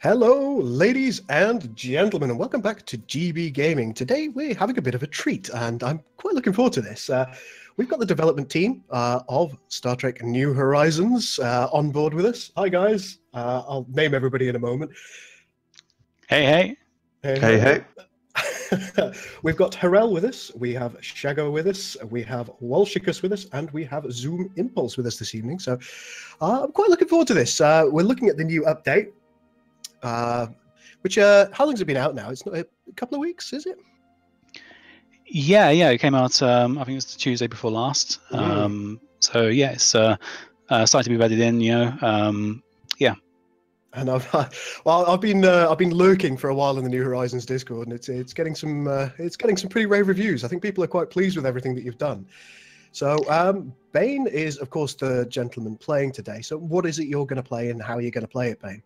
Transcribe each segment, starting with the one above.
Hello, ladies and gentlemen, and welcome back to GB Gaming. Today we're having a bit of a treat, and I'm quite looking forward to this. We've got the development team of Star Trek New Horizons on board with us. Hi, guys. I'll name everybody in a moment. Hey, hey. Hey, hey. We've got Harel with us, we have Shago with us, we have Walshikus with us, and we have Zoom Impulse with us this evening. So I'm quite looking forward to this. We're looking at the new update. Which how long's it been out now? It's not a couple of weeks, is it? Yeah, it came out. I think it was the Tuesday before last. So yeah, it's starting to be bedded in. Yeah. And I've been lurking for a while in the New Horizons Discord, and it's getting some pretty rave reviews. I think people are quite pleased with everything that you've done. So Bane is, of course, the gentleman playing today. So what is it you're going to play, and how are you going to play it, Bane?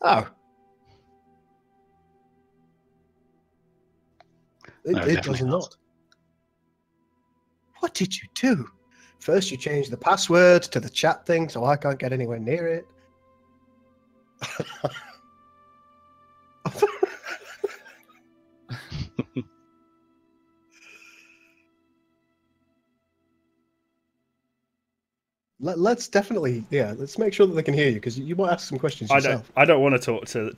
Oh. It does not. What did you do? First you changed the password to the chat thing so I can't get anywhere near it. Let's definitely, let's make sure that they can hear you, because you might ask some questions yourself. I don't want to talk to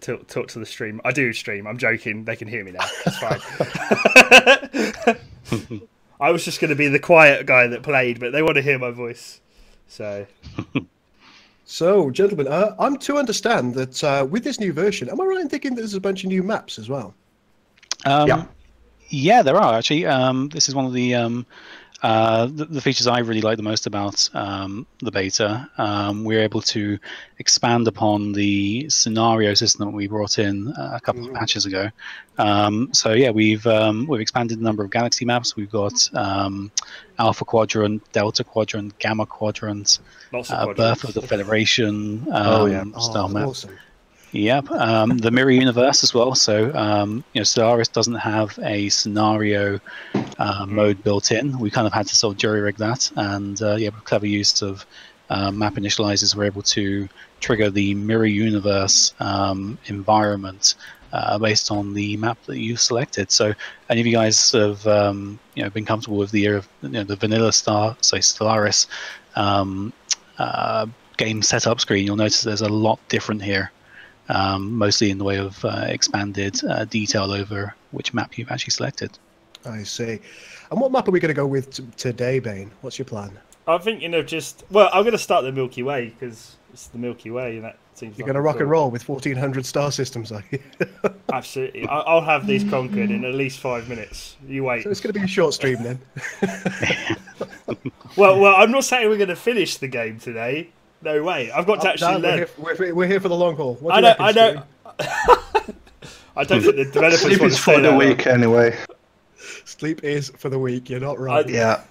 the stream. I do stream. I'm joking. They can hear me now. It's fine. I was just going to be the quiet guy that played, but they want to hear my voice. So, gentlemen, I'm to understand that with this new version, am I right in thinking there's a bunch of new maps as well? Yeah, there are actually. This is one of the features I really like the most about the beta. We're able to expand upon the scenario system that we brought in a couple of patches ago. So yeah, we've expanded the number of galaxy maps. We've got Alpha Quadrant, Delta Quadrant, Gamma Quadrant, Birth of the Federation. Star map. Awesome. Yep, the mirror universe as well. So Stellaris doesn't have a scenario mode built in. We kind of had to sort of jury rig that, and with clever use of map initializers, we're able to trigger the mirror universe environment based on the map that you've selected. So any of you guys have been comfortable with the the vanilla Stellaris game setup screen, you'll notice there's a lot different here. Mostly in the way of expanded detail over which map you've actually selected. I see. And what map are we going to go with today, Bane? What's your plan? I'm thinking of I'm going to start the Milky Way, because it's the Milky Way, and that seems. You're going to rock and roll with 1,400 star systems, are you? Absolutely. I'll have these conquered in at least 5 minutes. You wait. So it's going to be a short stream then. well, I'm not saying we're going to finish the game today. No way. I've got to actually learn. We're here for the long haul. I know. I don't think the developers Sleep want is to for the week anyway. Sleep is for the week. You're not right. Yeah.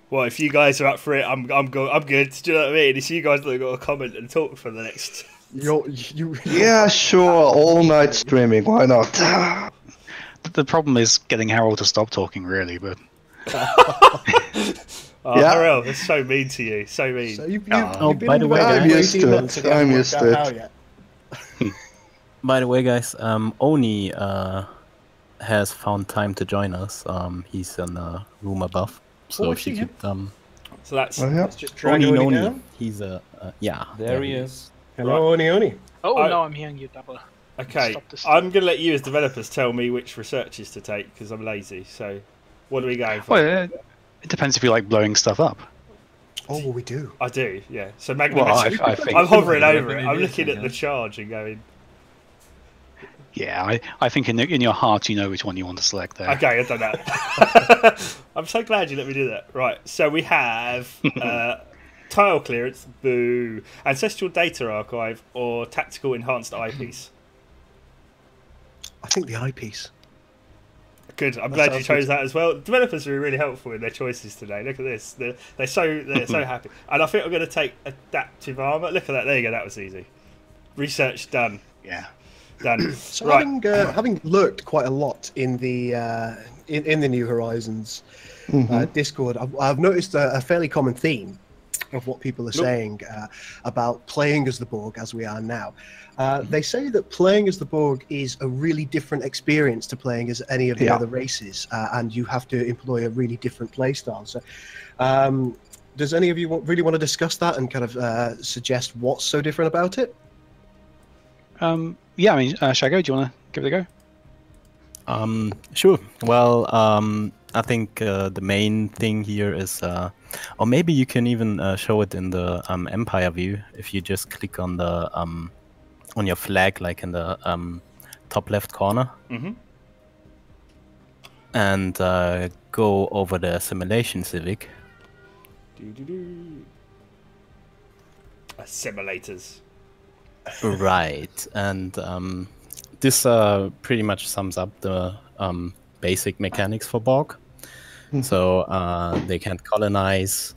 Well, if you guys are up for it, I'm good. Do you know what I mean? It's you guys that have got to comment and talk for the next. Yeah, sure. All night streaming. Why not? The problem is getting Harold to stop talking, really. But. Harel, that's so mean to you. So mean. So you've been by the way, I'm used to it. I'm used to it. By the way, guys, Oni has found time to join us. He's in the room above. So if you could, so that's let's just drag Oni down. He's There he is. Hello, Oni. Oh, no, I'm hearing you double. Okay, I'm going to let you as developers tell me which researches to take, because I'm lazy. So, what are we going for? Well, it depends if you like blowing stuff up. Oh, well, we do. I do, yeah. So Magnum, I think I'm hovering over it. I'm looking at the charge and going. Yeah, I think in your heart you know which one you want to select there. Okay, I've done that. I'm so glad you let me do that. Right, so we have tile clearance, boo, ancestral data archive, or tactical enhanced eyepiece. I think the eyepiece. Good. I'm glad you chose that as well. Developers are really helpful in their choices today. Look at this. They're so happy. And I think I'm going to take adaptive armor. Look at that. There you go. That was easy. Research done. Yeah. Done. So Right. having lurked quite a lot in the in the New Horizons Discord, I've noticed a fairly common theme of what people are saying about playing as the Borg as we are now. They say that playing as the Borg is a really different experience to playing as any of the other races, and you have to employ a really different play style. So, does any of you really want to discuss that and kind of suggest what's so different about it? Yeah, I mean, Shago, do you want to give it a go? Sure. Well, I think the main thing here is, or maybe you can even show it in the Empire view if you just click on the on your flag, like in the top left corner, and go over the simulation civic. Simulators. Right, and this pretty much sums up the basic mechanics for Borg. So they can't colonize.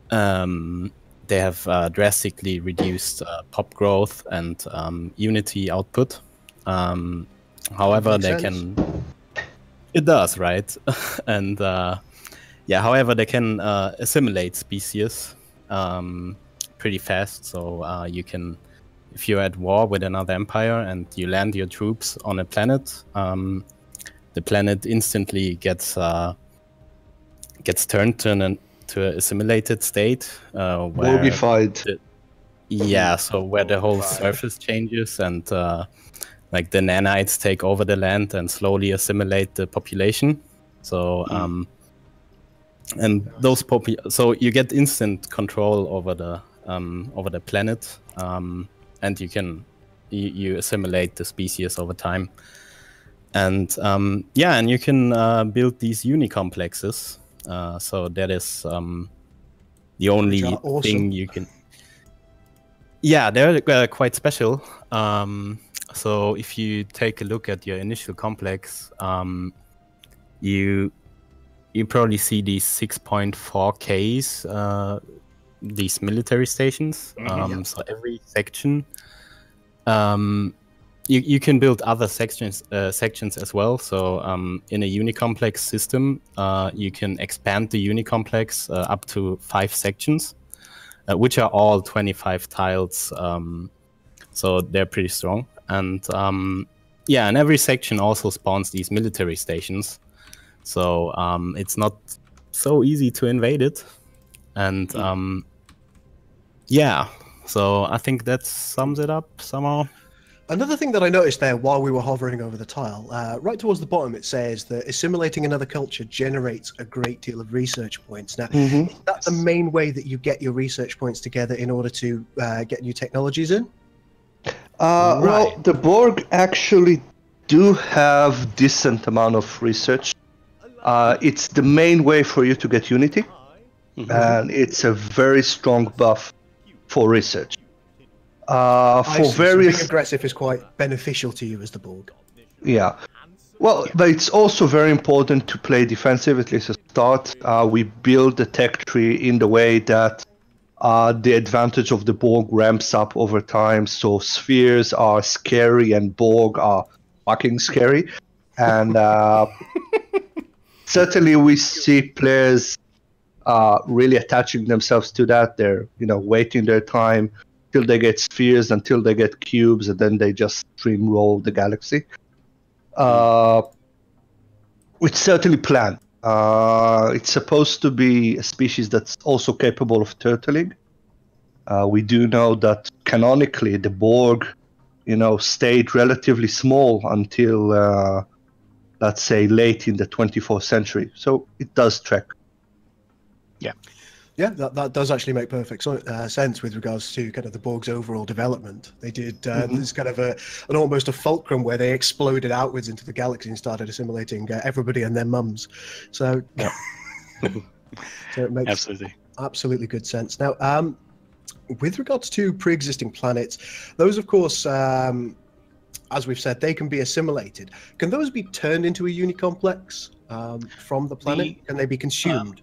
They have drastically reduced pop growth and Unity output. However, they can. It does, right? And yeah, however, they can assimilate species pretty fast. So you can, if you're at war with another empire and you land your troops on a planet, the planet instantly gets turned to an assimilated state, Borgified. Yeah, so where the whole surface changes and like the nanites take over the land and slowly assimilate the population. So and those so you get instant control over the planet, and you can you assimilate the species over time. And yeah, and you can build these unicomplexes. So that is the only thing you can. Yeah, they're quite special. So if you take a look at your initial complex, you probably see these 6.4 Ks, these military stations. So every section, you can build other sections as well. So in a unicomplex system, you can expand the unicomplex up to 5 sections, which are all 25 tiles. So they're pretty strong. And yeah, and every section also spawns these military stations. So it's not so easy to invade it. And yeah, so I think that sums it up somehow. Another thing that I noticed there while we were hovering over the tile, right towards the bottom, it says that assimilating another culture generates a great deal of research points. Now, is that the main way that you get your research points together in order to get new technologies in? Well, the Borg actually do have decent amount of research. It's the main way for you to get Unity, and it's a very strong buff for research. For various, being aggressive is quite beneficial to you as the Borg. Yeah. Well, but it's also very important to play defensive, at least at the start. We build the tech tree in the way that the advantage of the Borg ramps up over time. So spheres are scary and Borg are fucking scary. And certainly we see players really attaching themselves to that. They're, waiting their time till they get spheres, until they get cubes, and then they just streamroll the galaxy. Which certainly planned. It's supposed to be a species that's also capable of turtling. We do know that canonically the Borg, stayed relatively small until, let's say, late in the 24th century. So it does track. Yeah. Yeah, that does actually make perfect sense with regards to kind of the Borg's overall development. They did this kind of an almost a fulcrum where they exploded outwards into the galaxy and started assimilating everybody and their mums. So, so it makes absolutely good sense. Now, with regards to pre-existing planets, those, of course, as we've said, they can be assimilated. Can those be turned into a unicomplex from the planet? Can they be consumed?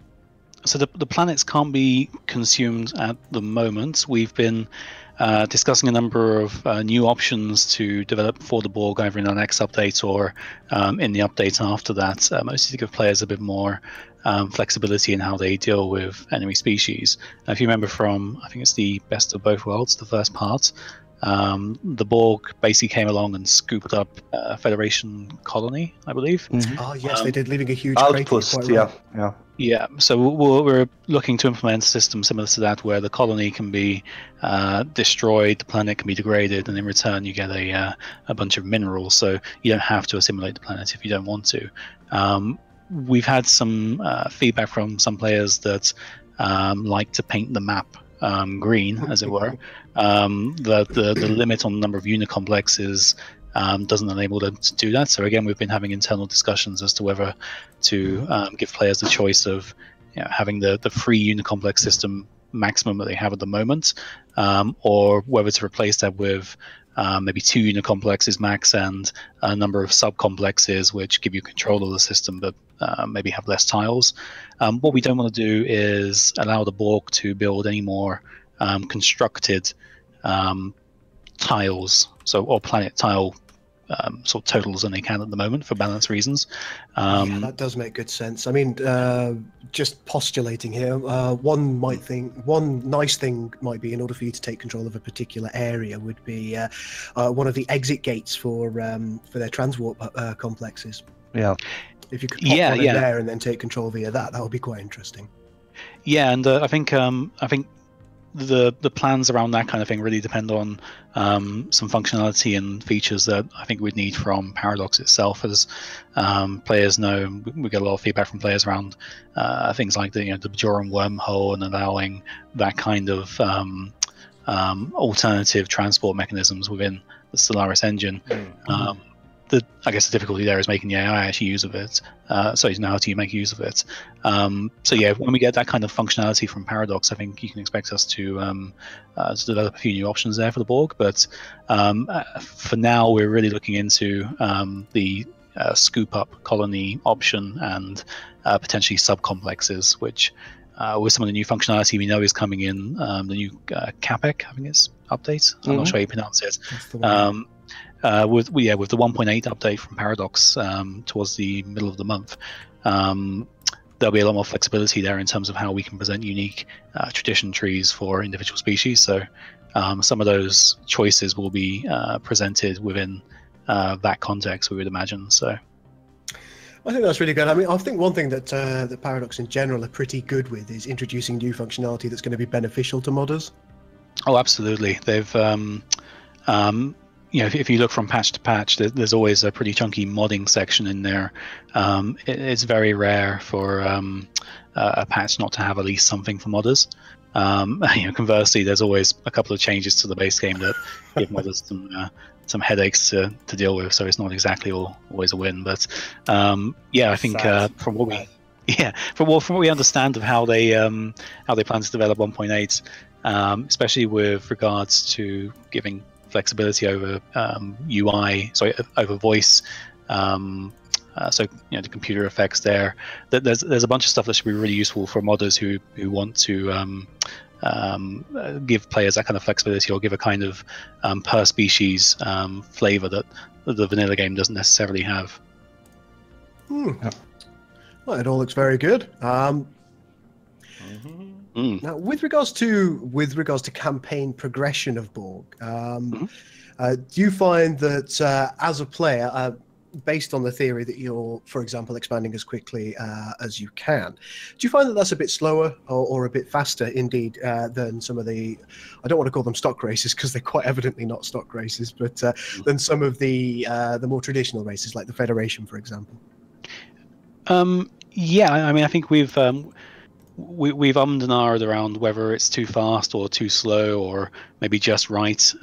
So the planets can't be consumed at the moment. We've been discussing a number of new options to develop for the Borg, either in our next update or in the update after that, mostly to give players a bit more flexibility in how they deal with enemy species. If you remember from, I think it's the Best of Both Worlds, the first part, the Borg basically came along and scooped up a Federation colony, I believe. Oh yes, they did, leaving a huge outpost. crater. Quite right. Yeah. Yeah, so we're looking to implement a system similar to that, where the colony can be destroyed, the planet can be degraded, and in return you get a bunch of minerals. So you don't have to assimilate the planet if you don't want to. We've had some feedback from some players that like to paint the map green, as it were. The limit on the number of unicomplexes doesn't enable them to do that. So again, we've been having internal discussions as to whether to give players the choice of having the free unicomplex system maximum that they have at the moment, or whether to replace that with maybe 2 unicomplexes max and a number of subcomplexes which give you control of the system but maybe have less tiles. What we don't want to do is allow the Borg to build any more constructed tiles, or planet tile sort of totals than they can at the moment for balance reasons. Yeah, that does make good sense. I mean, just postulating here, one nice thing might be, in order for you to take control of a particular area, would be one of the exit gates for their transwarp complexes. Yeah. If you could pop one in there and then take control via that would be quite interesting. Yeah, and I think the plans around that kind of thing really depend on some functionality and features that I think we'd need from Paradox itself. As players know, we get a lot of feedback from players around things like the Bajoran wormhole and allowing that kind of alternative transport mechanisms within the Stellaris engine. I guess the difficulty there is making the AI actually use of it, so you know how to make use of it. So yeah, when we get that kind of functionality from Paradox, I think you can expect us to develop a few new options there for the Borg. But for now, we're really looking into the scoop up colony option and potentially subcomplexes, which with some of the new functionality we know is coming in, the new CAPEC, I think it's update. I'm not sure how you pronounce it. With the 1.8 update from Paradox towards the middle of the month, there'll be a lot more flexibility there in terms of how we can present unique tradition trees for individual species. So some of those choices will be presented within that context, we would imagine. So I think that's really good. I mean, I think one thing that the Paradox in general are pretty good with is introducing new functionality that's going to be beneficial to modders. Oh, absolutely. They've if you look from patch to patch, there's always a pretty chunky modding section in there. It's very rare for a patch not to have at least something for modders. Conversely, there's always a couple of changes to the base game that give modders some headaches to deal with. So it's not exactly always a win. But I think from what we understand of how they plan to develop 1.8, especially with regards to giving flexibility over over voice, the computer effects there. There's a bunch of stuff that should be really useful for modders who want to give players that kind of flexibility, or give a kind of per species flavor that the vanilla game doesn't necessarily have. Well, it all looks very good. Now, with regards to campaign progression of Borg, do you find that as a player, based on the theory that you're, for example, expanding as quickly as you can, do you find that that's a bit slower or a bit faster, indeed, than some of the, I don't want to call them stock races because they're quite evidently not stock races, but than some of the more traditional races like the Federation, for example? Yeah, I mean, I think we've ummed and ahed around whether it's too fast or too slow or maybe just right.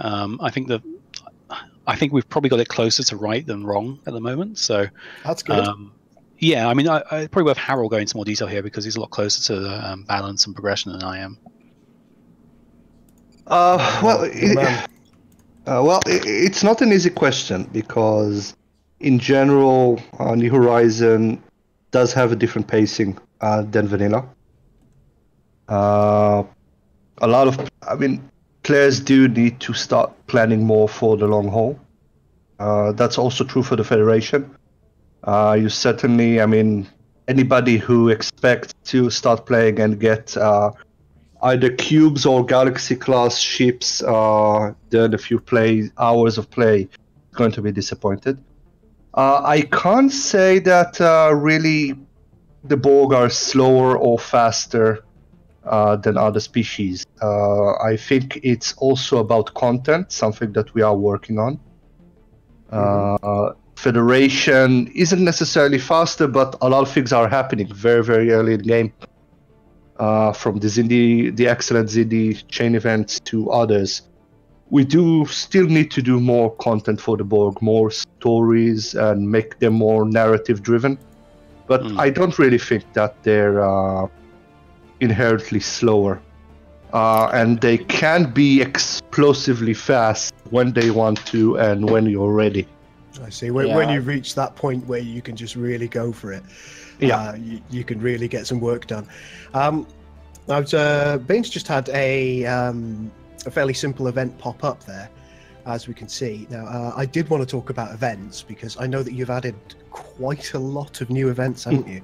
I think we've probably got it closer to right than wrong at the moment. So that's good. Yeah, I mean, I probably worth Harold going into more detail here because he's a lot closer to the balance and progression than I am. It's not an easy question because, in general, New Horizon does have a different pacing than vanilla. players do need to start planning more for the long haul. That's also true for the Federation. You certainly, I mean, anybody who expects to start playing and get either cubes or galaxy class ships during a few hours of play is going to be disappointed. I can't say that really the Borg are slower or faster than other species. I think it's also about content, something that we are working on. Federation isn't necessarily faster, but a lot of things are happening very, very early in the game. From the excellent Zindi chain events to others. We do still need to do more content for the Borg, more stories, and make them more narrative driven. But I don't really think that they're inherently slower. And they can be explosively fast when they want to and when you're ready. I see. When you reach that point where you can just really go for it, you can really get some work done. Bane's just had a fairly simple event pop up there, as we can see. Now, I did want to talk about events because I know that you've added quite a lot of new events, haven't you,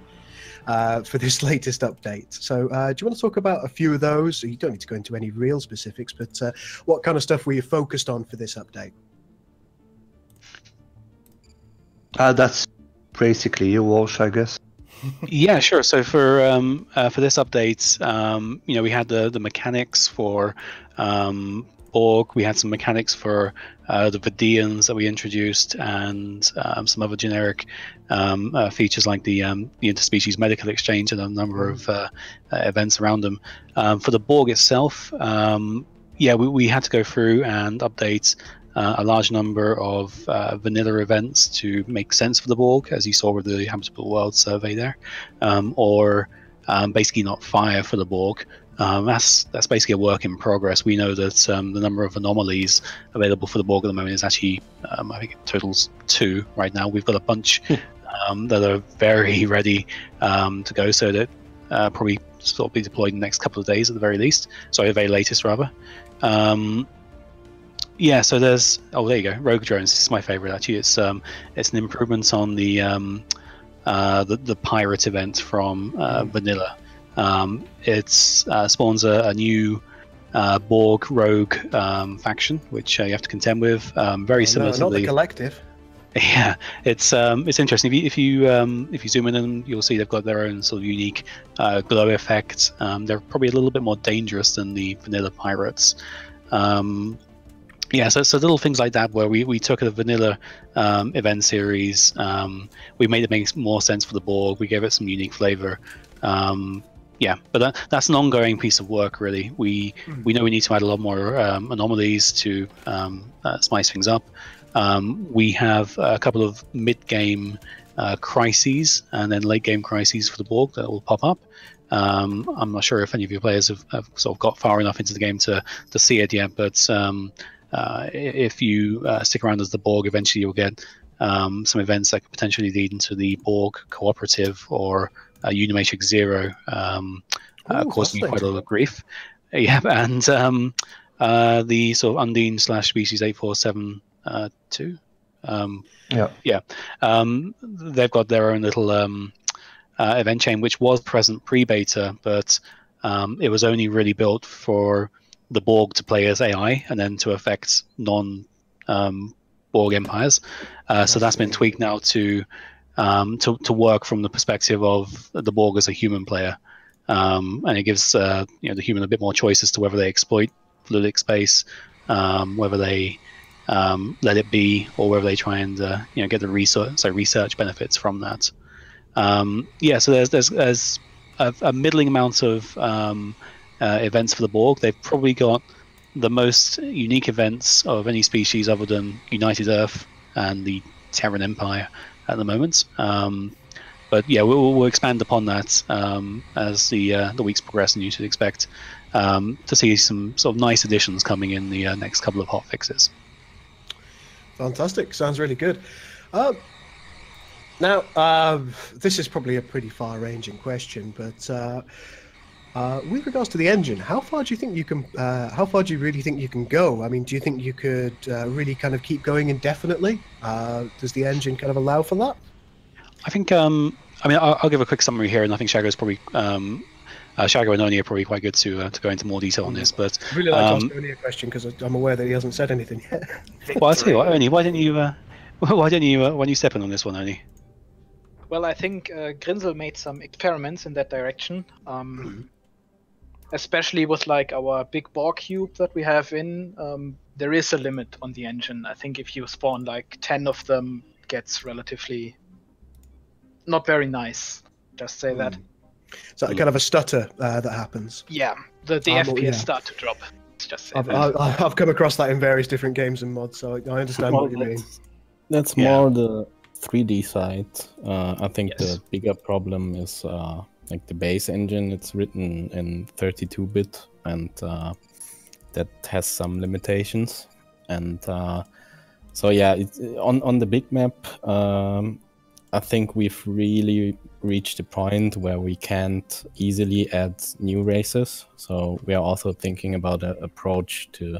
for this latest update. So do you want to talk about a few of those? You don't need to go into any real specifics, but what kind of stuff were you focused on for this update? That's basically you, Walsh, I guess. Yeah, sure. So for this update, we had the mechanics for Borg. We had some mechanics for the Vidians that we introduced, and some other generic features like the interspecies medical exchange and a number of events around them. For the Borg itself, we had to go through and update a large number of vanilla events to make sense for the Borg, as you saw with the Habitable World survey there, or basically not fire for the Borg. That's basically a work in progress. We know that the number of anomalies available for the Borg at the moment is actually, I think it totals 2 right now. We've got a bunch that are very ready to go, so that probably sort of be deployed in the next couple of days at the very least. Sorry, the very latest rather. So there's there you go, Rogue Drones. This is my favorite actually. It's an improvement on the pirate event from vanilla. It spawns a new Borg Rogue faction, which you have to contend with. Very similar to the collective. Yeah, it's interesting. If you zoom in on them, you'll see they've got their own sort of unique glow effect. They're probably a little bit more dangerous than the vanilla pirates. So little things like that where we took a vanilla event series, we made it make more sense for the Borg, we gave it some unique flavor. But that's an ongoing piece of work, really. We know we need to add a lot more anomalies to spice things up. We have a couple of mid-game crises and then late-game crises for the Borg that will pop up. I'm not sure if any of your players have sort of got far enough into the game to see it yet, but if you stick around as the Borg, eventually you'll get some events that could potentially lead into the Borg Cooperative or Unimatrix Zero, causing you quite a lot of grief. Yeah, and the sort of Undine / Species 8472. They've got their own little event chain, which was present pre-beta, but it was only really built for the Borg to play as AI and then to affect non-Borg empires. So that's been tweaked now to work from the perspective of the Borg as a human player, and it gives the human a bit more choice as to whether they exploit fluidic space, whether they let it be, or whether they try and get the research benefits from that. So there's a middling amount of events for the Borg. They've probably got the most unique events of any species other than United Earth and the Terran Empire at the moment. But we'll expand upon that as the weeks progress, and you should expect to see some sort of nice additions coming in the next couple of hot fixes. Fantastic. Sounds really good. Now, this is probably a pretty far-ranging question, but With regards to the engine, how far do you think you can? How far do you really think you can go? I mean, do you think you could really kind of keep going indefinitely? Does the engine kind of allow for that? I think. I mean, I'll give a quick summary here, and I think Shago's probably. Shago and Oni are probably quite good to go into more detail on this. But I'd really like to ask Oni a question because I'm aware that he hasn't said anything yet. Well, I'll tell you what, Oni, why don't you step in on this one, Oni? Well, I think Grinsel made some experiments in that direction. Especially with like our big Borg cube that we have in, there is a limit on the engine. I think if you spawn like 10 of them, it gets relatively not very nice. Just say that. So kind of a stutter that happens. Yeah, the FPS start to drop. Just say that. I've come across that in various different games and mods, so I understand what you mean. That's more the 3D side. I think the bigger problem is like the base engine. It's written in 32-bit, and that has some limitations. And so yeah, on the big map, I think we've really reached a point where we can't easily add new races. So we are also thinking about an approach to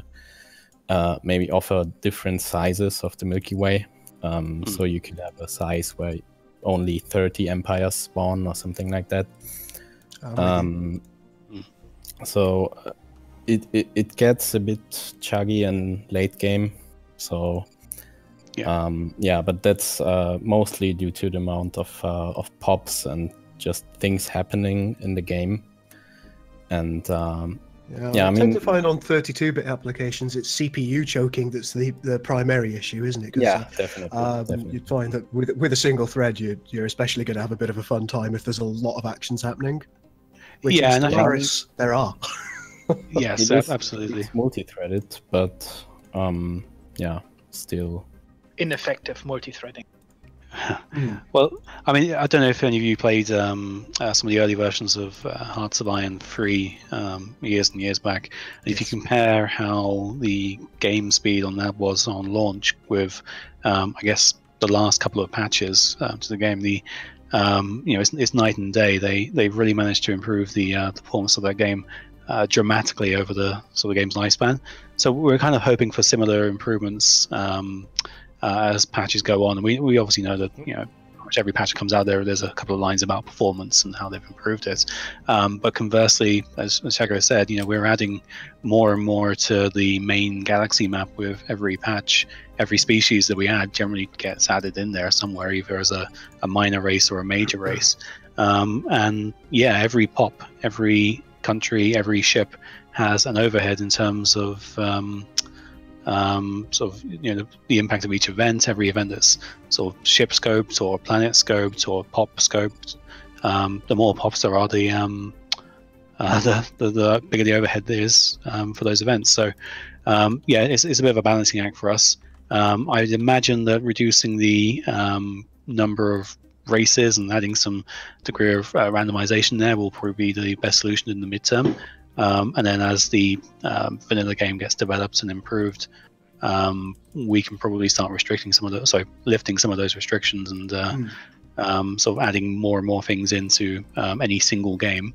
maybe offer different sizes of the Milky Way. So you could have a size where only 30 empires spawn or something like that. So it gets a bit chuggy and late game. So but that's mostly due to the amount of pops and just things happening in the game. And I tend to find on 32-bit applications it's CPU choking that's the primary issue, isn't it? Yeah, definitely. You'd find that with a single thread, you're especially going to have a bit of a fun time if there's a lot of actions happening. Which in Stellaris, there are. Yes, absolutely. It's multi-threaded, but still ineffective multi-threading. Well, I mean, I don't know if any of you played some of the early versions of Hearts of Iron 3 years and years back. And if you compare how the game speed on that was on launch with, I guess, the last couple of patches to the game, it's night and day. They've really managed to improve the performance of that game dramatically over the sort of game's lifespan. So we're kind of hoping for similar improvements as patches go on. And we obviously know that much every patch that comes out there's a couple of lines about performance and how they've improved it. But conversely, as Shago said, we're adding more and more to the main galaxy map with every patch. Every species that we add generally gets added in there somewhere, either as a minor race or a major race. And every pop, every country, every ship has an overhead in terms of the impact of each event. Every event that's sort of ship scoped or planet scoped or pop scoped. The more pops there are, the bigger the overhead is for those events. So it's a bit of a balancing act for us. I'd imagine that reducing the number of races and adding some degree of randomization there will probably be the best solution in the midterm. And then as the vanilla game gets developed and improved, we can probably start lifting some of those restrictions and sort of adding more and more things into any single game.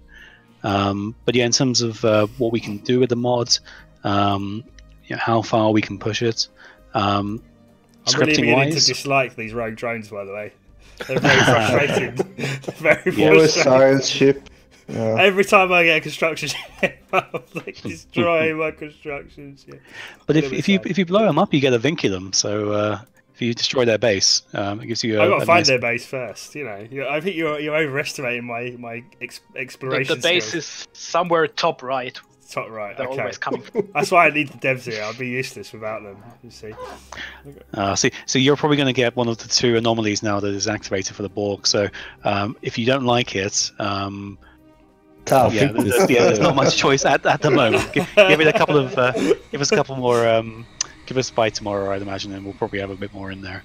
But in terms of what we can do with the mod, how far we can push it. I'm really beginning to dislike these rogue drones, by the way. They're very frustrating. You're a science ship. Yeah. Every time I get a construction ship, I'm like destroying my constructions. Yeah. But if you blow them up, you get a vinculum. So if you destroy their base, it gives you. I've got to find their base first. I think you're overestimating my exploration. The base is somewhere top right. Top right. They're okay. always coming. That's why I need the devs here. I'd be useless without them. You see. So you're probably going to get one of the two anomalies now that is activated for the Borg. So if you don't like it. There's not much choice at the moment. Give it a couple of, give us a couple more. Give us by tomorrow, I'd imagine, and we'll probably have a bit more in there.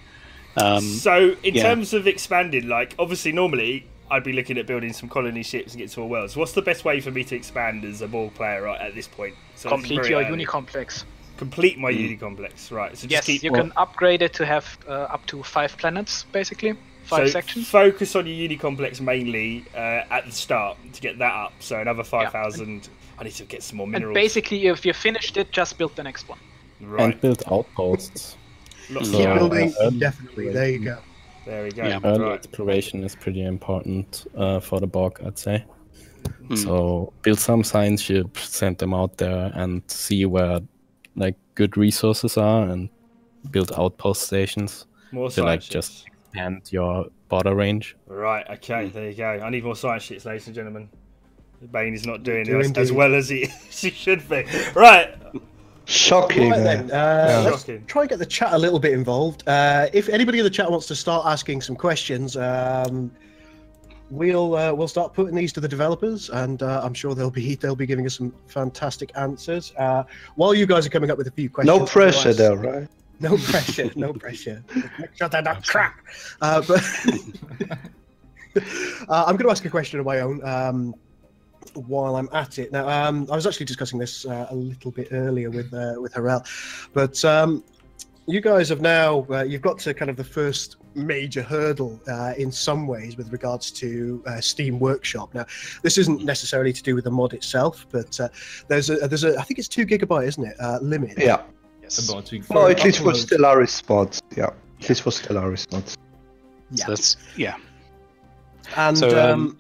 So in terms of expanding, like obviously normally I'd be looking at building some colony ships and get to more worlds. What's the best way for me to expand as a Borg player right at this point? So complete your Unicomplex. Complete my Unicomplex, right? So yes, you can upgrade it to have up to 5 planets, basically 5 so sections. Focus on your uni complex mainly at the start to get that up. So another 5,000. I need to get some more minerals. And basically, if you finished it, just build the next one. Right. And build outposts. Lots Keep of building early indefinitely. There you go. There we go. Yeah. Early Right. exploration is pretty important for the bog, I'd say. So build some science ships, send them out there, and see where like good resources are, and build outpost stations More to like science just ships. expand your border range. Right. Okay. There you go. I need more science ships, ladies and gentlemen. Bane is not doing do as indeed. well as he should be. Right. Shocking. Right then, let's Shocking. try and get the chat a little bit involved. If anybody in the chat wants to start asking some questions, we'll start putting these to the developers, and I'm sure they'll be giving us some fantastic answers. While you guys are coming up with a few questions, No pressure there, right? no pressure, no pressure. Make sure they're not crap. But I'm going to ask a question of my own. While I'm at it now, I was actually discussing this a little bit earlier with Harel, but you guys have now you've got to kind of the first major hurdle in some ways with regards to Steam Workshop. Now, this isn't necessarily to do with the mod itself, but there's a I think it's 2 GB, isn't it? Limit. Yeah. Yes. No, at least for upload. Stellaris mods. Yeah. At least for Stellaris mods. Yeah. So that's And So,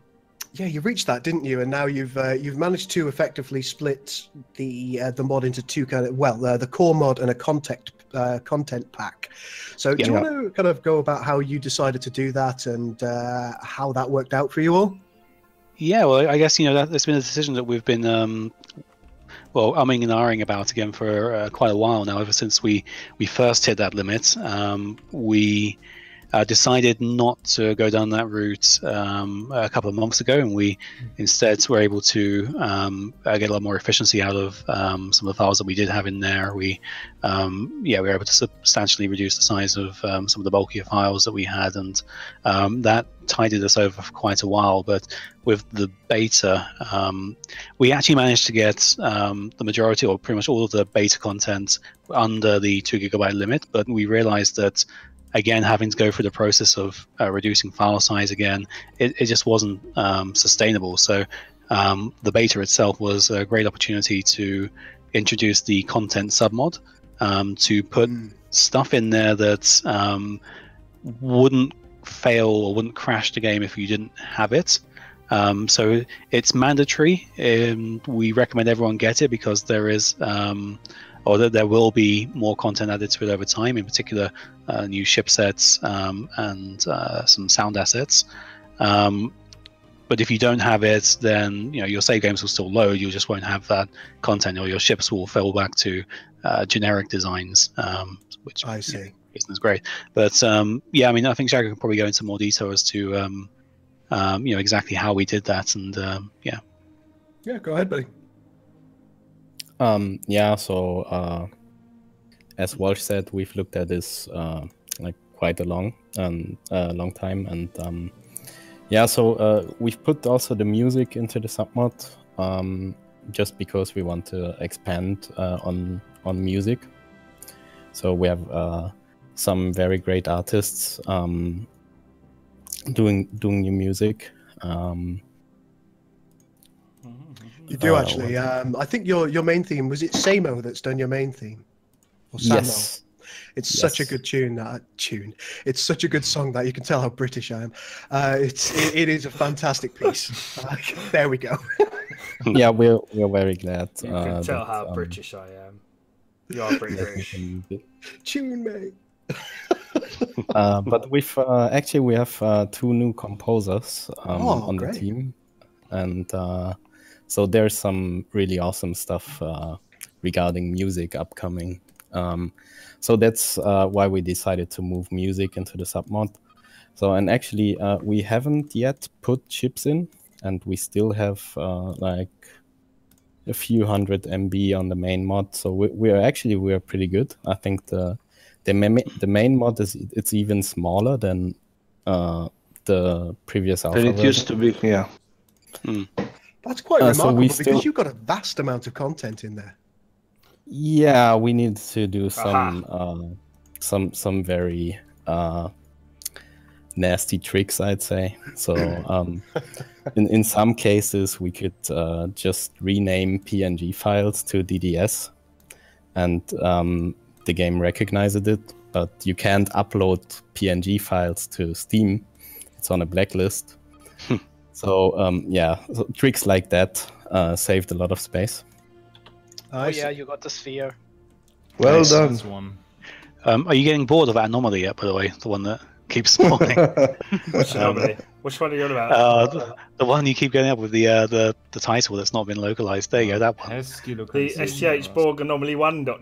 yeah, you reached that, didn't you? And now you've managed to effectively split the mod into 2 kind of the core mod and a content pack. So do you want to kind of go about how you decided to do that and how that worked out for you all? Yeah, well, I guess that's been a decision that we've been umming and ahhing about again for quite a while now. Ever since we first hit that limit, we decided not to go down that route a couple of months ago, and we instead were able to get a lot more efficiency out of some of the files that we did have in there. We were able to substantially reduce the size of some of the bulkier files that we had, and that tided us over for quite a while. But with the beta, we actually managed to get the majority, or pretty much all of the beta content under the 2 GB limit, but we realized that again, having to go through the process of reducing file size again, it just wasn't sustainable. So the beta itself was a great opportunity to introduce the content submod, to put stuff in there that wouldn't fail or wouldn't crash the game if you didn't have it. So it's mandatory. We recommend everyone get it because there is or that there will be more content added to it over time, in particular new ship sets and some sound assets. But if you don't have it, then your save games will still load. You just won't have that content, or your ships will fall back to generic designs, which I see. isn't as great. But I mean, I think Jagger can probably go into more detail as to exactly how we did that, and Yeah, go ahead, buddy. So as Walsh said, we've looked at this like quite a long time, and so we've put also the music into the submod just because we want to expand on music. So we have some very great artists doing new music. You do actually. I think your main theme, was it Samo that's done your main theme? Or Samo? Yes. It's such a good tune. It's such a good song that you can tell how British I am. It is a fantastic piece. There we go. Yeah, we're very glad. You can tell how British I am. You are British. Tune, mate. But we have 2 new composers on great. the team, and so there's some really awesome stuff regarding music upcoming. So that's why we decided to move music into the submod. So, and actually we haven't yet put chips in, and we still have like a few hundred MB on the main mod. So we're pretty good. I think the main mod it's even smaller than the previous alpha Than it version. used to be, yeah. That's quite So remarkable we because still- you've got a vast amount of content in there. Yeah, we need to do some very nasty tricks, I'd say. So in some cases, we could just rename PNG files to DDS, and the game recognizes it, but you can't upload PNG files to Steam. It's on a blacklist. So yeah, so tricks like that saved a lot of space. Oh yeah, you got the sphere. Well done. That's one. Are you getting bored of that anomaly yet, by the way? The one that keeps spawning? Which anomaly? Which one are you on about? The one you keep going up with the title that's not been localized. There you go, that one. The STH Borg Anomaly 1 name.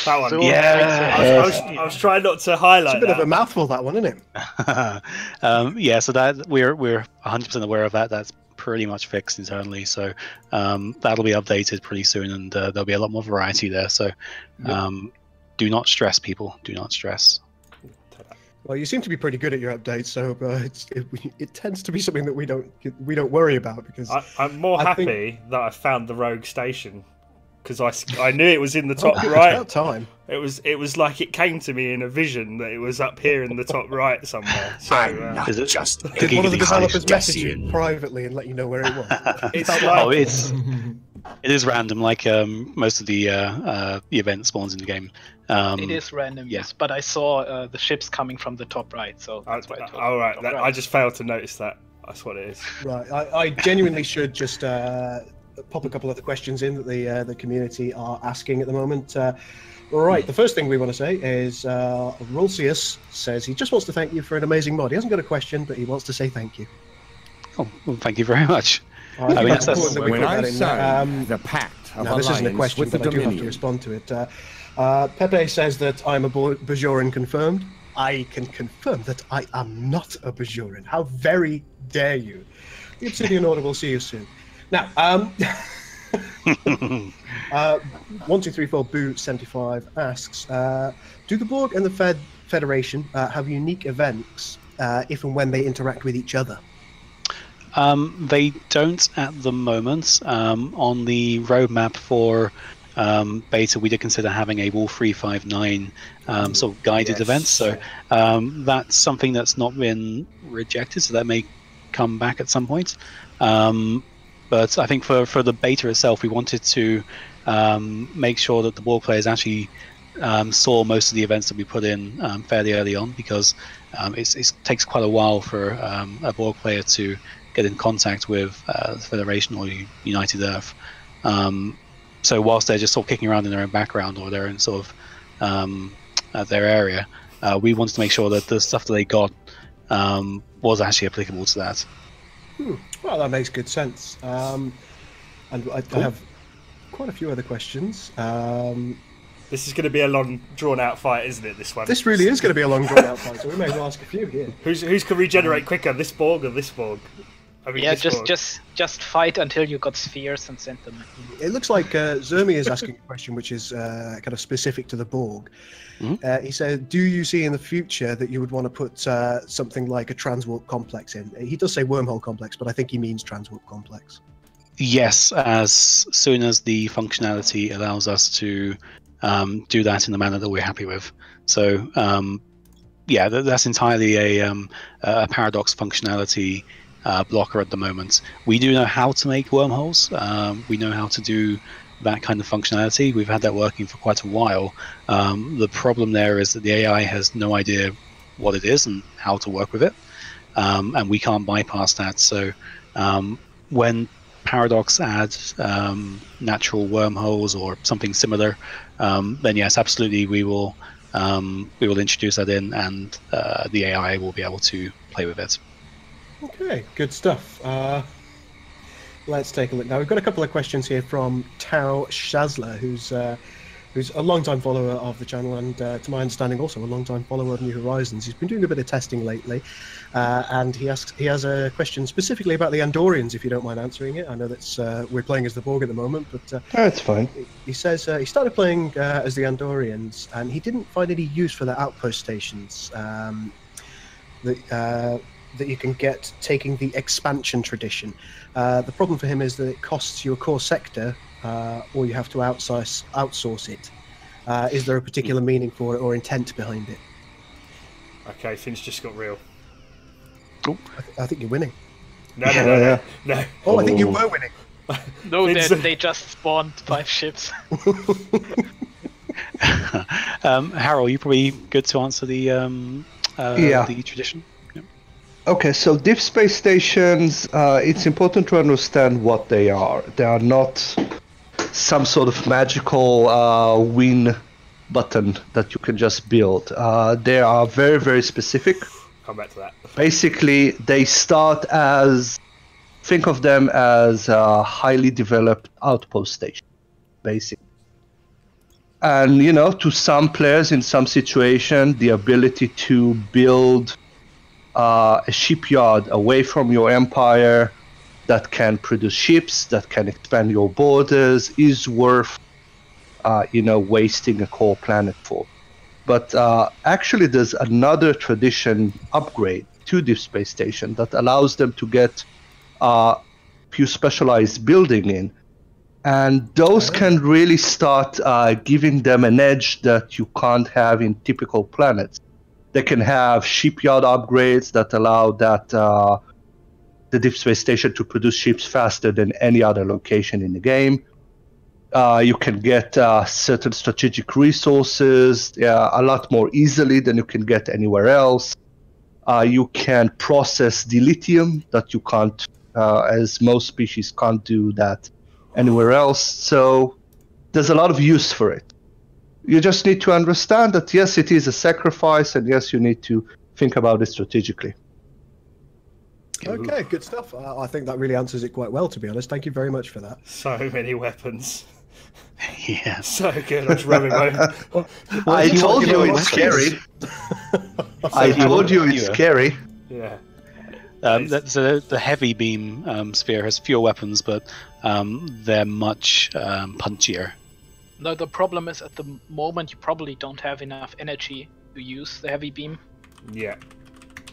That one. So, Yeah. I was trying not to highlight It's a bit that. of a mouthful, that one, isn't it? Yeah, so that we're 100% aware of that. That's pretty much fixed internally, so that'll be updated pretty soon, and there'll be a lot more variety there. So do not stress, people. Do not stress. Well, you seem to be pretty good at your updates, so it tends to be something that we don't worry about, because I'm more I happy think- that I found the rogue station, because I knew it was in the top It's right. about time. It was like it came to me in a vision that it was up here in the top right somewhere. So Is it just Did one of the developers message you suggestion. privately and let you know where it was? it's Oh, like it is random, like most of the event spawns in the game. It is random, yeah. yes, but I saw the ships coming from the top right, so that's why I told all right. top That, I just failed to notice that. That's what it is. Right, I genuinely should just pop a couple of the questions in that the community are asking at the moment. Right, the first thing we want to say is Rolsius says he just wants to thank you for an amazing mod. He hasn't got a question, but he wants to say thank you. Oh, well, thank you very much. I think mean, that's that's- important that we When put I that in. signed the pact of No, this isn't a alliance question, with the but I do have to Dominion, respond to it. Pepe says that I'm a Bajoran confirmed. I can confirm that I am not a Bajoran. How very dare you? The Obsidian Order will see you soon. Now, 1234 Boo 75 asks, do the Borg and the Federation have unique events if and when they interact with each other? They don't at the moment. On the roadmap for beta, we did consider having a Wolf 359 sort of guided event. So that's something that's not been rejected, so that may come back at some point. But I think for the beta itself, we wanted to make sure that the Borg players actually saw most of the events that we put in fairly early on, because it takes quite a while for a Borg player to get in contact with the Federation or United Earth. So whilst they're just sort of kicking around in their own background or their own sort of their area, we wanted to make sure that the stuff that they got was actually applicable to that. Well, that makes good sense. And I have quite a few other questions. This is going to be a long, drawn-out fight, isn't it? This one. This really is going to be a long drawn-out fight, so we may as well ask a few here. Who's can regenerate quicker, this Borg or this Borg? I mean, Yeah, this Borg. just fight until you got spheres and send them. It looks like Zermi is asking a question which is kind of specific to the Borg. He said, do you see in the future that you would want to put something like a transwarp complex in? He does say wormhole complex, but I think he means transwarp complex. Yes, as soon as the functionality allows us to do that in the manner that we're happy with. So yeah, that's entirely a paradox functionality blocker at the moment. We do know how to make wormholes. We know how to do that kind of functionality. We've had that working for quite a while. The problem there is that the AI has no idea what it is and how to work with it, and we can't bypass that. So when Paradox adds natural wormholes or something similar, then yes, absolutely, we will introduce that in, and the AI will be able to play with it. Okay, good stuff. Let's take a look now. We've got a couple of questions here from Tao Shazla, who's a long-time follower of the channel and, to my understanding, also a long-time follower of New Horizons. He's been doing a bit of testing lately, and he has a question specifically about the Andorians, if you don't mind answering it. I know that's we're playing as the Borg at the moment, but That's fine. he says he started playing as the Andorians, and he didn't find any use for the outpost stations that you can get taking the expansion tradition. The problem for him is that it costs you a core sector, or you have to outsource it. Is there a particular meaning for it or intent behind it? Okay, things just got real. I think you're winning. No. Oh, I think you were winning. No, Vincent. they just spawned 5 ships. Harold, you probably good to answer the the tradition. Yep. Okay, so deep space stations, it's important to understand what they are. They are not some sort of magical win button that you can just build. They are very, very specific. Come back to that. Basically, they start as, think of them as a highly developed outpost station, basically. And, you know, to some players in some situation, the ability to build a shipyard away from your empire that can produce ships, that can expand your borders, is worth, wasting a core planet for. But actually, there's another tradition upgrade to Deep Space Station that allows them to get few specialized building in. And those can really start giving them an edge that you can't have in typical planets. They can have shipyard upgrades that allow the Deep Space Station to produce ships faster than any other location in the game. You can get certain strategic resources a lot more easily than you can get anywhere else. You can process dilithium that you can't, as most species can't do that anywhere else. So there's a lot of use for it. You just need to understand that, yes, it is a sacrifice, and yes, you need to think about it strategically. Okay, good stuff. I think that really answers it quite well, to be honest. Thank you very much for that. So many weapons. Yeah. So good. I'm just rubbing my... I told you it's scary. I told you it's scary. Yeah. So the heavy beam sphere has fewer weapons, but they're much punchier. No, the problem is at the moment you probably don't have enough energy to use the heavy beam. Yeah.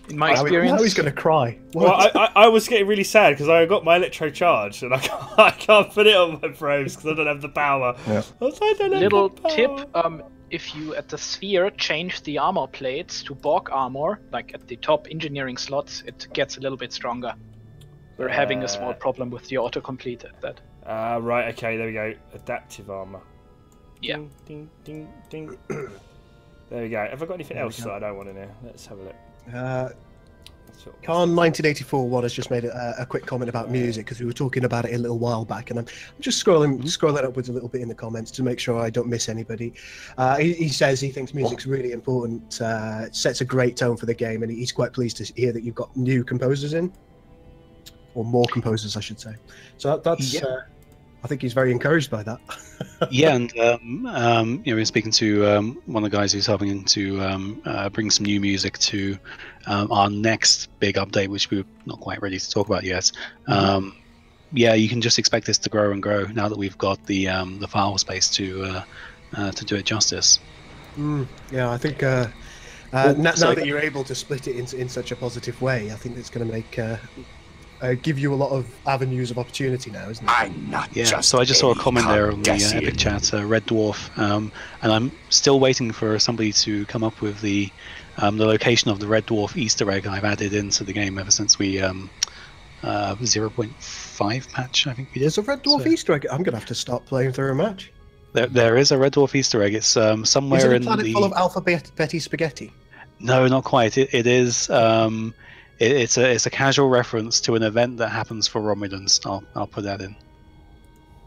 In my experience. Now he's going to cry. Well, I was getting really sad because I got my electro charge and I can't put it on my probes because I don't have the power. Yeah. Little tip, if you at the sphere change the armor plates to Borg armor, like at the top engineering slots, it gets a little bit stronger. We're having a small problem with the autocomplete at that. Right, okay, there we go. Adaptive armor. Yeah. Ding, ding, ding, ding. There we go. Have I got anything else that I don't want in here? Let's have a look. Khan 1984 one has just made a quick comment about music because we were talking about it a little while back, and I'm just scrolling upwards a little bit in the comments to make sure I don't miss anybody. He says he thinks music's really important, it sets a great tone for the game, and he's quite pleased to hear that you've got new composers in, or more composers, I should say. So that's I think he's very encouraged by that. Yeah, and we're speaking to one of the guys who's helping to bring some new music to our next big update, which we're not quite ready to talk about yet. Yeah, you can just expect this to grow and grow now that we've got the file space to do it justice. Yeah, I think now that you're able to split it in such a positive way, I think it's going to make give you a lot of avenues of opportunity now, isn't it? I'm not so I just saw a comment there on the Epic chat, Red Dwarf, and I'm still waiting for somebody to come up with the location of the Red Dwarf Easter egg I've added into the game ever since we 0.5 patch, I think we did. There's a Red Dwarf Easter egg. I'm going to have to start playing through a match. There is a Red Dwarf Easter egg. It's somewhere is it a in planet the... full of Alpha Betty spaghetti? No, not quite. It is... It's a casual reference to an event that happens for Romulans. I'll put that in.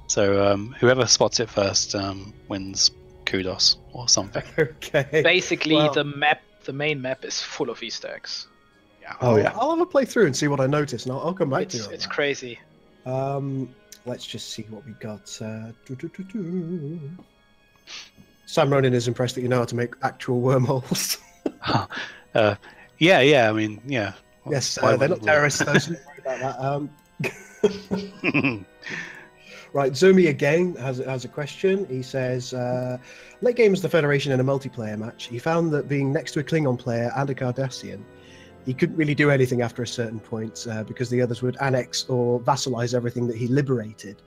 So whoever spots it first wins kudos or something. Okay. Basically, the main map is full of Easter eggs. Yeah. I'll have a play through and see what I notice, and I'll come back to you. It's crazy. Let's just see what we got. Sam Ronin is impressed that you know how to make actual wormholes. Yeah. I mean, yeah. Yes, they're not terrorists, though, so don't worry about that. Right, Zumi again has a question. He says, late game as the Federation in a multiplayer match, he found that being next to a Klingon player and a Cardassian, he couldn't really do anything after a certain point because the others would annex or vassalize everything that he liberated.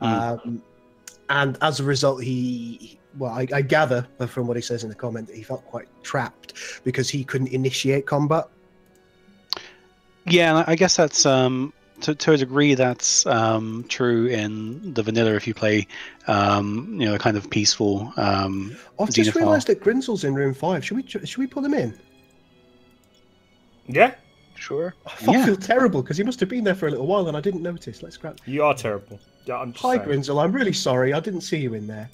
And as a result, I gather from what he says in the comment that he felt quite trapped because he couldn't initiate combat. Yeah, and I guess that's to a degree that's true in the vanilla if you play a kind of peaceful I've just realised that Grinzel's in room 5. Should we pull him in? Yeah. Sure. I feel terrible because he must have been there for a little while and I didn't notice. Let's grab. You are terrible. Yeah, I'm just Hi, saying. Grinzel. I'm really sorry. I didn't see you in there.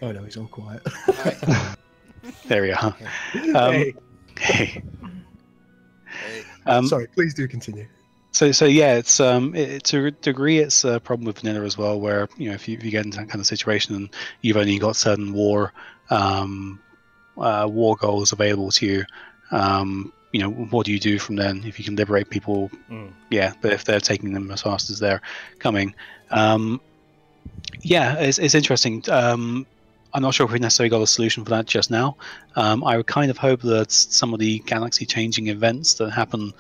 Oh no, he's all quiet. There we are. Hey. Hey. Sorry, please do continue. So yeah, it's to a degree it's a problem with vanilla as well, where if you get into that kind of situation and you've only got certain war goals available to you, what do you do from then? If you can liberate people, yeah, but if they're taking them as fast as they're coming, yeah, it's interesting. I'm not sure if we necessarily got a solution for that just now. I would kind of hope that some of the galaxy-changing events that happen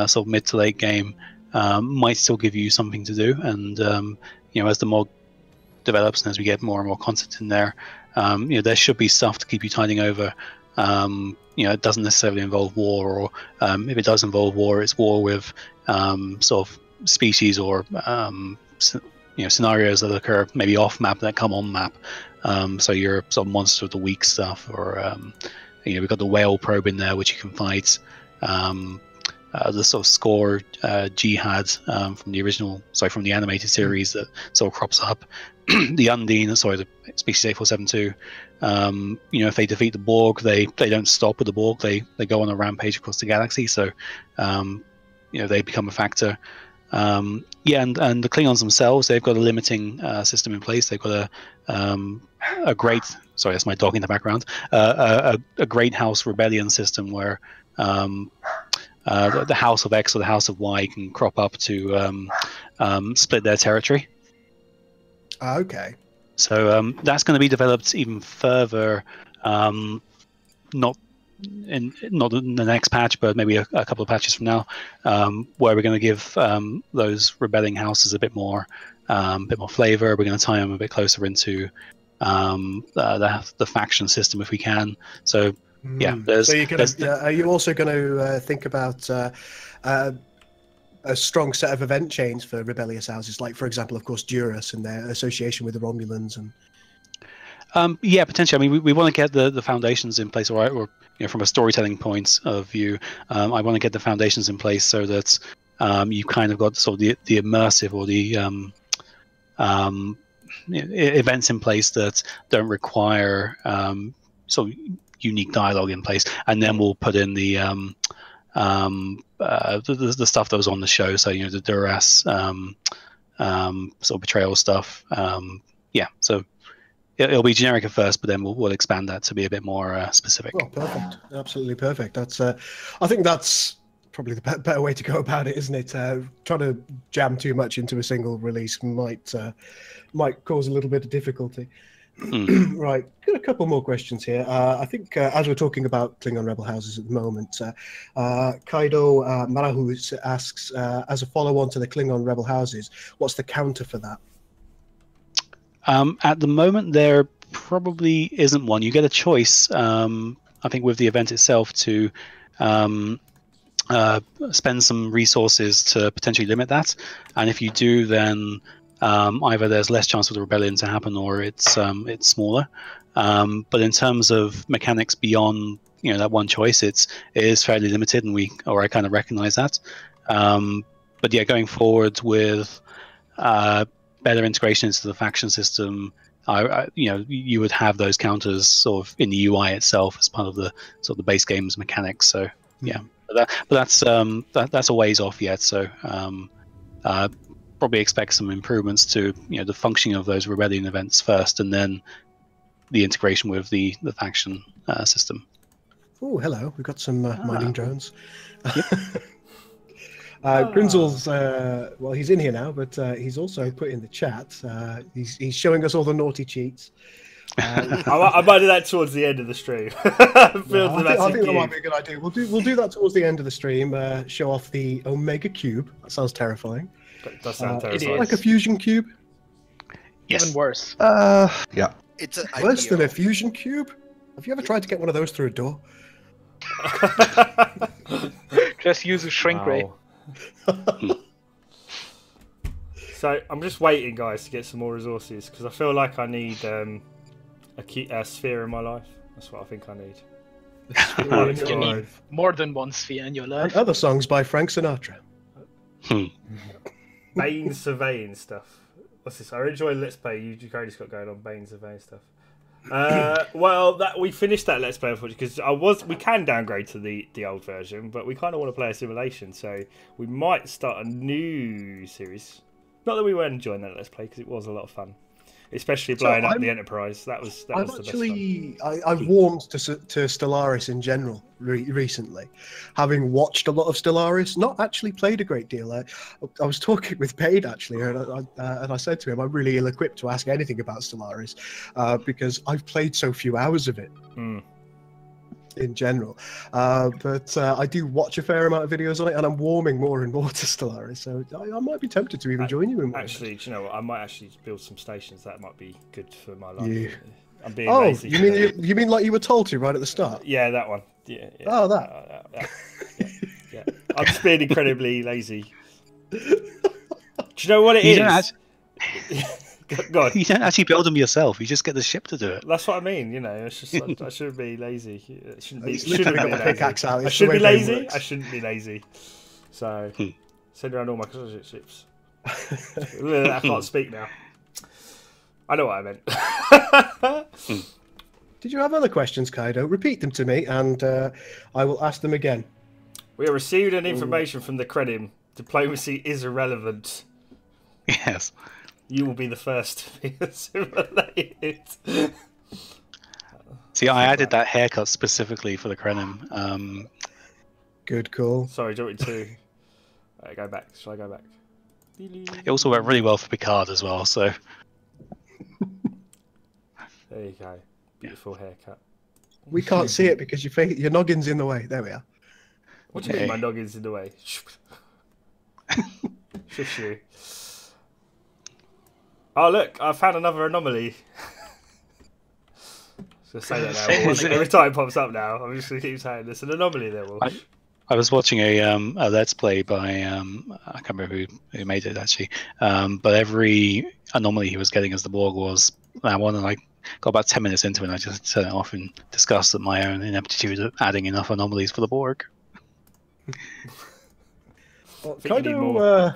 sort of mid to late game might still give you something to do. And as the mod develops and as we get more and more content in there, there should be stuff to keep you tiding over. It doesn't necessarily involve war, or if it does involve war, it's war with sort of species or scenarios that occur maybe off map that come on map. So your sort of monster of the week stuff, or we've got the whale probe in there which you can fight. The sort of score jihad from the animated series that sort of crops up. The Undine, the species 8472. If they defeat the Borg, they don't stop with the Borg. They go on a rampage across the galaxy. So they become a factor. And the Klingons themselves, they've got a limiting system in place. They've got a great, sorry, that's my dog in the background, a great house rebellion system where the House of X or the House of Y can crop up to split their territory. Okay. So that's going to be developed even further, not in the next patch, but maybe a couple of patches from now, where we're going to give those rebelling houses a bit more flavor. We're going to tie them a bit closer into the faction system if we can. So yeah, are you also going to think about a strong set of event chains for rebellious houses, like for example, of course, Duras and their association with the Romulans and. Yeah, potentially. I mean, we want to get the foundations in place, or from a storytelling point of view, I want to get the foundations in place so that you kind of got sort of the immersive or the events in place that don't require sort of unique dialogue in place, and then we'll put in the stuff that was on the show. So the Duras sort of betrayal stuff. Yeah, so. It'll be generic at first, but then we'll expand that to be a bit more specific. Oh, perfect! Absolutely perfect. That's I think that's probably the better way to go about it, isn't it? Trying to jam too much into a single release might cause a little bit of difficulty. Right, got a couple more questions here. I think as we're talking about Klingon rebel houses at the moment, Kaido Marahu asks, as a follow-on to the Klingon rebel houses, what's the counter for that? At the moment, there probably isn't one. You get a choice, I think, with the event itself to spend some resources to potentially limit that. And if you do, then either there's less chance for the rebellion to happen, or it's smaller. But in terms of mechanics beyond that one choice, it is fairly limited, and I kind of recognize that. But yeah, going forward with better integration into the faction system, you would have those counters sort of in the UI itself as part of the sort of the base game's mechanics. So yeah, but that's a ways off yet. So probably expect some improvements to the functioning of those rebellion events first, and then the integration with the faction system. Oh, hello! We've got some mining drones. Grinzel's, well, he's in here now, but he's also put in the chat. He's showing us all the naughty cheats. I might do that towards the end of the stream. I think that might be a good idea. We'll do that towards the end of the stream. Show off the Omega Cube. That sounds terrifying. That does sound terrifying. Like a fusion cube. Yes. Even worse. Yeah. It's worse than a fusion cube. Have you ever tried to get one of those through a door? Just use a shrink ray. So I'm just waiting, guys, to get some more resources because I feel like I need a sphere in my life. That's what I think I need. You need more than one sphere in your life. And other songs by Frank Sinatra. Bane surveying stuff. What's this? I enjoy Let's Play. You Cody's got going on Bane surveying stuff. Well, we finished that Let's Play unfortunately because we can downgrade to the old version, but we kind of want to play a simulation, so we might start a new series. Not that we weren't enjoying that Let's Play because it was a lot of fun, especially blowing up the Enterprise. That was the best fun. I've warmed to Stellaris in general recently, having watched a lot of Stellaris. Not actually played a great deal. I was talking with Paid actually, and I said to him, I'm really ill-equipped to ask anything about Stellaris because I've played so few hours of it. In general, but I do watch a fair amount of videos on it, and I'm warming more and more to Stellaris. So I might be tempted to even join you in one. Actually, do you know what? I might actually build some stations. That might be good for my life. Yeah. I'm being lazy. You mean like you were told to right at the start? Yeah, that one. Yeah. Oh, that. Yeah. I'm just being incredibly lazy. Do you know what it is? God. You don't actually build them yourself. You just get the ship to do it. That's what I mean. You know, it's just I shouldn't be lazy. I shouldn't be lazy. I shouldn't be lazy. So send around all my ships. I can't speak now. I know what I meant. Did you have other questions, Kaido? Repeat them to me, and I will ask them again. We have received an information from the Credim. Diplomacy is irrelevant. Yes. You will be the first to be assimilated. See, I added that haircut specifically for the Krenim. Good call. Sorry, do you want me to go back? Shall I go back? It also went really well for Picard as well, so... There you go. Beautiful haircut. We can't see it because your noggin's in the way. There we are. What do you mean my noggin's in the way? Shush you. Oh look, I found another anomaly. Just say that now. Every time it pops up now, I'm just going to keep saying there's an anomaly there. I was watching a Let's Play by I can't remember who made it actually, but every anomaly he was getting as the Borg was that one, and I got about 10 minutes into it, and I just turned it off and discussed my own ineptitude of adding enough anomalies for the Borg. Well, Kaido,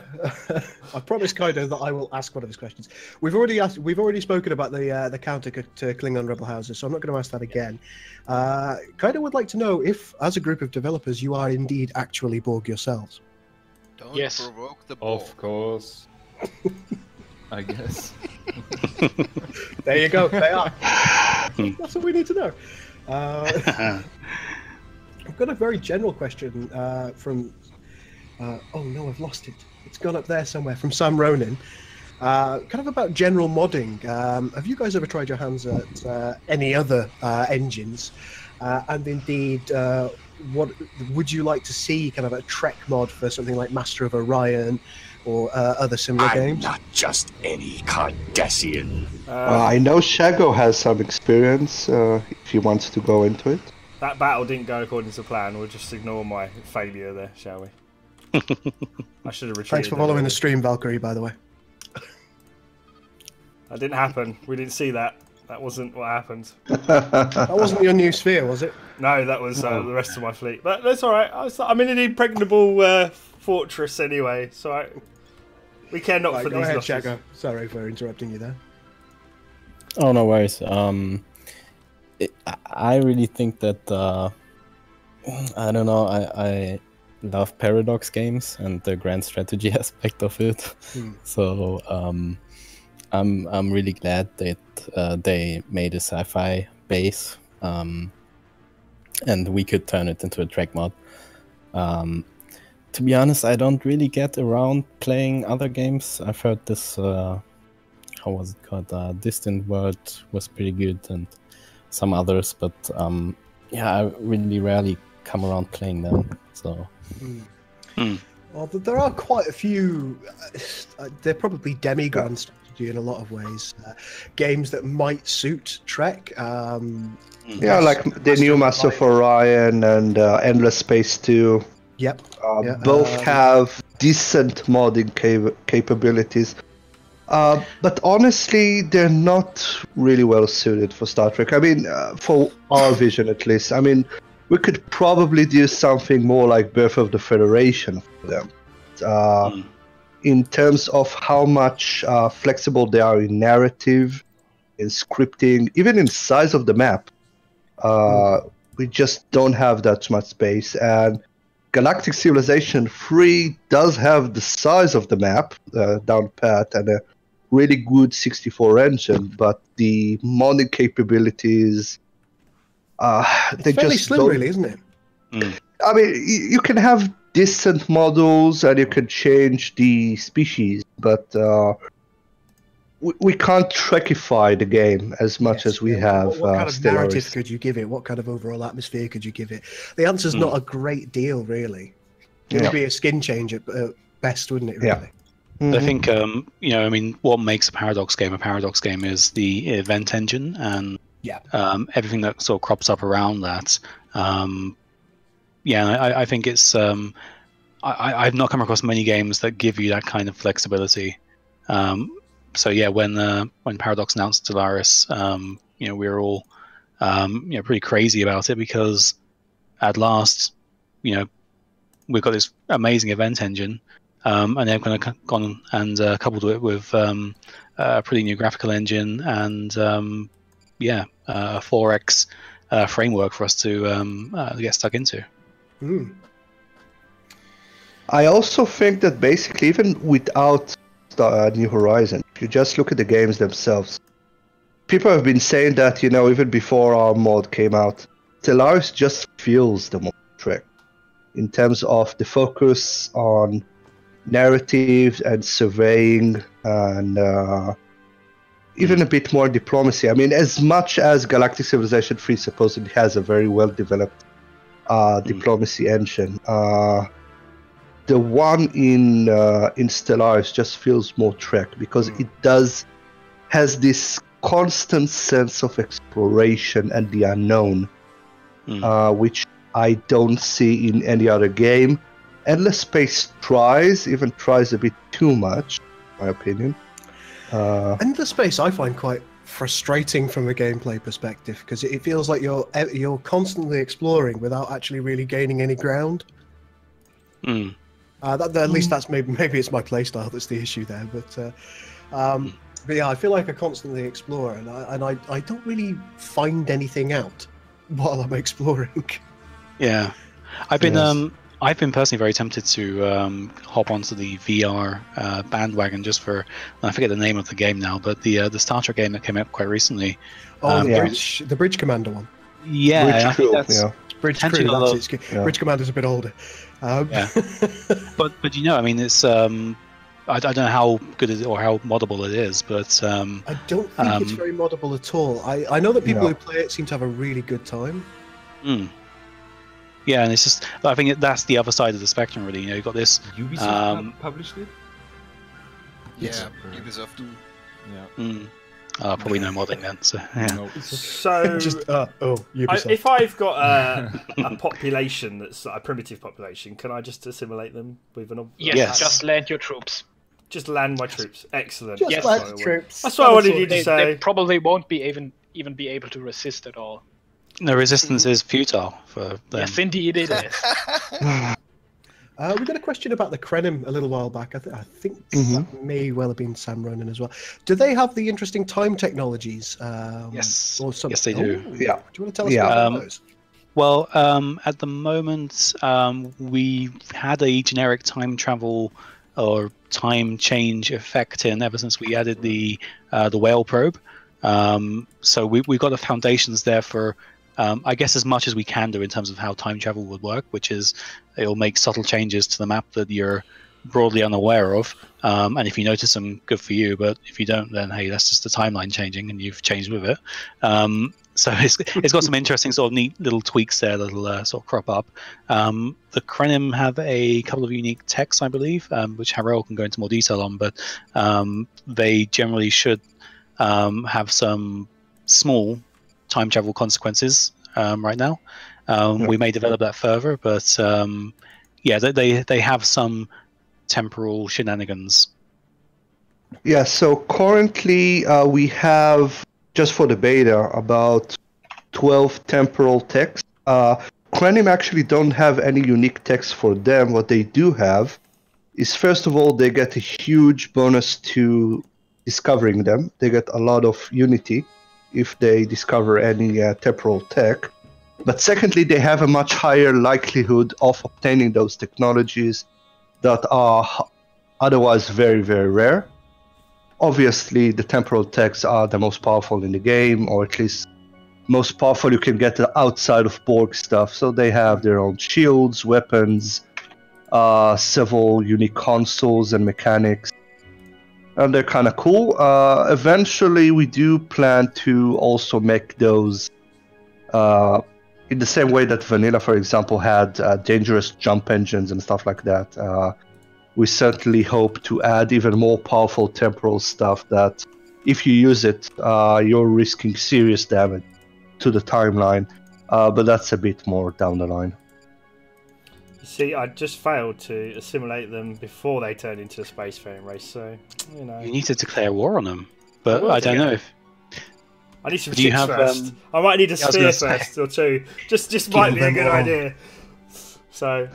I promised Kaido that I will ask one of his questions. We've already spoken about the counter to Klingon rebel houses, so I'm not going to ask that again. Kaido would like to know if, as a group of developers, you are indeed actually Borg yourselves. Don't Yes. provoke the Borg. Of course. I guess. There you go. They are. That's what we need to know. I've got a very general question from. Oh no, I've lost it. It's gone up there somewhere from Sam Ronin. Kind of about general modding. Have you guys ever tried your hands at any other engines? And indeed, what would you like to see? Kind of a Trek mod for something like Master of Orion or other similar games? I'm not just any Cardassian. I know Shago has some experience. If he wants to go into it. That battle didn't go according to plan. We'll just ignore my failure there, shall we? I should have retreated. Thanks for following the stream, Valkyrie, by the way. That didn't happen. We didn't see that. That wasn't what happened. That wasn't your new sphere, was it? No, that was the rest of my fleet. But that's all right. I'm in an impregnable fortress anyway, so we care not for go these ahead, losses. Shago. Sorry for interrupting you there. Oh, no worries. I really think that I don't know. I love paradox games and the grand strategy aspect of it. So I'm really glad that they made a sci-fi base, and we could turn it into a Trek mod. To be honest, I don't really get around playing other games. I've heard this. How was it called? Distant World was pretty good, and some others, but yeah, I really rarely come around playing them. So. Well, there are quite a few. They're probably demigod technology in a lot of ways. Games that might suit Trek. Yeah, like the new Master of Orion and Endless Space 2. Yep. Both have decent modding capabilities. But honestly, they're not really well suited for Star Trek. I mean, for our vision at least. I mean, we could probably do something more like Birth of the Federation for them. In terms of how much flexible they are in narrative, in scripting, even in size of the map. We just don't have that much space. And Galactic Civilization 3 does have the size of the map down pat and a really good 64 engine, but the modding capabilities it's fairly slim, really, isn't it? I mean, you can have decent models and you can change the species, but we can't Trekify the game as much as we have. What kind of narrative could you give it? What kind of overall atmosphere could you give it? The answer's not a great deal, really. It would be a skin change at best, wouldn't it? Really? Yeah. I think I mean, what makes a Paradox game is the event engine and everything that sort of crops up around that. I think it's I've not come across many games that give you that kind of flexibility. So yeah, when Paradox announced Stellaris, we were all pretty crazy about it because at last, we've got this amazing event engine, and they've gone and coupled it with a pretty new graphical engine and a 4X framework for us to get stuck into. I also think that basically, even without New Horizon, if you just look at the games themselves, people have been saying that, even before our mod came out, Stellaris just feels the most Trek in terms of the focus on narrative and surveying and even a bit more diplomacy. I mean, as much as Galactic Civilization 3 supposedly has a very well developed diplomacy engine, the one in Stellaris just feels more Trek because it has this constant sense of exploration and the unknown, which I don't see in any other game. Endless Space tries a bit too much, in my opinion. Endless Space I find quite frustrating from a gameplay perspective because it feels like you're constantly exploring without actually really gaining any ground. At least that's maybe it's my playstyle that's the issue there, but yeah, I feel like I constantly explore and I don't really find anything out while I'm exploring. Yeah, I've been personally very tempted to hop onto the VR bandwagon just for, I forget the name of the game now, but the Star Trek game that came out quite recently. The Bridge Commander one. Yeah, Bridge Crew. Bridge Commander's a bit older. But I mean, it's I don't know how good it is or how moddable it is, but I don't think it's very moddable at all. I know that people who play it seem to have a really good time. Yeah, and it's just, I think that's the other side of the spectrum, really. You've got this. Ubisoft published it? Yeah, Ubisoft. Yeah. Probably no modding then. So, yeah. No. So, Ubisoft. If I've got a population that's a primitive population, can I just assimilate them with an? Yes, just land your troops. Just land my troops. Excellent. Just land troops. That's what I wanted you to say. They probably won't be even be able to resist at all. No, resistance is futile for them. Yes, indeed it is. We got a question about the Krenim a little while back. I think that may well have been Sam Ronan as well. Do they have the interesting time technologies? Yes. Or something? Yes, they do. Do you want to tell us about those? Well, at the moment, we had a generic time travel or time change effect in ever since we added the whale probe. So we've got the foundations there for, I guess, as much as we can do in terms of how time travel would work, which is it'll make subtle changes to the map that you're broadly unaware of. And if you notice them, good for you. But if you don't, then hey, that's just the timeline changing, and you've changed with it. So it's got some interesting sort of neat little tweaks there that'll sort of crop up. The Krenim have a couple of unique techs, I believe, which Harel can go into more detail on. But they generally should have some small time travel consequences right now. We may develop that further, but yeah, they have some temporal shenanigans. Yeah, so currently we have, just for the beta, about 12 temporal texts. Krenim actually don't have any unique text for them. What they do have is, first of all, they get a huge bonus to discovering them. They get a lot of unity if they discover any temporal tech. But secondly, they have a much higher likelihood of obtaining those technologies that are otherwise very, very rare. Obviously, the temporal techs are the most powerful in the game, or at least most powerful you can get outside of Borg stuff. So they have their own shields, weapons, several unique consoles and mechanics. And they're kind of cool. Eventually, we do plan to also make those in the same way that Vanilla, for example, had dangerous jump engines and stuff like that. We certainly hope to add even more powerful temporal stuff that, if you use it, you're risking serious damage to the timeline. But that's a bit more down the line. See, I just failed to assimilate them before they turned into a spacefaring race, so, you know. You need to declare war on them, but I don't know if... I need some chicks first. I might need a sphere first, or two. Just might be a good idea. So,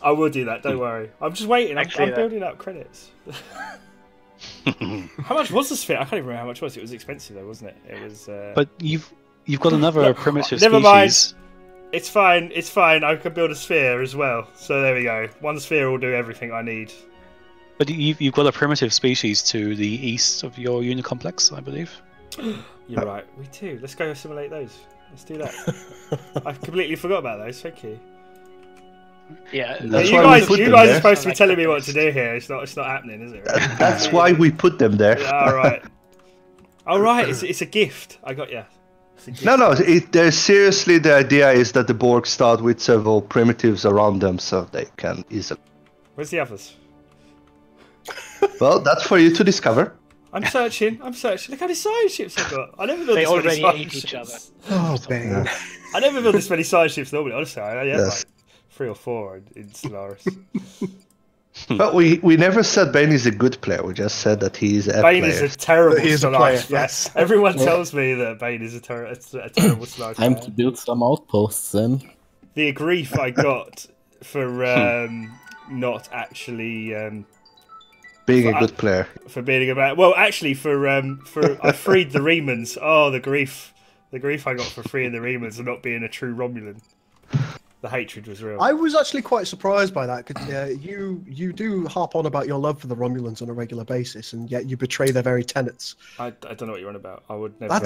I will do that, don't worry. I'm just waiting, I'm building up credits. How much was the sphere? I can't even remember how much it was. It was expensive though, wasn't it? It was... But you've got another primitive Never species. Mind. It's fine. I could build a sphere as well. So there we go. One sphere will do everything I need. But you've got a primitive species to the east of your unicomplex, I believe. You're right. We do. Let's go assimilate those. Let's do that. I completely forgot about those. Thank you. Yeah, you guys are supposed to be telling me what to do here. It's not happening, is it? Right? That's why we put them there. Yeah, all right. All right. It's a gift. I got you. No. Seriously, the idea is that the Borg start with several primitives around them, so they can easily. Where's the others? Well, that's for you to discover. I'm searching. Look how many science ships I've got. I never built they this many already science ate ships. each other. Oh, Bane. I never built this many science ships normally. Honestly, I had Yes. like 3 or 4 in Stellaris. But we never said Bane is a good player. We just said that he is a Bane player. is a terrible He is a Stellaris. player, yes. Everyone tells me that Bane is a terrible Stellaris Time player. to build some outposts then. The grief I got for not actually being a good player. For being about actually for I freed the Remans. Oh, the grief I got for freeing the Remans and not being a true Romulan. The hatred was real. I was actually quite surprised by that because you do harp on about your love for the Romulans on a regular basis, and yet you betray their very tenets. I don't know what you're on about. I would never.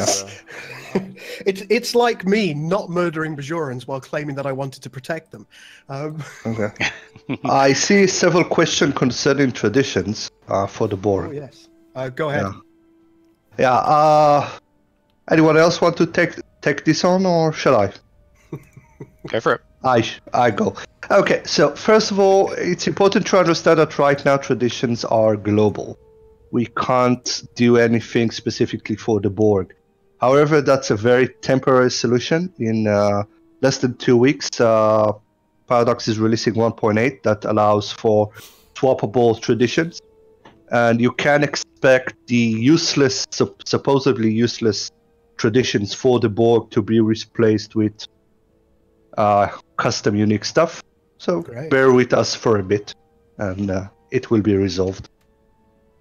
It's like me not murdering Bajorans while claiming that I wanted to protect them. Okay. I see several questions concerning traditions for the Borg. Oh yes. Go ahead. Yeah. Anyone else want to take this on, or shall I? Go for it. I go. Okay, so first of all, it's important to understand that right now traditions are global. We can't do anything specifically for the Borg. However, that's a very temporary solution. In less than 2 weeks, Paradox is releasing 1.8 that allows for swappable traditions. And you can expect the useless, supposedly useless traditions for the Borg to be replaced with custom unique stuff. So bear with us for a bit, and it will be resolved.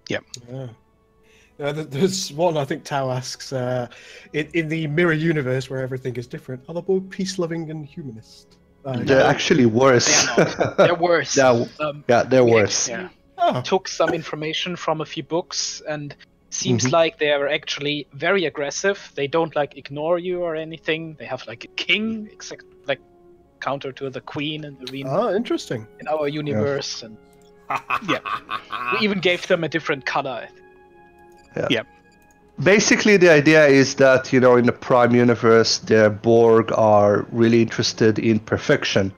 Yep. Yeah. There's one, I think Tao asks, in the mirror universe where everything is different, are the Borg peace-loving and humanist? They're actually worse. They're worse. They're worse. Took some information from a few books, and seems like they are actually very aggressive. They don't ignore you or anything. They have a king, counter to the queen and the Rean. Oh, interesting. In our universe. And We even gave them a different color. Yep. Basically, the idea is that, in the Prime universe, the Borg are really interested in perfection,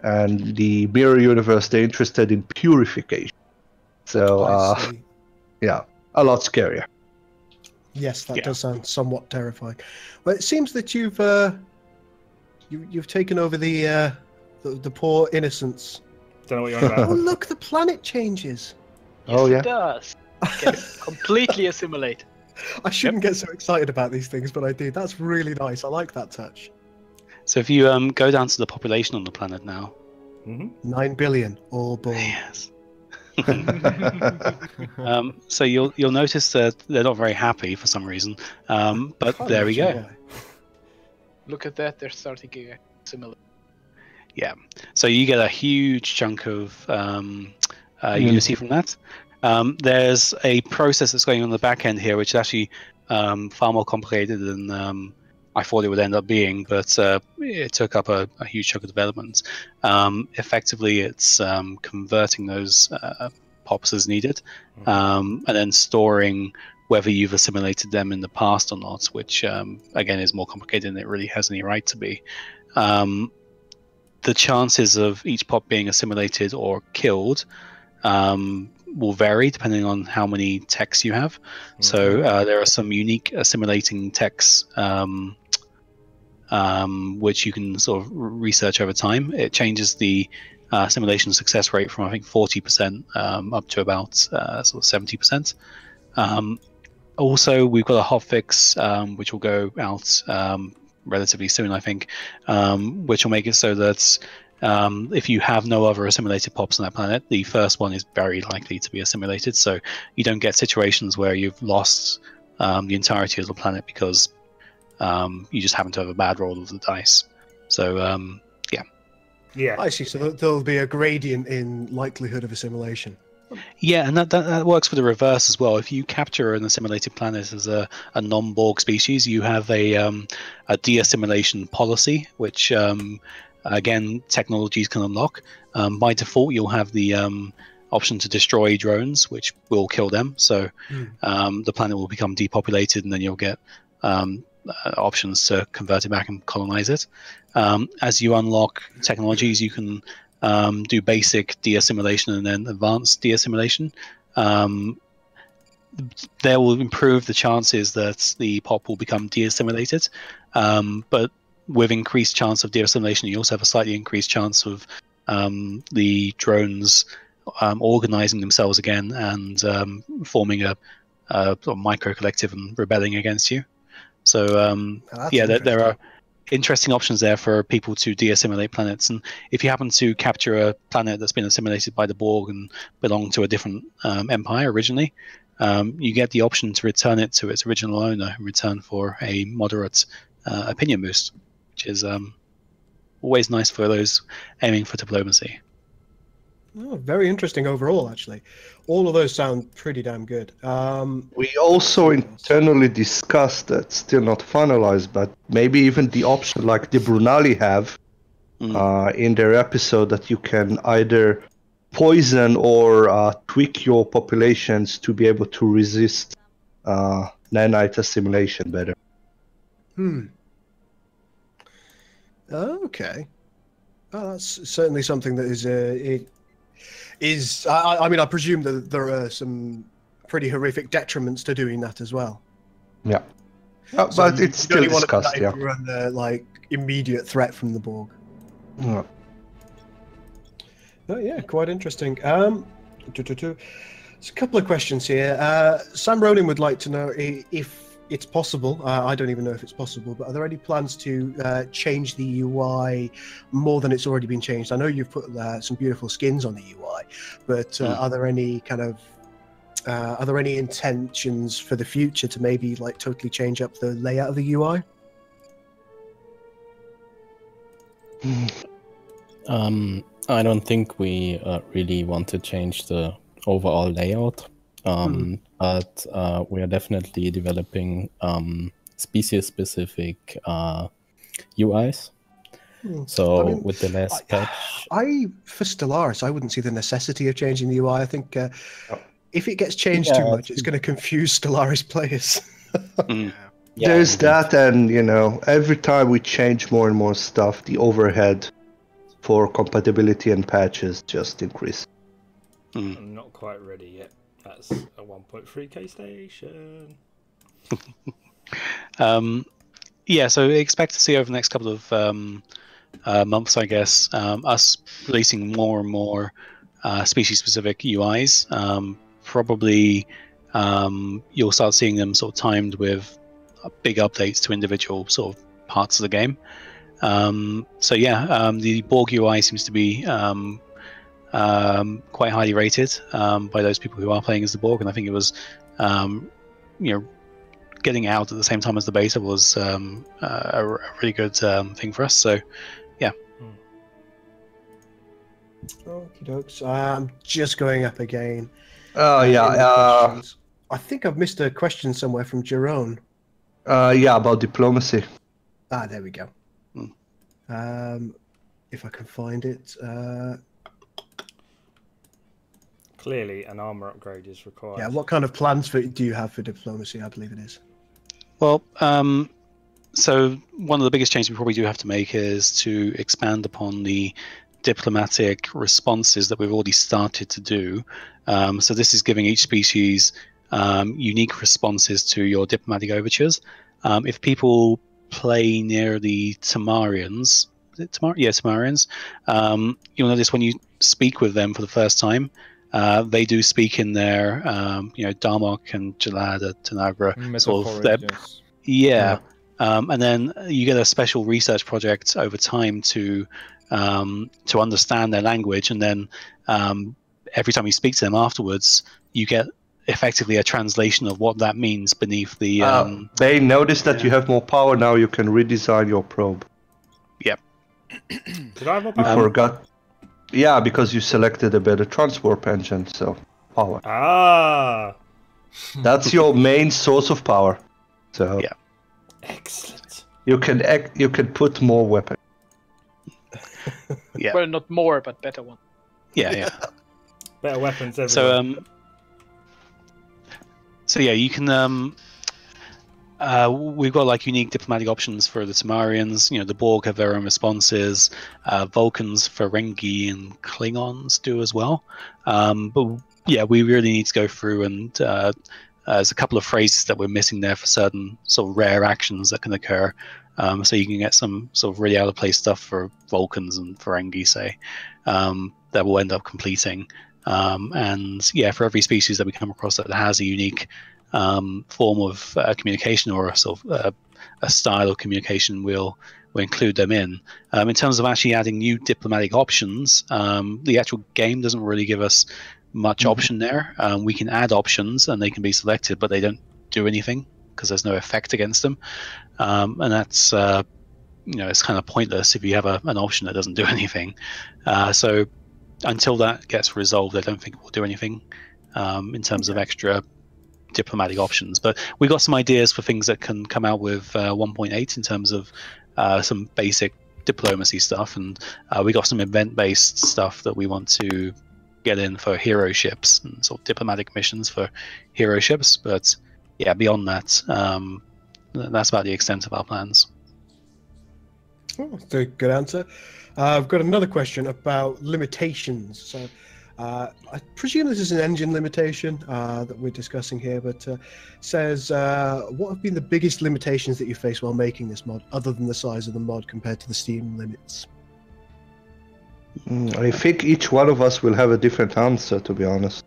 and the Mirror universe, they're interested in purification. So, I see. yeah, a lot scarier. Yes, that does sound somewhat terrifying. Well, it seems that you've taken over the poor innocents. Don't know what you're on about. Oh, look, the planet changes. Yes, it does. Gets completely assimilate. I shouldn't get so excited about these things, but I do. That's really nice. I like that touch. So if you go down to the population on the planet now, 9 billion, all born. Yes. So you'll notice that they're not very happy for some reason. But there we go. Look at that, they're starting to assimilate. Yeah. So you get a huge chunk of UC from that. There's a process that's going on in the back end here, which is actually far more complicated than I thought it would end up being, but it took up a huge chunk of development. Effectively, it's converting those pops as needed, and then storing whether you've assimilated them in the past or not, which again is more complicated than it really has any right to be. The chances of each pop being assimilated or killed will vary depending on how many techs you have. So there are some unique assimilating techs which you can sort of research over time. It changes the assimilation success rate from I think 40% up to about sort of 70%. Also, we've got a hotfix which will go out relatively soon, I think, which will make it so that if you have no other assimilated pops on that planet, the first one is very likely to be assimilated. So you don't get situations where you've lost the entirety of the planet because you just happen to have a bad roll of the dice. So yeah, I see. So there'll be a gradient in likelihood of assimilation. Yeah, and that works for the reverse as well. If you capture an assimilated planet as a non-Borg species, you have a de-assimilation policy, which again technologies can unlock. By default, you'll have the option to destroy drones, which will kill them. So the planet will become depopulated, and then you'll get options to convert it back and colonize it. As you unlock technologies, you can do basic de-assimilation and then advanced de-assimilation. There will improve the chances that the pop will become de-assimilated, but with increased chance of de-assimilation, you also have a slightly increased chance of the drones organizing themselves again and forming a micro collective and rebelling against you. So there are interesting options there for people to de-assimilate planets. And if you happen to capture a planet that's been assimilated by the Borg and belonged to a different empire originally, you get the option to return it to its original owner in return for a moderate opinion boost, which is always nice for those aiming for diplomacy. Oh, very interesting overall, actually. All of those sound pretty damn good. We also internally discussed that, still not finalized, but maybe even the option like the Brunali have in their episode that you can either poison or tweak your populations to be able to resist nanite assimilation better. Okay. Oh, that's certainly something that is I mean, I presume that there are some pretty horrific detriments to doing that as well. Yeah. So but it's still discussed, yeah. If you're under like immediate threat from the Borg. Yeah. Oh yeah, quite interesting. There's a couple of questions here. Sam Ronin would like to know if it's possible. I don't even know if it's possible, but are there any plans to change the UI more than it's already been changed? I know you've put some beautiful skins on the UI, but are there any kind of are there any intentions for the future to maybe like totally change up the layout of the UI? I don't think we really want to change the overall layout, but we are definitely developing species-specific UIs. So I mean, with the last patch, for Stellaris, I wouldn't see the necessity of changing the UI. I think if it gets changed Yeah, too much, it's going to confuse Stellaris players. yeah, There's indeed. that, and every time we change more and more stuff, the overhead for compatibility and patches just increase. I'm not quite ready yet. That's a 1.3k station. Yeah, so expect to see over the next couple of months, I guess, us releasing more and more species-specific UIs. Probably you'll start seeing them sort of timed with big updates to individual sort of parts of the game. So yeah, the Borg UI seems to be quite highly rated by those people who are playing as the Borg, and I think it was, getting out at the same time as the beta was a really good thing for us. So yeah. Okie dokes. I'm just going up again. Oh in the yeah, questions. I think I've missed a question somewhere from Jerome. yeah, about diplomacy. There we go. If I can find it. Clearly, an armor upgrade is required. Yeah, what kind of plans do you have for diplomacy? I believe it is. Well, so one of the biggest changes we probably do have to make is to expand upon the diplomatic responses that we've already started to do. So this is giving each species unique responses to your diplomatic overtures. If people play near the Tamarians, Tamarians, you'll notice when you speak with them for the first time, they do speak in their, Darmok and Jalad, Tanagra, sort of. Yes. Yeah. And then you get a special research project over time to understand their language, and then every time you speak to them afterwards, you get effectively a translation of what that means beneath the. They notice that you have more power now. You can redesign your probe. Yep. Did I have more You power? forgot. Yeah, because you selected a better transwarp engine, so power. Ah, That's your main source of power. So Yeah. excellent. you can put more weapons. Yeah. Well, not more, but better one. Yeah. Better weapons everywhere. So yeah, you can. We've got like unique diplomatic options for the Tamarians. The Borg have their own responses. Vulcans, Ferengi, and Klingons do as well. But yeah, we really need to go through and there's a couple of phrases that we're missing there for certain sort of rare actions that can occur. So you can get some sort of really out of place stuff for Vulcans and Ferengi, say, that we'll end up completing. And yeah, for every species that we come across that has a unique form of communication or a sort of a style of communication, we'll include them in. In terms of actually adding new diplomatic options, the actual game doesn't really give us much option there. We can add options and they can be selected, but they don't do anything because there's no effect against them. And that's it's kind of pointless if you have an option that doesn't do anything. So until that gets resolved, I don't think it will do anything in terms of extra diplomatic options. But we got some ideas for things that can come out with 1.8 in terms of some basic diplomacy stuff, and we got some event-based stuff that we want to get in for hero ships and sort of diplomatic missions for hero ships. But yeah, beyond that, that's about the extent of our plans. Oh, that's a good answer. I've got another question about limitations. So I presume this is an engine limitation that we're discussing here, but says, what have been the biggest limitations that you faced while making this mod, other than the size of the mod compared to the Steam limits? I think each one of us will have a different answer, to be honest.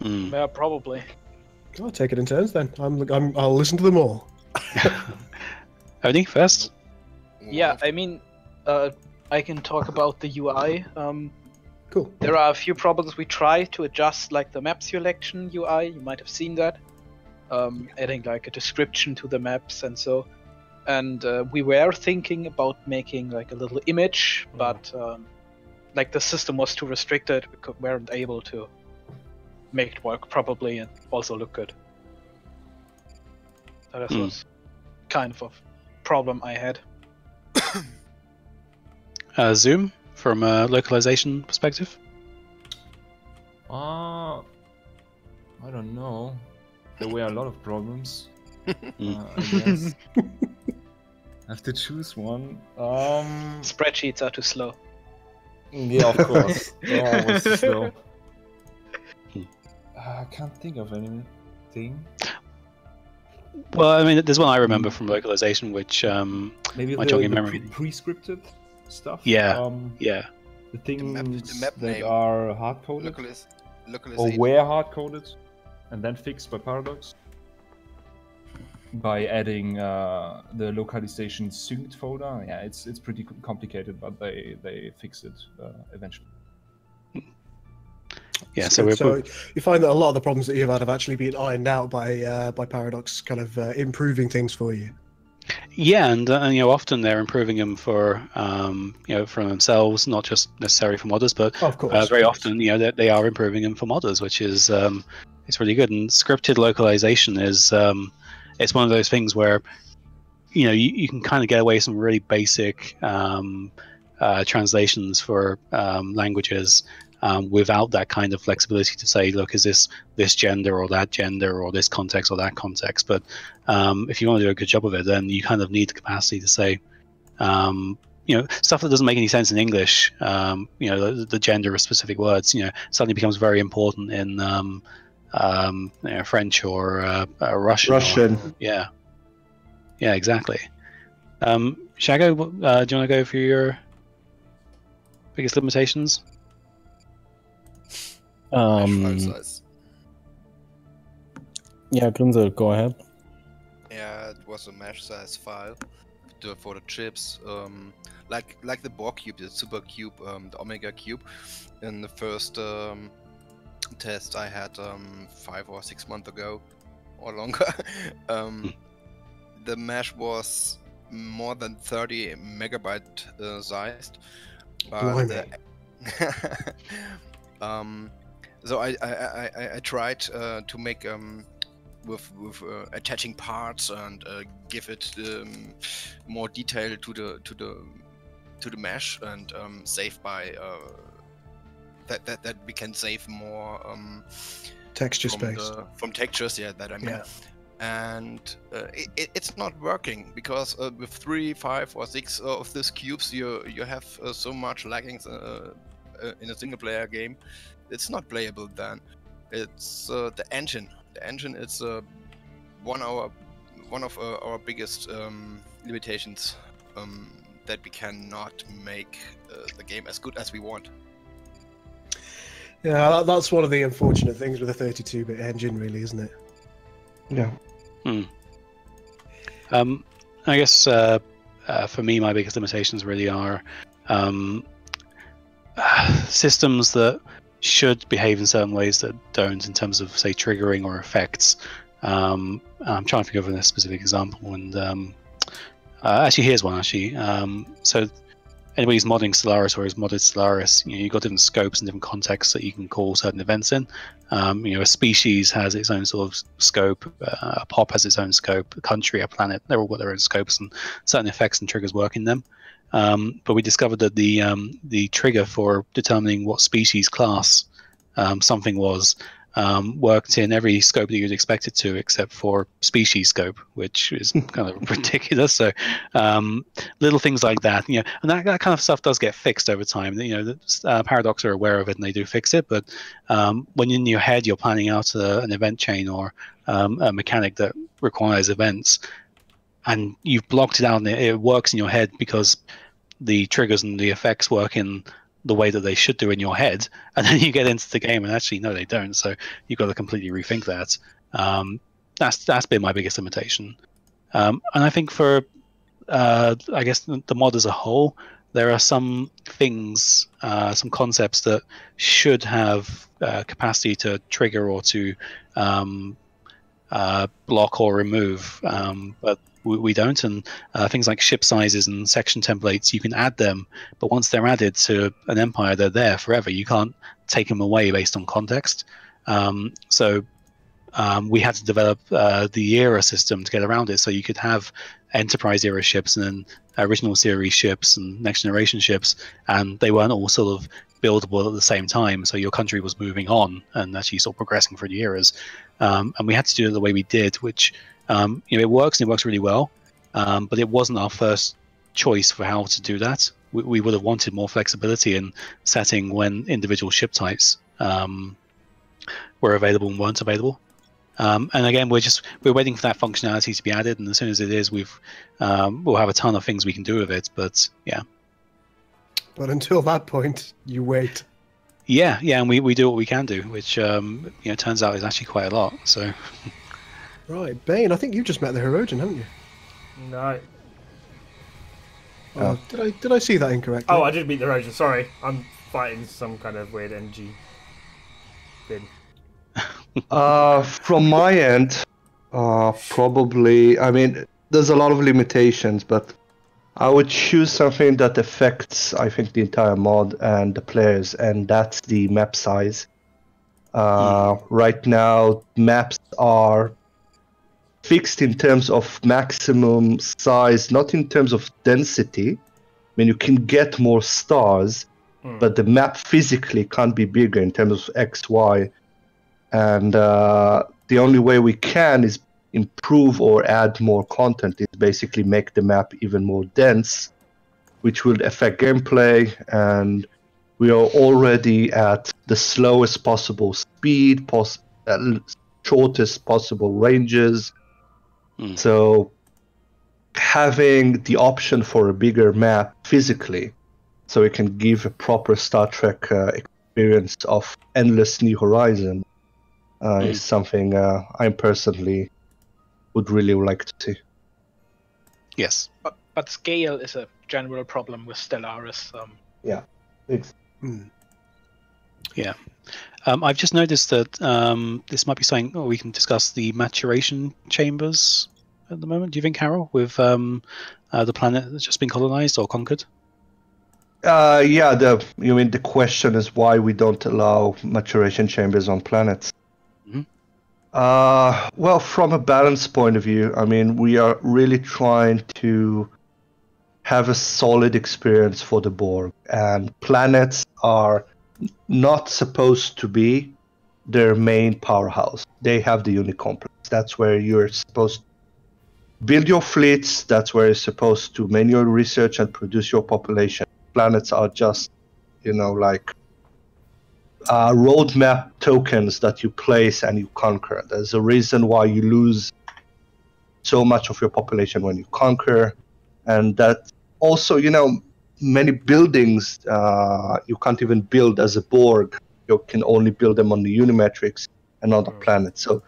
Yeah, probably. I'll take it in turns then. I'll listen to them all. Odie, first? Yeah, I mean, I can talk about the UI. Cool. There are a few problems. We try to adjust like the map selection UI. You might have seen that. Adding like a description to the maps and so. And we were thinking about making like a little image, but like the system was too restricted. We weren't able to make it work properly and also look good. So that was kind of a problem I had. Zoom from a localization perspective? I don't know. There were a lot of problems. I guess. I have to choose one. Spreadsheets are too slow. Yeah, of course. They're always too slow. I can't think of anything. Well, I mean, there's one I remember from localization, which maybe my the jogging memory. pre-scripted stuff. Yeah, yeah. The things the map that name. are hard-coded or were hard-coded and then fixed by Paradox by adding the localization synced folder. Yeah, it's pretty complicated, but they fixed it eventually. Yeah, so you find that a lot of the problems that you've had have actually been ironed out by Paradox kind of improving things for you. Yeah, and often they're improving them for for themselves, not just necessarily for modders, but of course, very often they are improving them for modders, which is it's really good. And scripted localization is it's one of those things where you can kind of get away with some really basic translations for languages. Without that kind of flexibility to say, look, is this gender or that gender or this context or that context? But if you want to do a good job of it, then you kind of need the capacity to say, stuff that doesn't make any sense in English. The gender of specific words, suddenly becomes very important in French or Russian. Yeah, exactly. Shago, do you want to go for your biggest limitations? Yeah, Grinzel, go ahead. Yeah, it was a mesh size file for the chips. Like the Borg cube, the super cube, the Omega cube. In the first test I had 5 or 6 months ago, or longer. The mesh was more than 30 megabyte sized. So I tried to make with attaching parts and give it more detail to the mesh and save by that we can save more texture space from textures. Yeah, that I mean. Yeah. And it's not working because with 3, 5, or 6 of these cubes you have so much laggings in a single player game. It's not playable then. It's the engine. The engine is one of our biggest limitations that we cannot make the game as good as we want. Yeah, that's one of the unfortunate things with a 32-bit engine, really, isn't it? Yeah. I guess for me, my biggest limitations really are systems that should behave in certain ways that don't, in terms of, say, triggering or effects. I'm trying to think of a specific example, and actually, here's one. So anybody who's modding Stellaris or has modded Stellaris, you've got different scopes and different contexts that you can call certain events in. A species has its own sort of scope, a pop has its own scope, a country, a planet, they've all got their own scopes, and certain effects and triggers work in them. But we discovered that the trigger for determining what species class something was worked in every scope that you'd expect it to, except for species scope, which is kind of ridiculous. So little things like that, and that kind of stuff does get fixed over time. Paradox are aware of it and they do fix it. But when in your head you're planning out an event chain or a mechanic that requires events, and you've blocked it out and it works in your head because the triggers and the effects work in the way that they should do in your head, and then you get into the game and actually no, they don't. So you've got to completely rethink that. That's been my biggest limitation. And I think for I guess the mod as a whole, there are some things, some concepts that should have capacity to trigger or to block or remove, but we don't. And things like ship sizes and section templates, you can add them, but once they're added to an empire, they're there forever. You can't take them away based on context. So we had to develop the era system to get around it, so you could have Enterprise era ships and original series ships and next generation ships, and they weren't all sort of buildable at the same time. So your country was moving on and actually sort of progressing through the eras, and we had to do it the way we did, which it works and it works really well, but it wasn't our first choice for how to do that. We would have wanted more flexibility in setting when individual ship types were available and weren't available. And again, we're waiting for that functionality to be added, and as soon as it is, we'll have a ton of things we can do with it. But yeah. But until that point, you wait. Yeah, and we do what we can do, which turns out is actually quite a lot. So. Right, Bane. I think you just met the Herodian, haven't you? No. Oh, did I see that incorrectly? Oh, I did meet the Herodian. Sorry, I'm fighting some kind of weird energy bin. From my end, probably. I mean, there's a lot of limitations, but I would choose something that affects, I think, the entire mod and the players, and that's the map size. Right now, maps are fixed in terms of maximum size, not in terms of density. I mean, you can get more stars, but the map physically can't be bigger in terms of X, Y. And the only way we can is improve or add more content, is basically make the map even more dense, which will affect gameplay. And we are already at the slowest possible speed, shortest possible ranges. So having the option for a bigger map physically, so we can give a proper Star Trek experience of endless new horizon, is something I personally would really like to see. Yes. But scale is a general problem with Stellaris. Yeah. Yeah. I've just noticed that this might be something we can discuss, the maturation chambers at the moment. Do you think, Carol, with the planet that's just been colonized or conquered? Yeah. You mean the question is why we don't allow maturation chambers on planets? Well, from a balance point of view, I mean, we are really trying to have a solid experience for the Borg, and planets are not supposed to be their main powerhouse. They have the Unicomplex. That's where you're supposed to build your fleets. That's where you're supposed to manual research and produce your population. Planets are just, like roadmap tokens that you place and you conquer. There's a reason why you lose so much of your population when you conquer, and that also, many buildings you can't even build as a Borg. You can only build them on the Unimatrix and other planets. So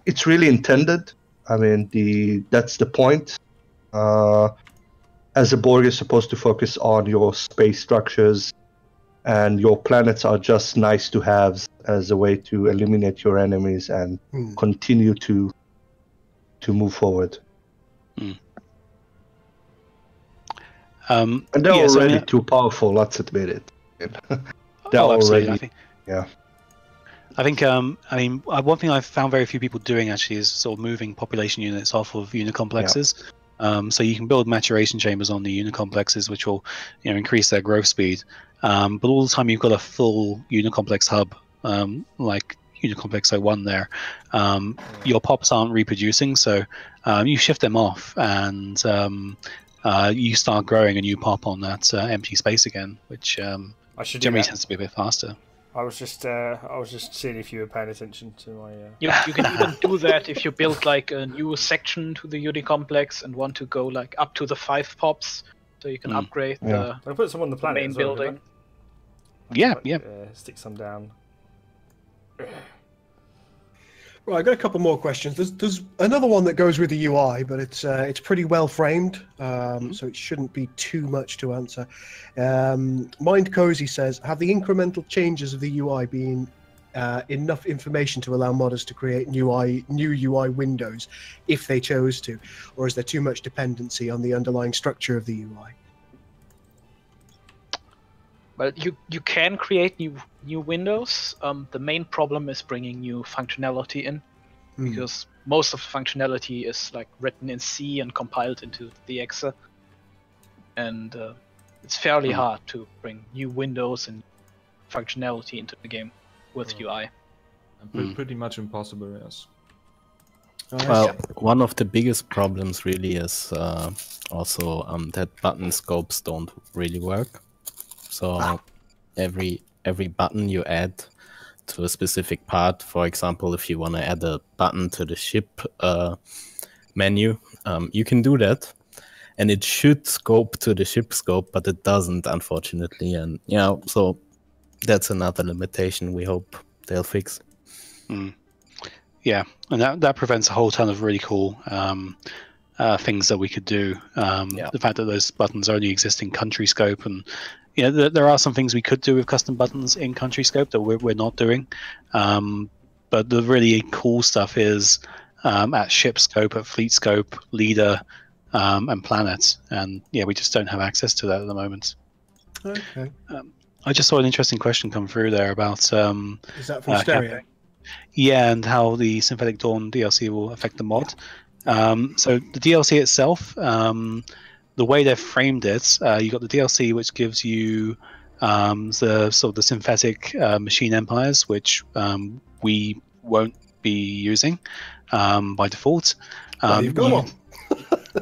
it's really intended. I mean, that's the point. As a Borg, you're supposed to focus on your space structures, and your planets are just nice to have as a way to eliminate your enemies and continue to move forward. And they're already too powerful, let's admit it. They're already, I think, one thing I've found very few people doing actually is sort of moving population units off of unicomplexes. So you can build maturation chambers on the unicomplexes, which will increase their growth speed. But all the time you've got a full unicomplex hub, like Unicomplex 01 there, your pops aren't reproducing, so you shift them off and you start growing a new pop on that empty space again, which generally tends to be a bit faster. I was just seeing if you were paying attention to my. You can even do that if you build like a new section to the Unicomplex and want to go like up to the 5 pops, so you can upgrade the. I put some on the planet main as well, building. Yeah. Stick some down. Right, I got a couple more questions. There's another one that goes with the UI, but it's pretty well framed, so it shouldn't be too much to answer. Mind Cozy says, have the incremental changes of the UI been enough information to allow modders to create new UI windows if they chose to, or is there too much dependency on the underlying structure of the UI? Well, you can create new windows. The main problem is bringing new functionality in, because most of the functionality is like written in C and compiled into the exe. and it's fairly hard to bring new windows and functionality into the game with UI. Pretty much impossible, yes. Well, one of the biggest problems really is also that button scopes don't really work. So every button you add to a specific part, for example, if you want to add a button to the ship menu, you can do that, and it should scope to the ship scope, but it doesn't, unfortunately. And so that's another limitation we hope they'll fix. Yeah, and that prevents a whole ton of really cool things that we could do. The fact that those buttons only exist in country scope, and there are some things we could do with custom buttons in country scope that we're not doing. But the really cool stuff is at ship scope, at fleet scope, leader, and planet, and we just don't have access to that at the moment. Okay. I just saw an interesting question come through there about is that from Stereo? Yeah, and how the Synthetic Dawn DLC will affect the mod. So the DLC itself, the way they've framed it, you got the DLC which gives you the sort of the synthetic machine empires, which we won't be using by default. You've got one.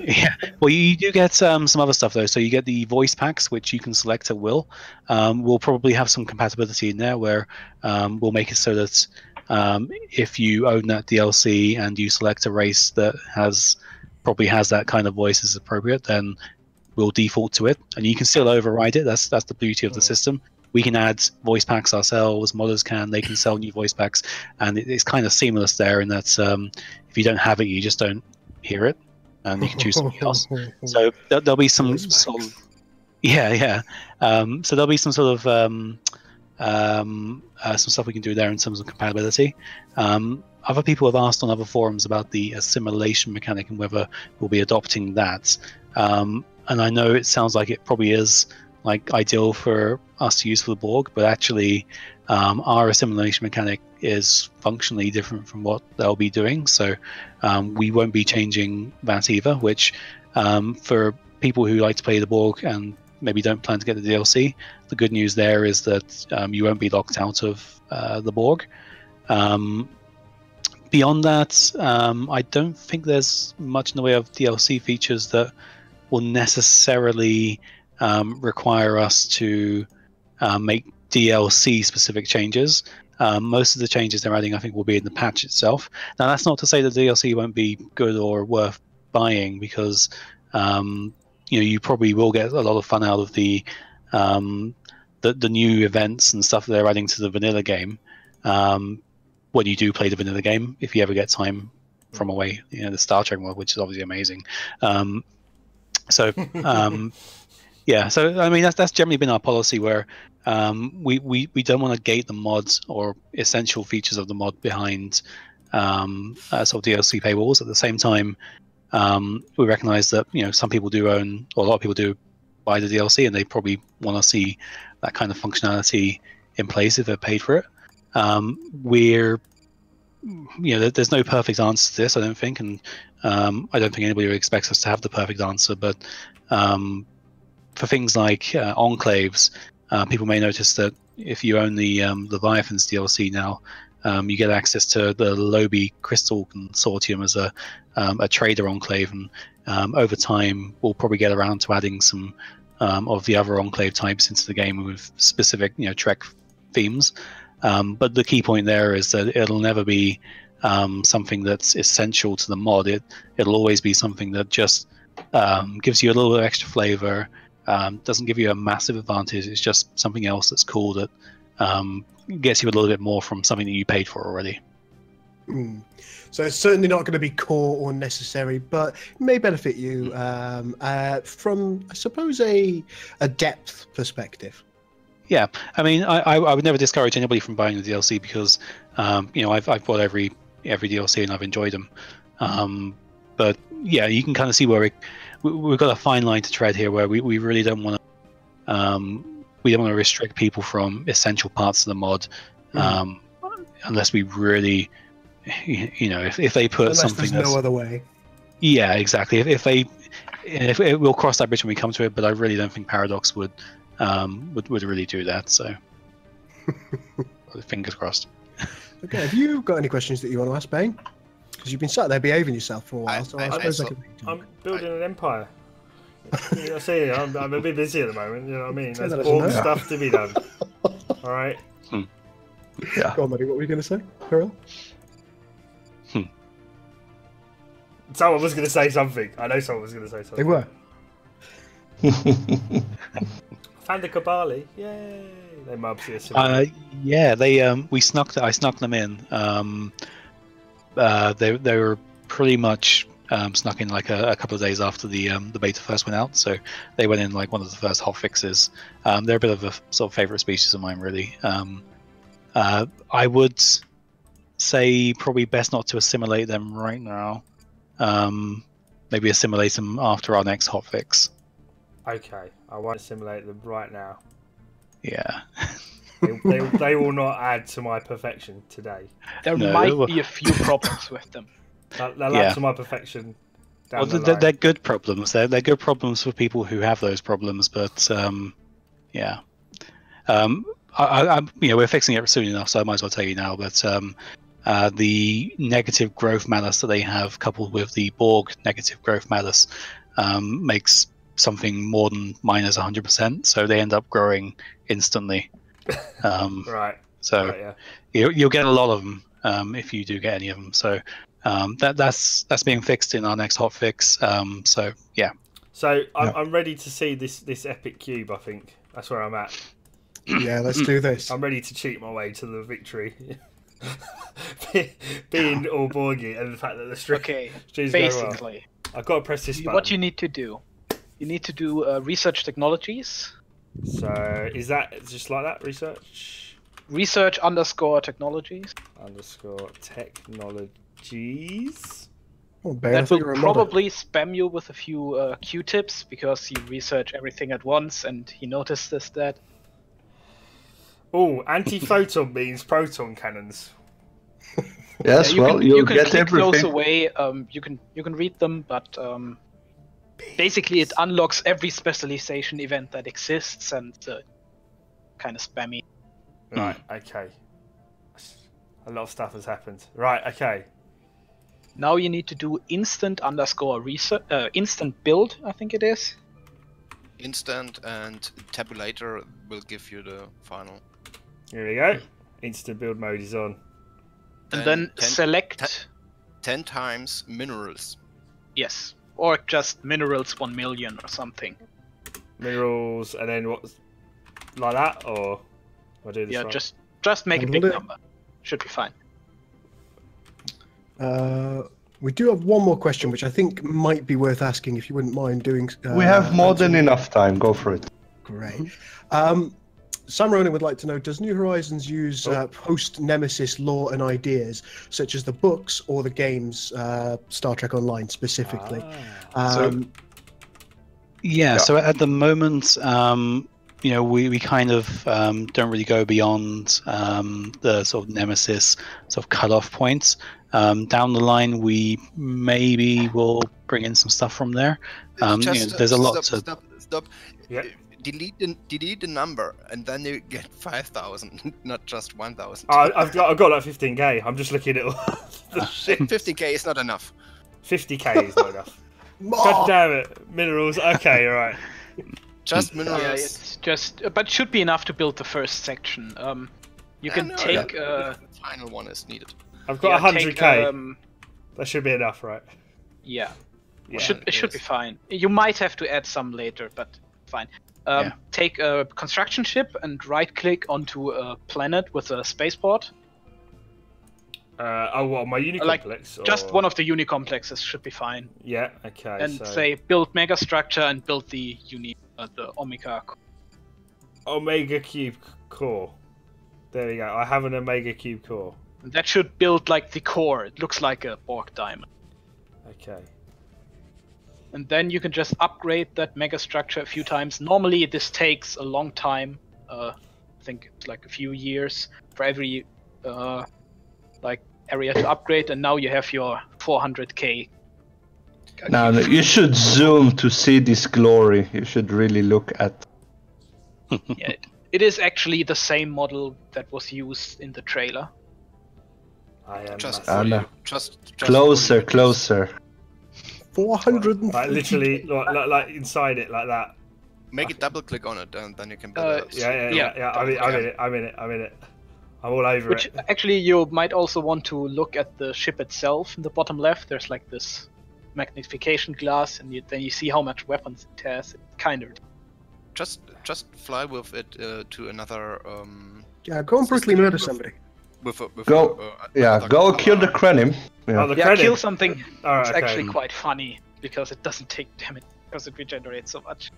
Yeah, well, you do get some other stuff though. So you get the voice packs, which you can select at will. We'll probably have some compatibility in there where we'll make it so that if you own that DLC and you select a race that probably has that kind of voice as appropriate, then we'll default to it, and you can still override it. That's the beauty of the system. We can add voice packs ourselves. Modders can. They can sell new voice packs, and it's kind of seamless there in that if you don't have it, you just don't hear it, and you can choose something else. So there'll be some sort of so there'll be some sort of some stuff we can do there in terms of compatibility. Other people have asked on other forums about the assimilation mechanic and whether we'll be adopting that. And I know it sounds like it probably is like ideal for us to use for the Borg, but actually our assimilation mechanic is functionally different from what they'll be doing. So we won't be changing that either, which for people who like to play the Borg and maybe don't plan to get the DLC, the good news there is that you won't be locked out of the Borg. Beyond that, I don't think there's much in the way of DLC features that will necessarily require us to make DLC specific changes. Most of the changes they're adding, I think, will be in the patch itself. Now, that's not to say that DLC won't be good or worth buying, because you probably will get a lot of fun out of the new events and stuff that they're adding to the vanilla game. When you do play the vanilla game, if you ever get time from away, the Star Trek mod, which is obviously amazing. So I mean that's generally been our policy, where we don't want to gate the mods or essential features of the mod behind sort of DLC paywalls. At the same time, we recognize that some people do own, or a lot of people do buy the DLC, and they probably want to see that kind of functionality in place if they're paid for it. There's no perfect answer to this, I don't think, and I don't think anybody expects us to have the perfect answer. But for things like enclaves, people may notice that if you own the Leviathans DLC now, you get access to the Lobi Crystal Consortium as a trader enclave, and over time we'll probably get around to adding some of the other enclave types into the game with specific Trek themes. But the key point there is that it'll never be something that's essential to the mod. It'll always be something that just gives you a little bit of extra flavor, doesn't give you a massive advantage. It's just something else that's cool that gets you a little bit more from something that you paid for already. So it's certainly not going to be core or necessary, but it may benefit you from, I suppose, a depth perspective. Yeah, I mean, I would never discourage anybody from buying the DLC, because I've bought every DLC and I've enjoyed them. But yeah, you can kind of see where we've got a fine line to tread here, where we really don't want to restrict people from essential parts of the mod, unless we really, if they put something there's no other way. Yeah, exactly. we'll cross that bridge when we come to it, but I really don't think Paradox would really do that. So, fingers crossed. Okay, have you got any questions that you want to ask, Bane? Because you've been sat there behaving yourself for a while, so I suppose I can. I'm building an empire. You know, see, I'm a bit busy at the moment. You know what I mean? Say There's that as a all no. stuff to be done. All right. Yeah. Go on, buddy. What were you going to say, Pearl? Someone was going to say something. I know someone was going to say something. They were. Found the Kabali. Yay! They mobs here. Yeah, they I snuck them in. They were pretty much snuck in like a couple of days after the beta first went out, so they went in like one of the first hot fixes. They're a bit of a sort of favorite species of mine, really. I would say probably best not to assimilate them right now. Maybe assimilate them after our next hotfix. Okay, I won't assimilate them right now. Yeah. They will not add to my perfection today. There might be a few problems with them. They'll add to my perfection. Down the line. They're good problems. They're good problems for people who have those problems. But yeah, we're fixing it soon enough, so I might as well tell you now. But the negative growth malice that they have, coupled with the Borg negative growth malice, makes something more than minus 100%. So they end up growing instantly. Right. So right, yeah. you'll get a lot of them if you do get any of them. So that's being fixed in our next hotfix. So yeah. So I'm ready to see this epic cube. I think that's where I'm at. Yeah, let's do this. I'm ready to cheat my way to the victory. Being all Borgy and the fact that the streams basically, go well. I've got to press this button. What you need to do, research technologies. So is that just like that? Research underscore technologies. Underscore technologies. Oh, Bear, That will probably spam you with a few Q-tips because you research everything at once and he notices that. Oh, anti-photon means proton cannons. Yes, you you'll can get click everything. those away. You can read them, but basically it unlocks every specialization event that exists and kind of spammy. Right. Okay. A lot of stuff has happened. Right. Okay. Now you need to do instant underscore research, instant build, I think it is. Instant and tabulator will give you the final. Here we go. Instant build mode is on. And then select 10 times minerals. Yes, or just minerals 1 million or something. Minerals, and then what? Like that, or I do this yeah, right? just make a big number. Should be fine. We do have one more question, which I think might be worth asking, if you wouldn't mind doing. We have more than enough time. Go for it. Great. Sam Ronan would like to know, does New Horizons use post-Nemesis lore and ideas, such as the books or the games, Star Trek Online specifically? So at the moment, we kind of don't really go beyond the sort of Nemesis sort of cut-off points. Down the line, we maybe will bring in some stuff from there. There's a lot to... Stop. Yeah. Delete the number, and then you get 5,000, not just 1,000. I've got like 15k. I'm just looking at all the shit. 50k is not enough. 50k is not enough. God damn it, minerals. Okay, all right. Just minerals. Yeah, it's just, but it should be enough to build the first section. You can take. The final one is needed. I've got 100k. That should be enough, right? Yeah. Yeah. It should be fine. You might have to add some later, but fine. Take a construction ship and right-click onto a planet with a spaceport. What, my Unicomplex? Just one of the Unicomplexes should be fine. Yeah, okay. And say build megastructure and build the Omega. Omega Cube core. There we go. I have an Omega Cube core. And that should build like the core. It looks like a Borg diamond. Okay. And then you can just upgrade that megastructure a few times. Normally this takes a long time. I think it's like a few years for every area to upgrade, and now you have your 400k. No, you should zoom to see this glory. You should really look at. Yeah, it is actually the same model that was used in the trailer. I am Just no. for you. Just Closer, for you. closer. 400 like literally like inside it like that. Make it double click on it, and then you can better. Yeah. I'm in it. I'm all over Which it. actually you might also want to look at the ship itself in the bottom left. There's like this magnification glass, and then you see how much weapons it has. It's kind of. Just fly with it to another. Yeah, go and brutally murder somebody. Go kill the Krenim. Yeah, kill something. Alright, It's okay. actually quite funny because it doesn't take damage because it regenerates so much.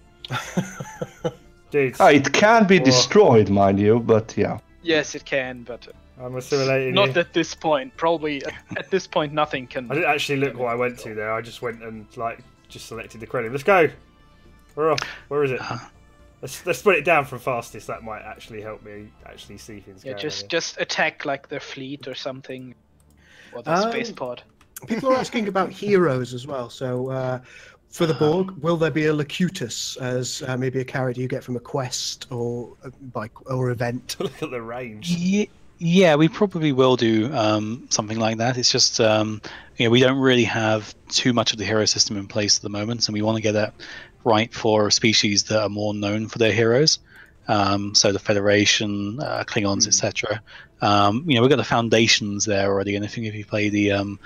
Dude, It can be destroyed, mind you, but yeah. Yes, it can, but I'm assimilating not you. at this point. Probably at this point, nothing can. I didn't actually look what I went to there. I just went and just selected the credit. Let's go. We're off. Where is it? Let's put it down from fastest. That might actually help me actually see things. Yeah, going just attack like their fleet or something, or the spaceport. People are asking about heroes as well. So for the Borg, will there be a Locutus as maybe a character you get from a quest or or event? Look at the range. Yeah, we probably will do something like that. It's just we don't really have too much of the hero system in place at the moment, and we want to get that right for species that are more known for their heroes. So the Federation, Klingons, etc. We've got the foundations there already, and I think if you play the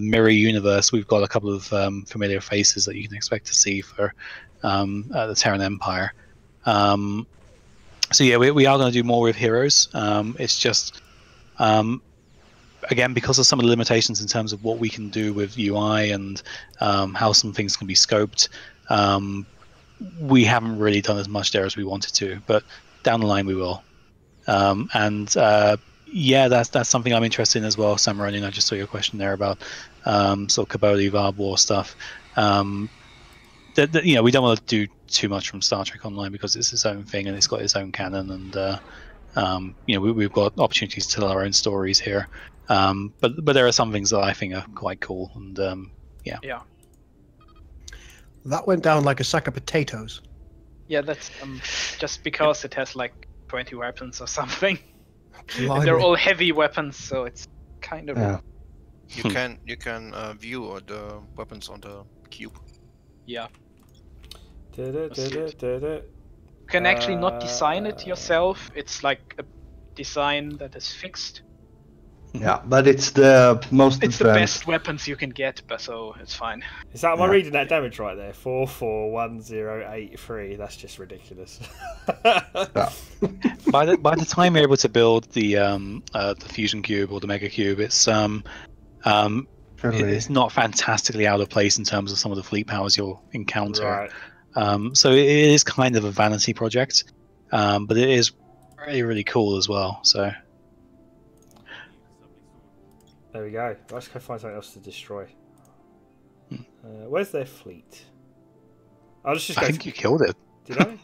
Mirror Universe, we've got a couple of familiar faces that you can expect to see for the Terran Empire. So yeah, we are going to do more with heroes. It's just again, because of some of the limitations in terms of what we can do with UI and how some things can be scoped, we haven't really done as much there as we wanted to, but down the line we will. Yeah, that's something I'm interested in as well, Samurai. I just saw your question there about sort of Kabodi, Varb War stuff. We don't want to do too much from Star Trek Online because it's its own thing and it's got its own canon, and we've got opportunities to tell our own stories here. But there are some things that I think are quite cool, and Yeah. That went down like a sack of potatoes. Yeah, that's just because it has like 20 weapons or something. Blimey. They're all heavy weapons, so it's kind of. Yeah. You can view the weapons on the cube. Yeah. You You can actually not design it yourself. It's like a design that is fixed. Yeah, but it's the most It's the advanced. best weapons you can get, but so it's fine. Is that? Am I reading that damage right there? 441083. That's just ridiculous. by the time you're able to build the fusion cube or the mega cube, it's not fantastically out of place in terms of some of the fleet powers you'll encounter. Right. So it is kind of a vanity project, but it is really, really cool as well. So There we go. Let's go find something else to destroy. Where's their fleet? I think you killed it. Did I?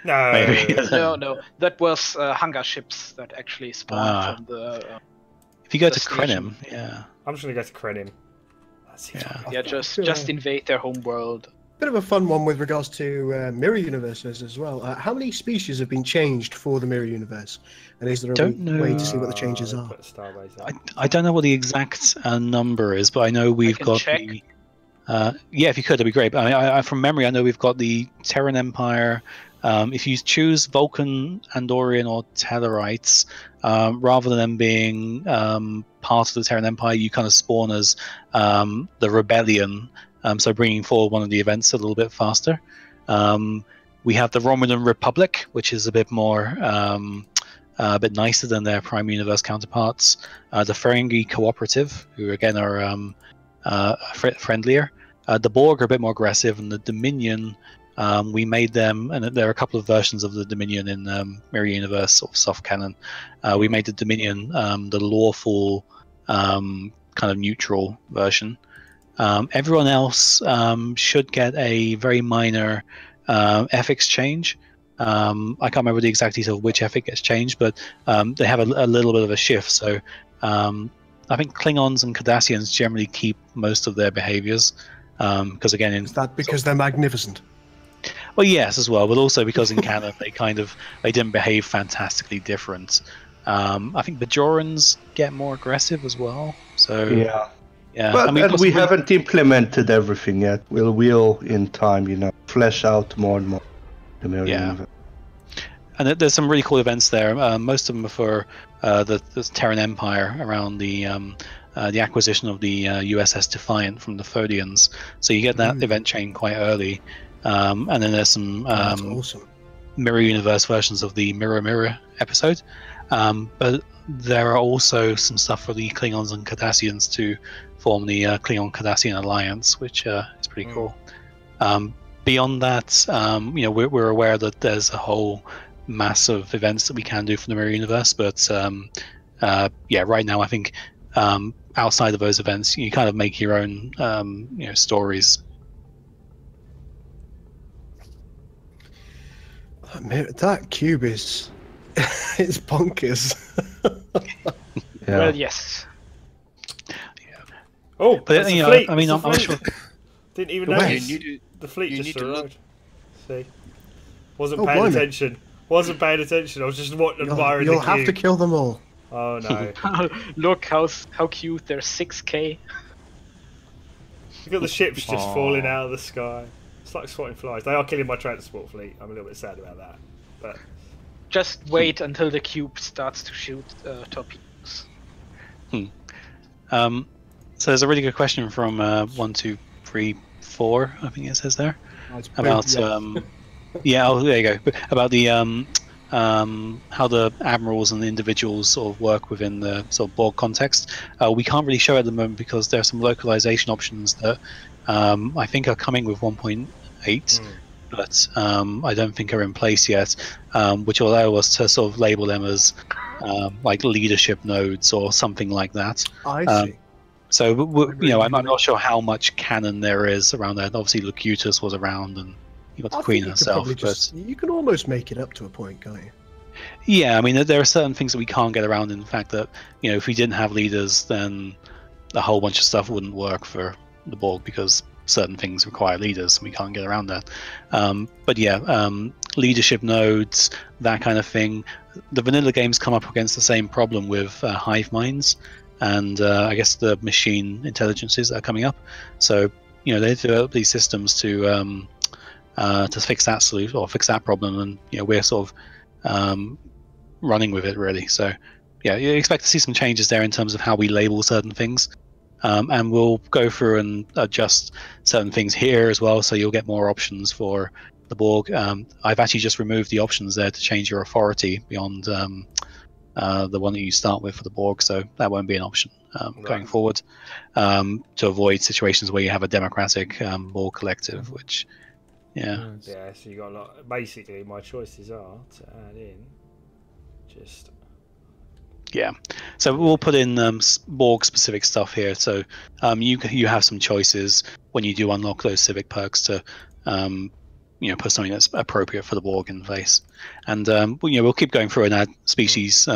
No. Maybe. No. That was hunger ships that actually spawned from the. If you go the to station. Krenim, yeah. I'm just gonna go to Krenim. Yeah, just invade their home world. Bit of a fun one with regards to Mirror Universes as well. How many species have been changed for the Mirror Universe? And is there a way to see what the changes are? I don't know what the exact number is, but I know we've got check. yeah, if you could, that'd be great. But I from memory, I know we've got the Terran Empire. If you choose Vulcan, Andorian, or Tellarites, rather than them being part of the Terran Empire, you kind of spawn as the Rebellion. So bringing forward one of the events a little bit faster. We have the Romulan Republic, which is a bit more, a bit nicer than their Prime Universe counterparts. The Ferengi Cooperative, who again are friendlier. The Borg are a bit more aggressive, and the Dominion, we made them, and there are a couple of versions of the Dominion in Mirror Universe or soft canon. We made the Dominion the lawful, kind of neutral version. Everyone else should get a very minor ethics change. I can't remember the exact detail of which ethic gets changed, but they have a little bit of a shift. So I think Klingons and Cardassians generally keep most of their behaviors. Because again, Is that because they're magnificent? Well, yes, as well, but also because in canon they didn't behave fantastically different. I think the Jorans get more aggressive as well. So Yeah. yeah. But I mean, and we haven't implemented everything yet. We'll in time, flesh out more and more the mirror universe. And there's some really cool events there. Most of them are for the Terran Empire around the acquisition of the USS Defiant from the Thodians. So you get that event chain quite early. And then there's some That's awesome. Mirror Universe versions of the Mirror episode. But there are also some stuff for the Klingons and Cardassians to form the Klingon-Cardassian Alliance, which is pretty cool. Beyond that, we're aware that there's a whole mass of events that we can do for the Mirror Universe, but right now I think outside of those events, you kind of make your own stories. That cube is it's bonkers. Yeah. Well, yes. Oh, but the fleet. I mean, I'm not sure. Didn't even notice. The fleet just arrived. See, wasn't paying attention. Wasn't paying attention. I was just admiring. You'll have to kill them all. Oh no! Look how cute. They're 6K. Look at the ships just falling out of the sky. It's like swatting flies. They are killing my transport fleet. I'm a little bit sad about that. But just wait until the cube starts to shoot torpedoes. So there's a really good question from 1234, I think it says there, about there you go, about the how the admirals and the individuals sort of work within the sort of Borg context. We can't really show it at the moment because there are some localization options that I think are coming with 1.8, but I don't think are in place yet, which will allow us to sort of label them as like leadership nodes or something like that. I see. So I'm not sure how much canon there is around that. Obviously, Locutus was around, and you got the Queen herself. You can almost make it up to a point, can't you? Yeah, I mean, there are certain things that we can't get around. In the fact that if we didn't have leaders, then a whole bunch of stuff wouldn't work for the Borg because certain things require leaders, and we can't get around that. But yeah, leadership nodes, that kind of thing. The vanilla games come up against the same problem with hive minds. And I guess the machine intelligences that are coming up. So they develop these systems to fix that solution or fix that problem, and we're sort of running with it really. So yeah, you expect to see some changes there in terms of how we label certain things, and we'll go through and adjust certain things here as well. So you'll get more options for the Borg. I've actually just removed the options there to change your authority beyond. The one that you start with for the Borg, so that won't be an option going forward, to avoid situations where you have a democratic Borg collective, which, so you got a lot. Basically, my choices are to add in just. Yeah, so we'll put in Borg specific stuff here. So you have some choices when you do unlock those civic perks to. Put something that's appropriate for the Borg in place, and we'll keep going through and add species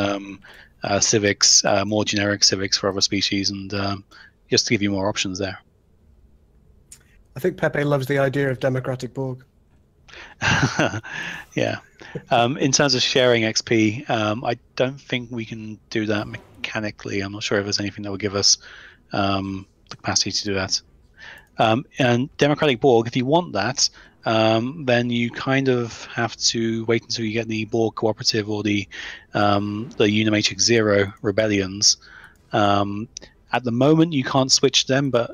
civics, more generic civics for other species, and just to give you more options there. I think Pepe loves the idea of democratic Borg. Yeah. In terms of sharing XP, I don't think we can do that mechanically. I'm not sure if there's anything that will give us the capacity to do that. And democratic Borg, if you want that. Then you kind of have to wait until you get the Borg Cooperative or the Unimatrix Zero rebellions. At the moment, you can't switch them, but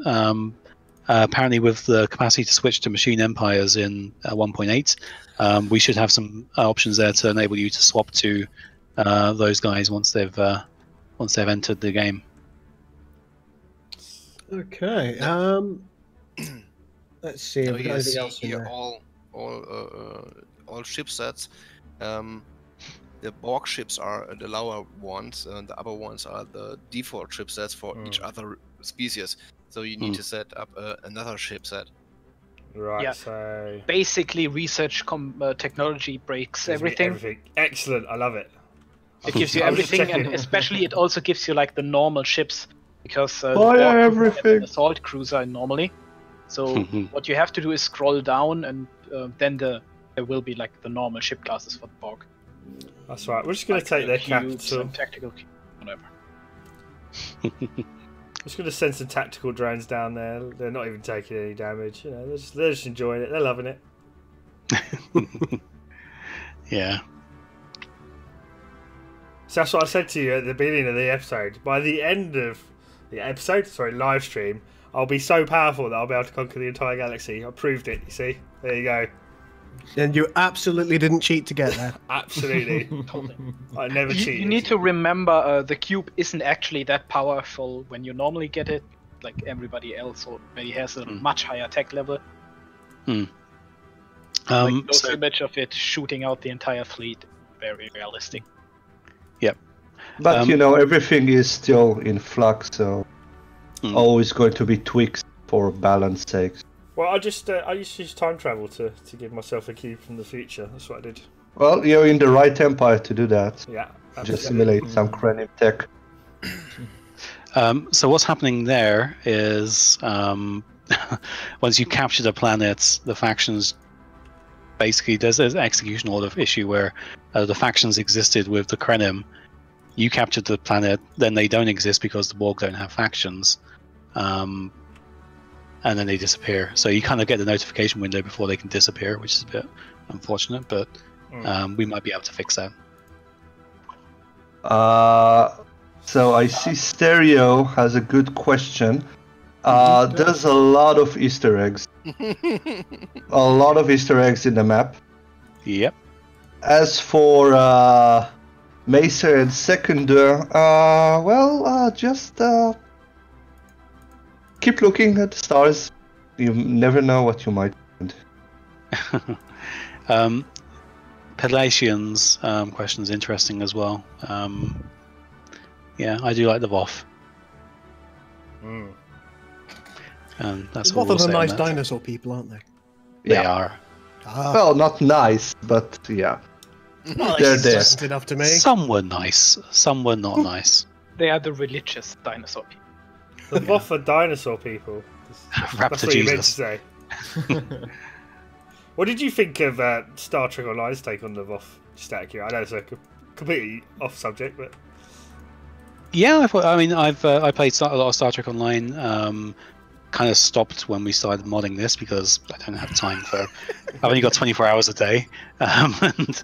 apparently with the capacity to switch to machine empires in 1.8, we should have some options there to enable you to swap to those guys once they've entered the game. Okay. Let's see. So Have we got anything else in here there? all ship sets. The Borg ships are the lower ones, and the upper ones are the default ship sets for each other species. So you need to set up another ship set. Right. Yeah. So basically, research technology breaks everything. Excellent. I love it. It gives you everything, and especially it also gives you like the normal ships because everything. assault cruiser normally. So what you have to do is scroll down, and then there will be like the normal ship classes for the Borg. That's right. We're just going to take their capital. And tactical cubes, whatever. We're just going to send some tactical drones down there. They're not even taking any damage. You know, they're just enjoying it. They're loving it. Yeah. So that's what I said to you at the beginning of the episode. By the end of the episode, live stream, I'll be so powerful that I'll be able to conquer the entire galaxy. I proved it, you see? There you go. And you absolutely didn't cheat to get there. Absolutely. I never cheated. You need to remember the cube isn't actually that powerful when you normally get it, like everybody else, or maybe has a much higher tech level. Like those image of it shooting out the entire fleet, very realistic. Yep. But you know, everything is still in flux, so always going to be tweaks for balance sake. Well, I used to use time travel to give myself a cube from the future. That's what I did. Well, you're in the right empire to do that. Yeah. Just simulate some Krenim tech. So what's happening there is once you capture the planet, the factions basically there's an execution order issue where the factions existed with the Krenim. You captured the planet, then they don't exist because the Borg don't have factions. And then they disappear. So you kind of get the notification window before they can disappear, which is a bit unfortunate, but we might be able to fix that. So I see Stereo has a good question. There's a lot of Easter eggs. A lot of Easter eggs in the map. Yep. As for Mesa and Seconder, just keep looking at the stars. You never know what you might find. Pelatian's question is interesting as well. Yeah, I do like the Voth. And that's Both what of them we'll nice say on that. dinosaur people, aren't they? They are. Well, not nice, but yeah. They're there. Pleasant enough to me. Some were nice, some were not nice. They are the religious dinosaur people. The Voth are dinosaur people. That's what you meant to say. What did you think of Star Trek Online's take on the Voth? Just out of curiosity. I know it's a completely off subject, but Yeah, I played a lot of Star Trek Online. Kind of stopped when we started modding this because I don't have time for. I've only got 24 hours a day, and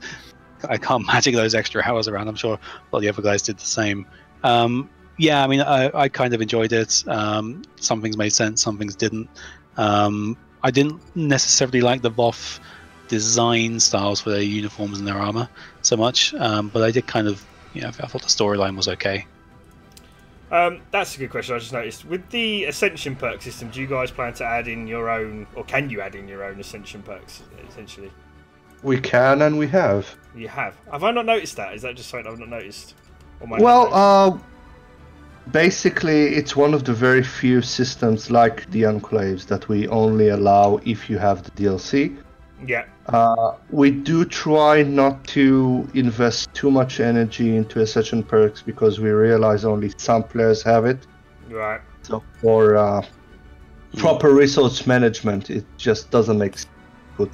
I can't magic those extra hours around. I'm sure a lot of the other guys did the same. Yeah, I mean, I kind of enjoyed it. Some things made sense, some things didn't. I didn't necessarily like the Voth design styles for their uniforms and their armor so much, but I did kind of, I thought the storyline was okay. That's a good question. I just noticed with the Ascension perk system, do you guys plan to add in your own, or can you add in your own Ascension perks essentially? We can and we have. You have. Have I not noticed that? Is that just something I've not noticed? Basically, it's one of the very few systems like the Enclaves that we only allow if you have the DLC. Yeah. We do try not to invest too much energy into Ascension perks because we realize only some players have it. Right. So for proper resource management, it just doesn't make sense to put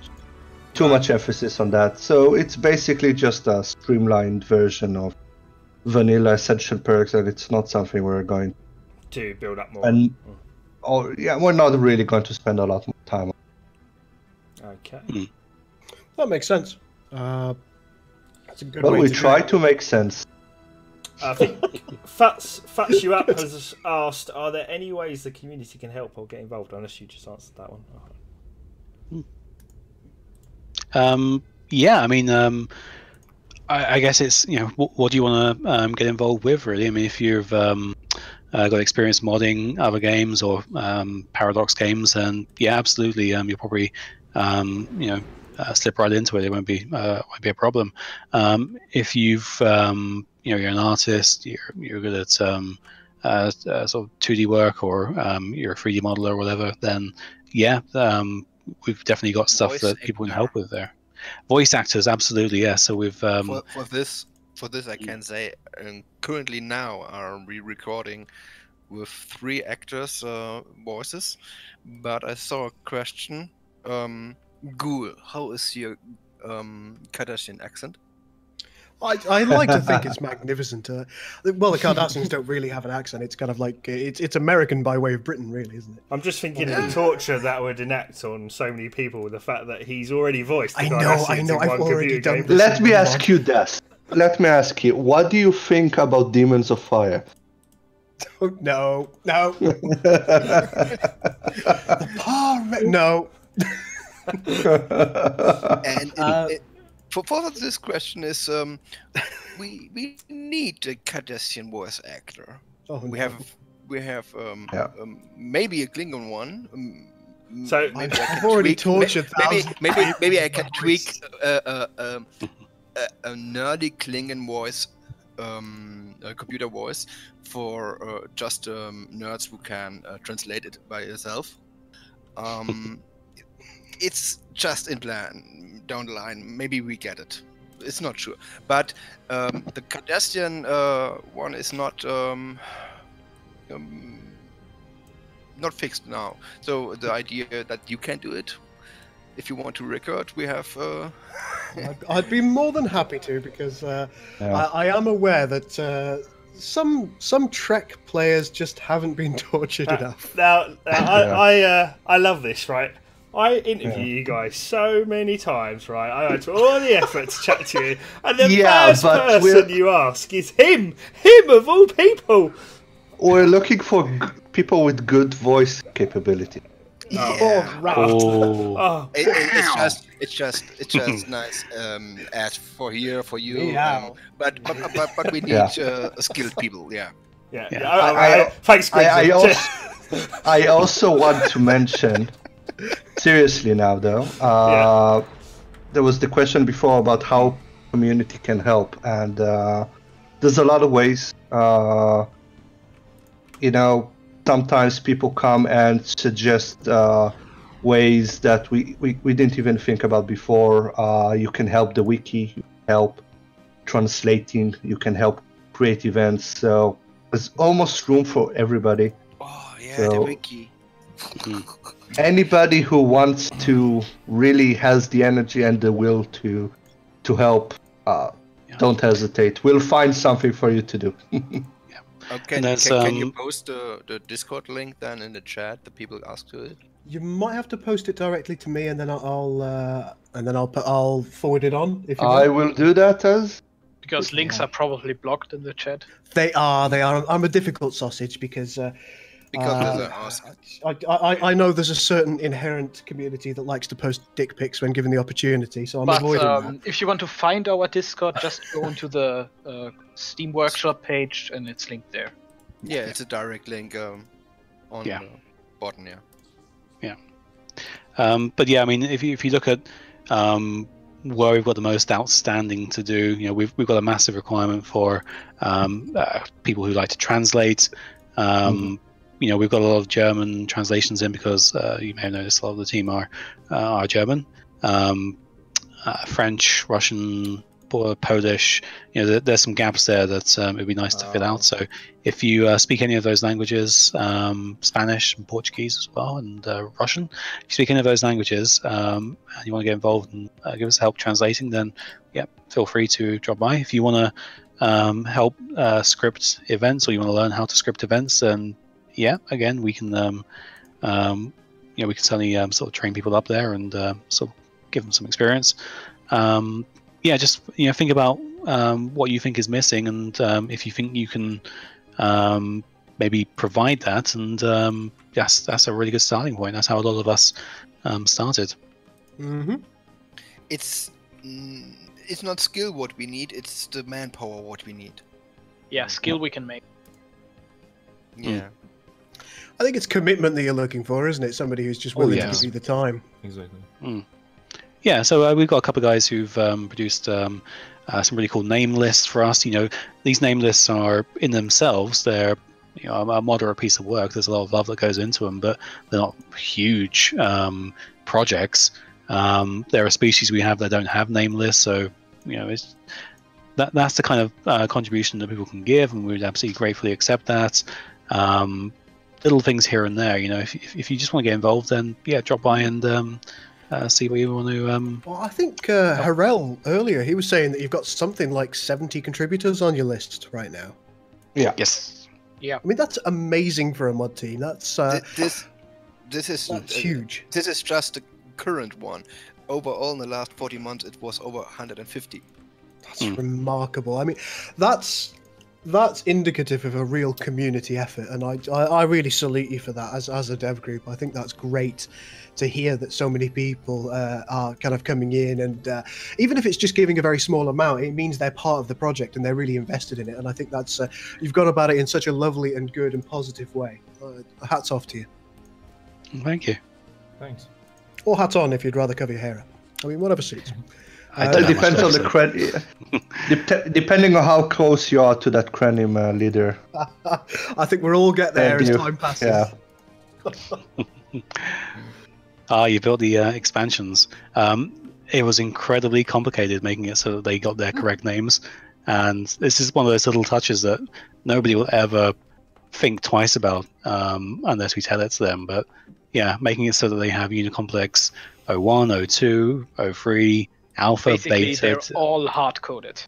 too much emphasis on that. So it's basically just a streamlined version of vanilla Ascension perks, and it's not something we're going to build up more. And we're not really going to spend a lot more time on. Okay. That makes sense. That's a good Well, way we to try do it. to make sense. I think Fats You Up has asked, are there any ways the community can help or get involved? Unless you just answered that one. Yeah, I mean, I guess it's, what do you want to get involved with, really? I mean, if you've got experience modding other games or Paradox games, then yeah, absolutely, you'll probably, slip right into it. It won't be a problem. If you've, you're an artist, you're good at sort of 2D work, or you're a 3D modeler or whatever, then yeah, we've definitely got stuff that people can help with there. Voice actors, absolutely, yeah. So we've for this I can say currently now are we recording with 3 actors' voices, but I saw a question. Ghoul, how is your Cardassian accent? I like to think it's magnificent. Well, the Cardassians don't really have an accent. It's kind of like it's American by way of Britain, really, isn't it? I'm just thinking of the torture that would enact on so many people with the fact that he's already voiced the I Cardassians know. in I've one already computer done game. this. Let me ask you this. Let me ask you, what do you think about Demons of Fire? Oh, no. No. And for this question is we need a Cardassian voice actor. Oh, We no. have maybe a Klingon one. So maybe I I've can already tweak- tortured maybe thousands. maybe I can tweak a nerdy Klingon voice, a computer voice for just nerds who can translate it by yourself. It's just in plan down the line. Maybe we get it. It's not sure, but the Cardassian one is not fixed now. So the idea that you can do it, if you want to record, we have. I'd be more than happy to, because I am aware that some Trek players just haven't been tortured enough. Now, I love this, right? I interview you guys so many times, right? I went to all the effort to chat to you, and the first person you ask is him of all people. We're looking for people with good voice capability. Yeah. Oh, It's just nice ad for here for you. But we need skilled people. Yeah. Thanks, Greg. I also want to mention, seriously now though, there was the question before about how community can help, and there's a lot of ways. Sometimes people come and suggest ways that we didn't even think about before. You can help the wiki, you can help translating, you can help create events. So there's almost room for everybody. Oh yeah, the wiki. Anybody who wants to really has the energy and the will to help, don't hesitate. We'll find something for you to do. Can you post the Discord link then in the chat that people ask to it? You might have to post it directly to me, and then I'll forward it on. If you want. I will do that because links are probably blocked in the chat. They are. I'm a difficult sausage because I know there's a certain inherent community that likes to post dick pics when given the opportunity, so I'm avoiding that. If you want to find our Discord, just go into the Steam Workshop page, and it's linked there. Yeah, it's a direct link on the button. But yeah, I mean, if you look at where we've got the most outstanding to do, we've got a massive requirement for people who like to translate. We've got a lot of German translations in because you may have noticed a lot of the team are German, French, Russian, Polish. There's some gaps there that it'd be nice to fill out. So if you speak any of those languages, Spanish and Portuguese as well, and Russian, if you speak any of those languages and you want to get involved and give us help translating, then feel free to drop by. If you want to help script events, or you want to learn how to script events, then again, we can we can certainly sort of train people up there and sort of give them some experience. Just think about what you think is missing, and if you think you can maybe provide that, and that's a really good starting point. That's how a lot of us started. It's not skill what we need; it's the manpower what we need. Yeah, skill we can make. Yeah. I think it's commitment that you're looking for, isn't it? Somebody who's just willing to give you the time. Exactly. Yeah, so we've got a couple of guys who've produced some really cool name lists for us. These name lists are in themselves, they're a moderate piece of work. There's a lot of love that goes into them, but they're not huge projects. There are species we have that don't have name lists, so that's the kind of contribution that people can give, and we would absolutely gratefully accept that. little things here and there. You know, if you just want to get involved, then yeah, drop by and see where you want to. Well, I think Harel earlier, he was saying that you've got something like 70 contributors on your list right now. Yeah. Yes. Yeah. I mean, that's amazing for a mod team. That's This is that's huge. This is just the current one. Overall, in the last 40 months, it was over 150. That's remarkable. I mean, that's indicative of a real community effort, and I really salute you for that as a dev group. I think that's great to hear that so many people are kind of coming in, and even if it's just giving a very small amount, it means they're part of the project and they're really invested in it. And I think that's you've gone about it in such a lovely and good and positive way. Hats off to you. Thank you. Thanks. Or hats on if you'd rather cover your hair up. I mean, whatever suits. It depends on the credit. Depending on how close you are to that Krenim leader. I think we'll all get there as time passes. Yeah. You built the expansions. It was incredibly complicated making it so that they got their correct names, and this is one of those little touches that nobody will ever think twice about unless we tell it to them. But yeah, making it so that they have Unicomplex 01, 02, 03, Alpha, Basically, Beta. they're all hard-coded.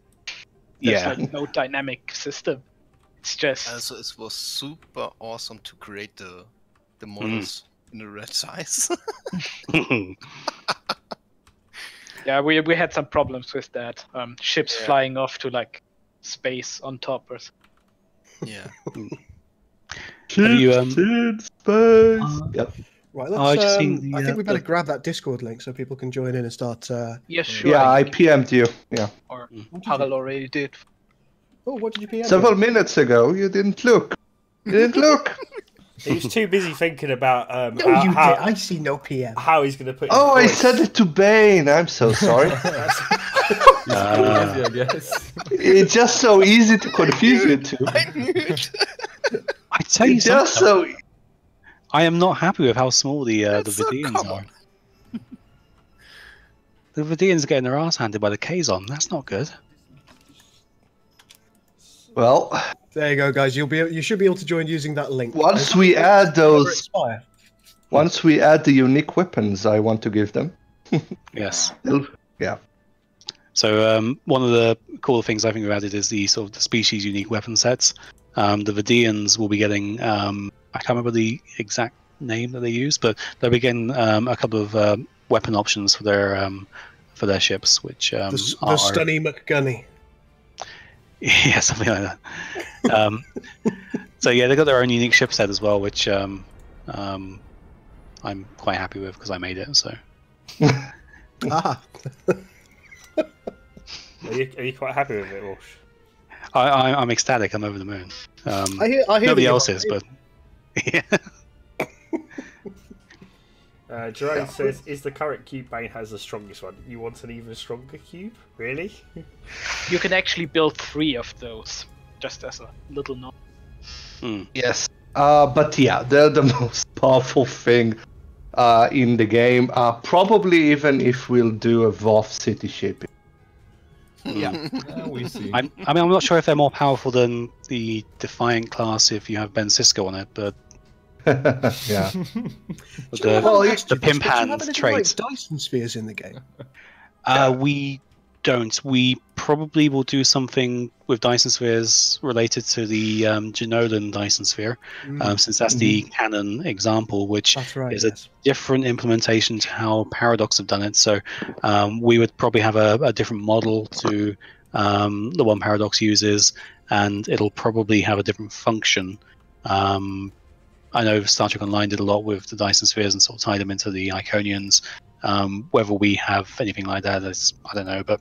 There's Yeah. like no dynamic system. It's just Also, it was super awesome to create the models in the red size. yeah, we had some problems with that. Ships flying off to like space on top or something. Yeah. Have you, Yep. Right, I let's. just seen I the, think we better grab that Discord link so people can join in and start. Yeah, sure. Yeah, I PM'd you. Yeah. Or Harald already did. Oh, what did you PM? Several minutes ago, you didn't look. You didn't look. He was too busy thinking about No, you did. I see no PM. how he's going to put. Oh, I his voice. said it to Bane. I'm so sorry. Easy, I guess. It's just so easy to confuse you two. I knew it. I tell you It's just something. so. I am not happy with how small the That's so Vidians common. are. The Vidians are getting their ass handed by the Kazon. That's not good. Well, There you go, guys. You should be able to join using that link. once we add those, Expire. once we add the unique weapons, I want to give them. Yes. Yeah. So one of the cool things I think we've added is the sort of the species unique weapon sets. The Vidians will be getting I can't remember the exact name that they use, but they'll be getting a couple of weapon options for their ships, which The are Stunny McGunny. yeah, something like that. So yeah, they got their own unique ship set as well, which I'm quite happy with because I made it. So Ah, Are you quite happy with it, Walsh? I'm ecstatic. I'm over the moon. I hear. Nobody that else you're- is, but yeah. Jerome says, "Is the current cube Bane has the strongest one? You want an even stronger cube? Really?" You can actually build 3 of those, just as a little note. Yes. But yeah, they're the most powerful thing in the game. Probably even if we'll do a WoW city ship. Yeah. We see. I'm not sure if they're more powerful than the Defiant class if you have Ben Sisko on it, but Yeah. the pimp hand trait. Like Dyson spheres in the game. We don't. We probably will do something with Dyson spheres related to the Genolan Dyson sphere, since that's the canon example, which That's right. is Yes. a different implementation to how Paradox have done it. So we would probably have a different model to the one Paradox uses, and it'll probably have a different function. I know Star Trek Online did a lot with the Dyson spheres and sort of tied them into the Iconians. Whether we have anything like that, I don't know, but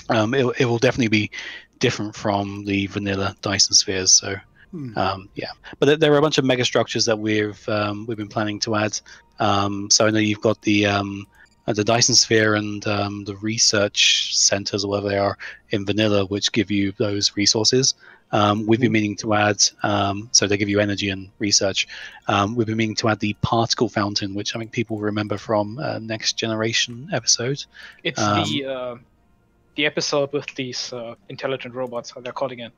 it will definitely be different from the vanilla Dyson spheres. So yeah, but there are a bunch of mega structures that we've been planning to add. So I know you've got the Dyson sphere and the research centers or whatever they are in vanilla, which give you those resources. We've been meaning to add, so they give you energy and research. We've been meaning to add the particle fountain, which I think people remember from Next Generation episode. It's the episode with these intelligent robots. How they're called again?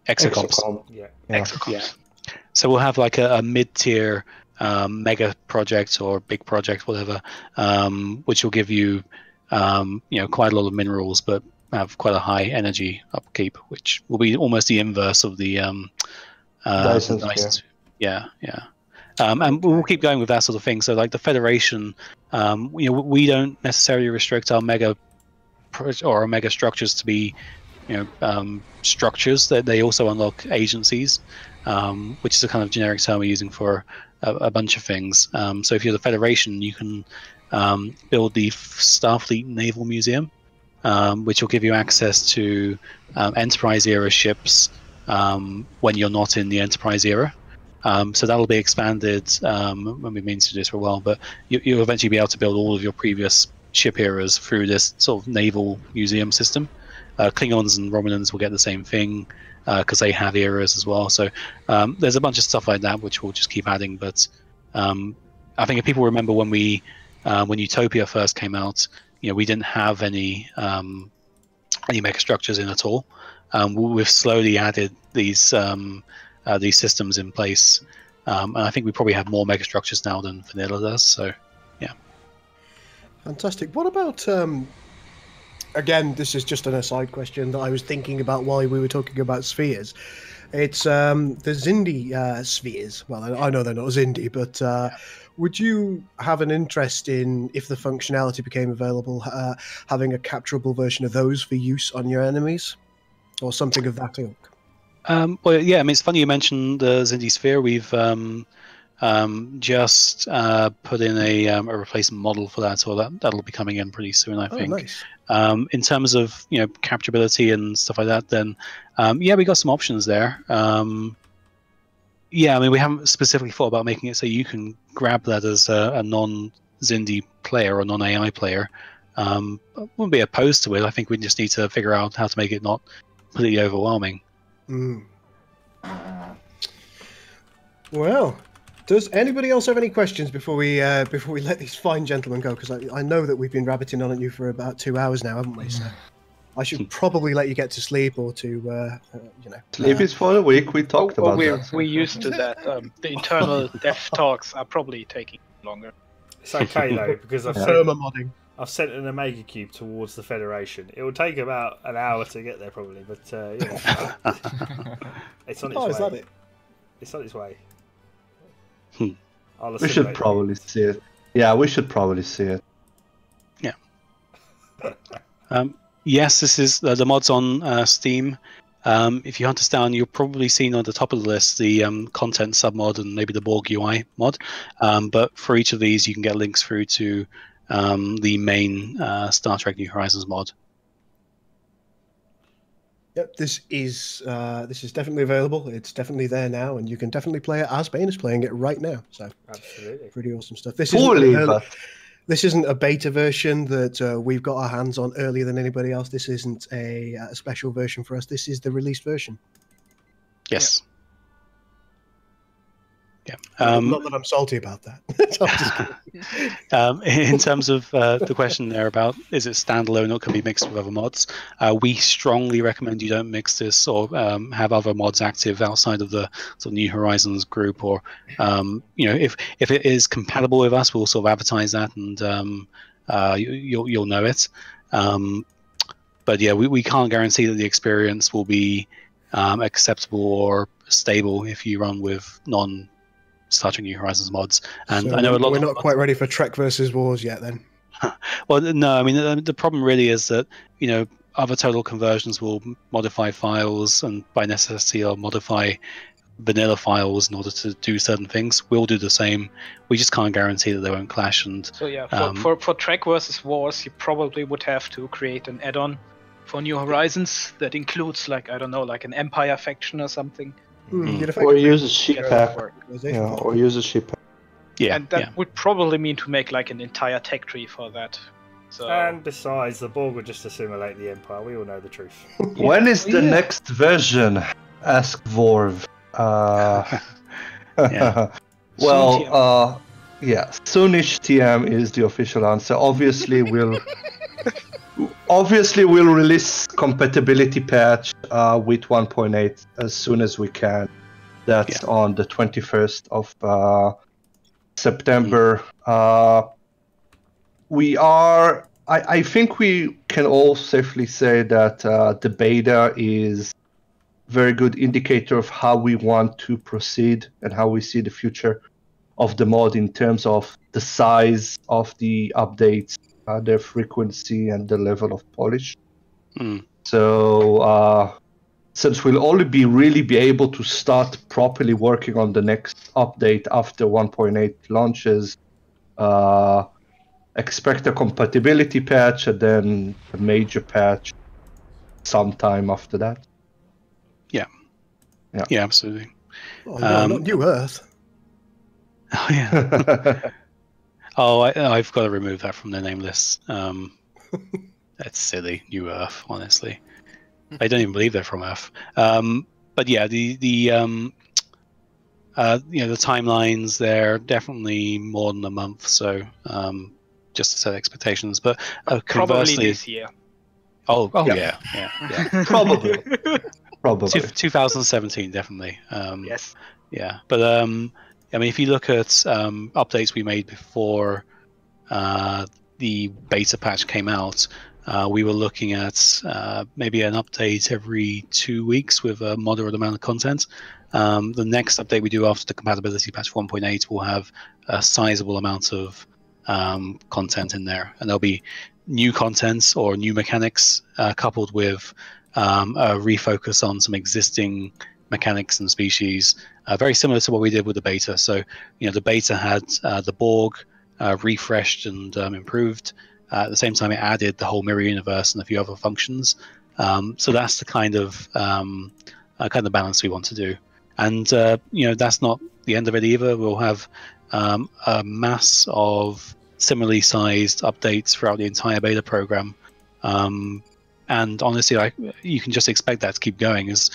Exocoms. Yeah. Yeah. So we'll have like a mid-tier mega project or big project, whatever, which will give you, quite a lot of minerals, but have quite a high energy upkeep, which will be almost the inverse of the Dyson the sphere. Yeah. And we'll keep going with that sort of thing. So like the Federation, we don't necessarily restrict our mega or our mega structures to be, structures. That they also unlock agencies, which is a kind of generic term we're using for a bunch of things. So if you're the Federation, you can build the Starfleet Naval Museum, which will give you access to Enterprise era ships when you're not in the Enterprise era. So that'll be expanded when we mean to do this for a while, but you'll eventually be able to build all of your previous ship eras through this sort of naval museum system. Klingons and Romulans will get the same thing because they have eras as well. So there's a bunch of stuff like that which we'll just keep adding. But I think if people remember when Utopia first came out, we didn't have any mega structures in at all. We've slowly added these systems in place, and I think we probably have more mega structures now than vanilla does. So, yeah. Fantastic. What about? Again, this is just an aside question that I was thinking about while we were talking about spheres. It's the Xindi spheres. Well, I know they're not Xindi, but would you have an interest in, if the functionality became available, having a capturable version of those for use on your enemies, or something of that ilk? Well, yeah. I mean, it's funny you mentioned the Xindi sphere. We've just put in a replacement model for that, so that'll be coming in pretty soon, I think. Nice. In terms of capturability and stuff like that, then we got some options there. I mean, we haven't specifically thought about making it so you can grab that as a non-Xindi player or non-AI player. I wouldn't be opposed to it. I think we just need to figure out how to make it not completely overwhelming. Well, does anybody else have any questions before we let these fine gentlemen go? Because I know that we've been rabbiting on at you for about 2 hours now, haven't we? So I should probably let you get to sleep or to Sleep is for the week. We talked about that. We're used to that. The internal dev talks are probably taking longer. It's okay though, because I've sent an Omega Cube towards the Federation. It will take about an hour to get there probably, but it's on its way. Is that it? It's on its way. We should probably see it. Yeah, we should probably see it. Yeah. Yes, this is the mod's on Steam. If you hunt us down, you'll probably seen on the top of the list the content submod and maybe the Borg UI mod. But for each of these, you can get links through to the main Star Trek New Horizons mod. Yep, this is definitely available. It's definitely there now, and you can definitely play it as Bane is playing it right now. So absolutely, pretty awesome stuff. This isn't a beta version that we've got our hands on earlier than anybody else. This isn't a special version for us. This is the released version. Yes. Yeah. Not that I'm salty about that. In terms of the question there about is it standalone or can be mixed with other mods, we strongly recommend you don't mix this or have other mods active outside of the sort of New Horizons group, or if it is compatible with us, we'll sort of advertise that and you'll know it. But yeah, we can't guarantee that the experience will be acceptable or stable if you run with Star Trek New Horizons mods, and so I know a lot. We're not quite ready for Trek versus Wars yet, then. Well, no. I mean, the problem really is that other total conversions will modify files, and by necessity, they'll modify vanilla files in order to do certain things. We'll do the same. We just can't guarantee that they won't clash. And so yeah, for Trek versus Wars, you probably would have to create an add-on for New Horizons that includes like an Empire faction or something. Or use a sheep pack. Or use a sheep pack. Yeah, and that would probably mean to make like an entire tech tree for that. So. And besides, the Borg would just assimilate the Empire. We all know the truth. When is the next version? Asked Vorv. Well, soonish TM is the official answer. Obviously, we'll release compatibility patch with 1.8 as soon as we can. That's on the 21st of September. I think we can all safely say that the beta is a very good indicator of how we want to proceed and how we see the future of the mod in terms of the size of the updates, their frequency, and the level of polish. So since we'll only really be able to start properly working on the next update after 1.8 launches, expect a compatibility patch and then a major patch sometime after that. Yeah, absolutely. Oh, no, not New Earth. Oh yeah. I've got to remove that from the name list. That's silly. New Earth, honestly. I don't even believe they're from Earth. But yeah, the timelines, they're definitely more than a month. So just to set expectations. But Probably conversely, this year. Oh Yeah. yeah. Probably. 2017, definitely. Yes. Yeah, but I mean, if you look at updates we made before the beta patch came out, we were looking at maybe an update every 2 weeks with a moderate amount of content. The next update we do after the compatibility patch 1.8 will have a sizable amount of content in there, and there'll be new content or new mechanics coupled with a refocus on some existing mechanics and species, very similar to what we did with the beta. So, the beta had the Borg refreshed and improved. At the same time, it added the whole mirror universe and a few other functions. So that's the kind of balance we want to do. And that's not the end of it either. We'll have a mass of similarly sized updates throughout the entire beta program. And honestly, you can just expect that to keep going as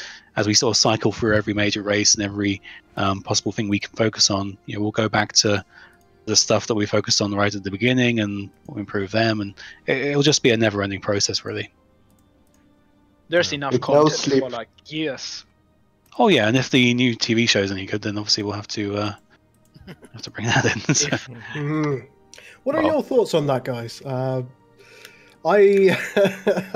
we sort of cycle through every major race and every possible thing we can focus on. We'll go back to the stuff that we focused on right at the beginning, and we'll improve them, and it'll just be a never-ending process, really. There's enough content for like years. Oh yeah, and if the new TV show is any good, then obviously we'll have to bring that in. So. What are your thoughts on that, guys? I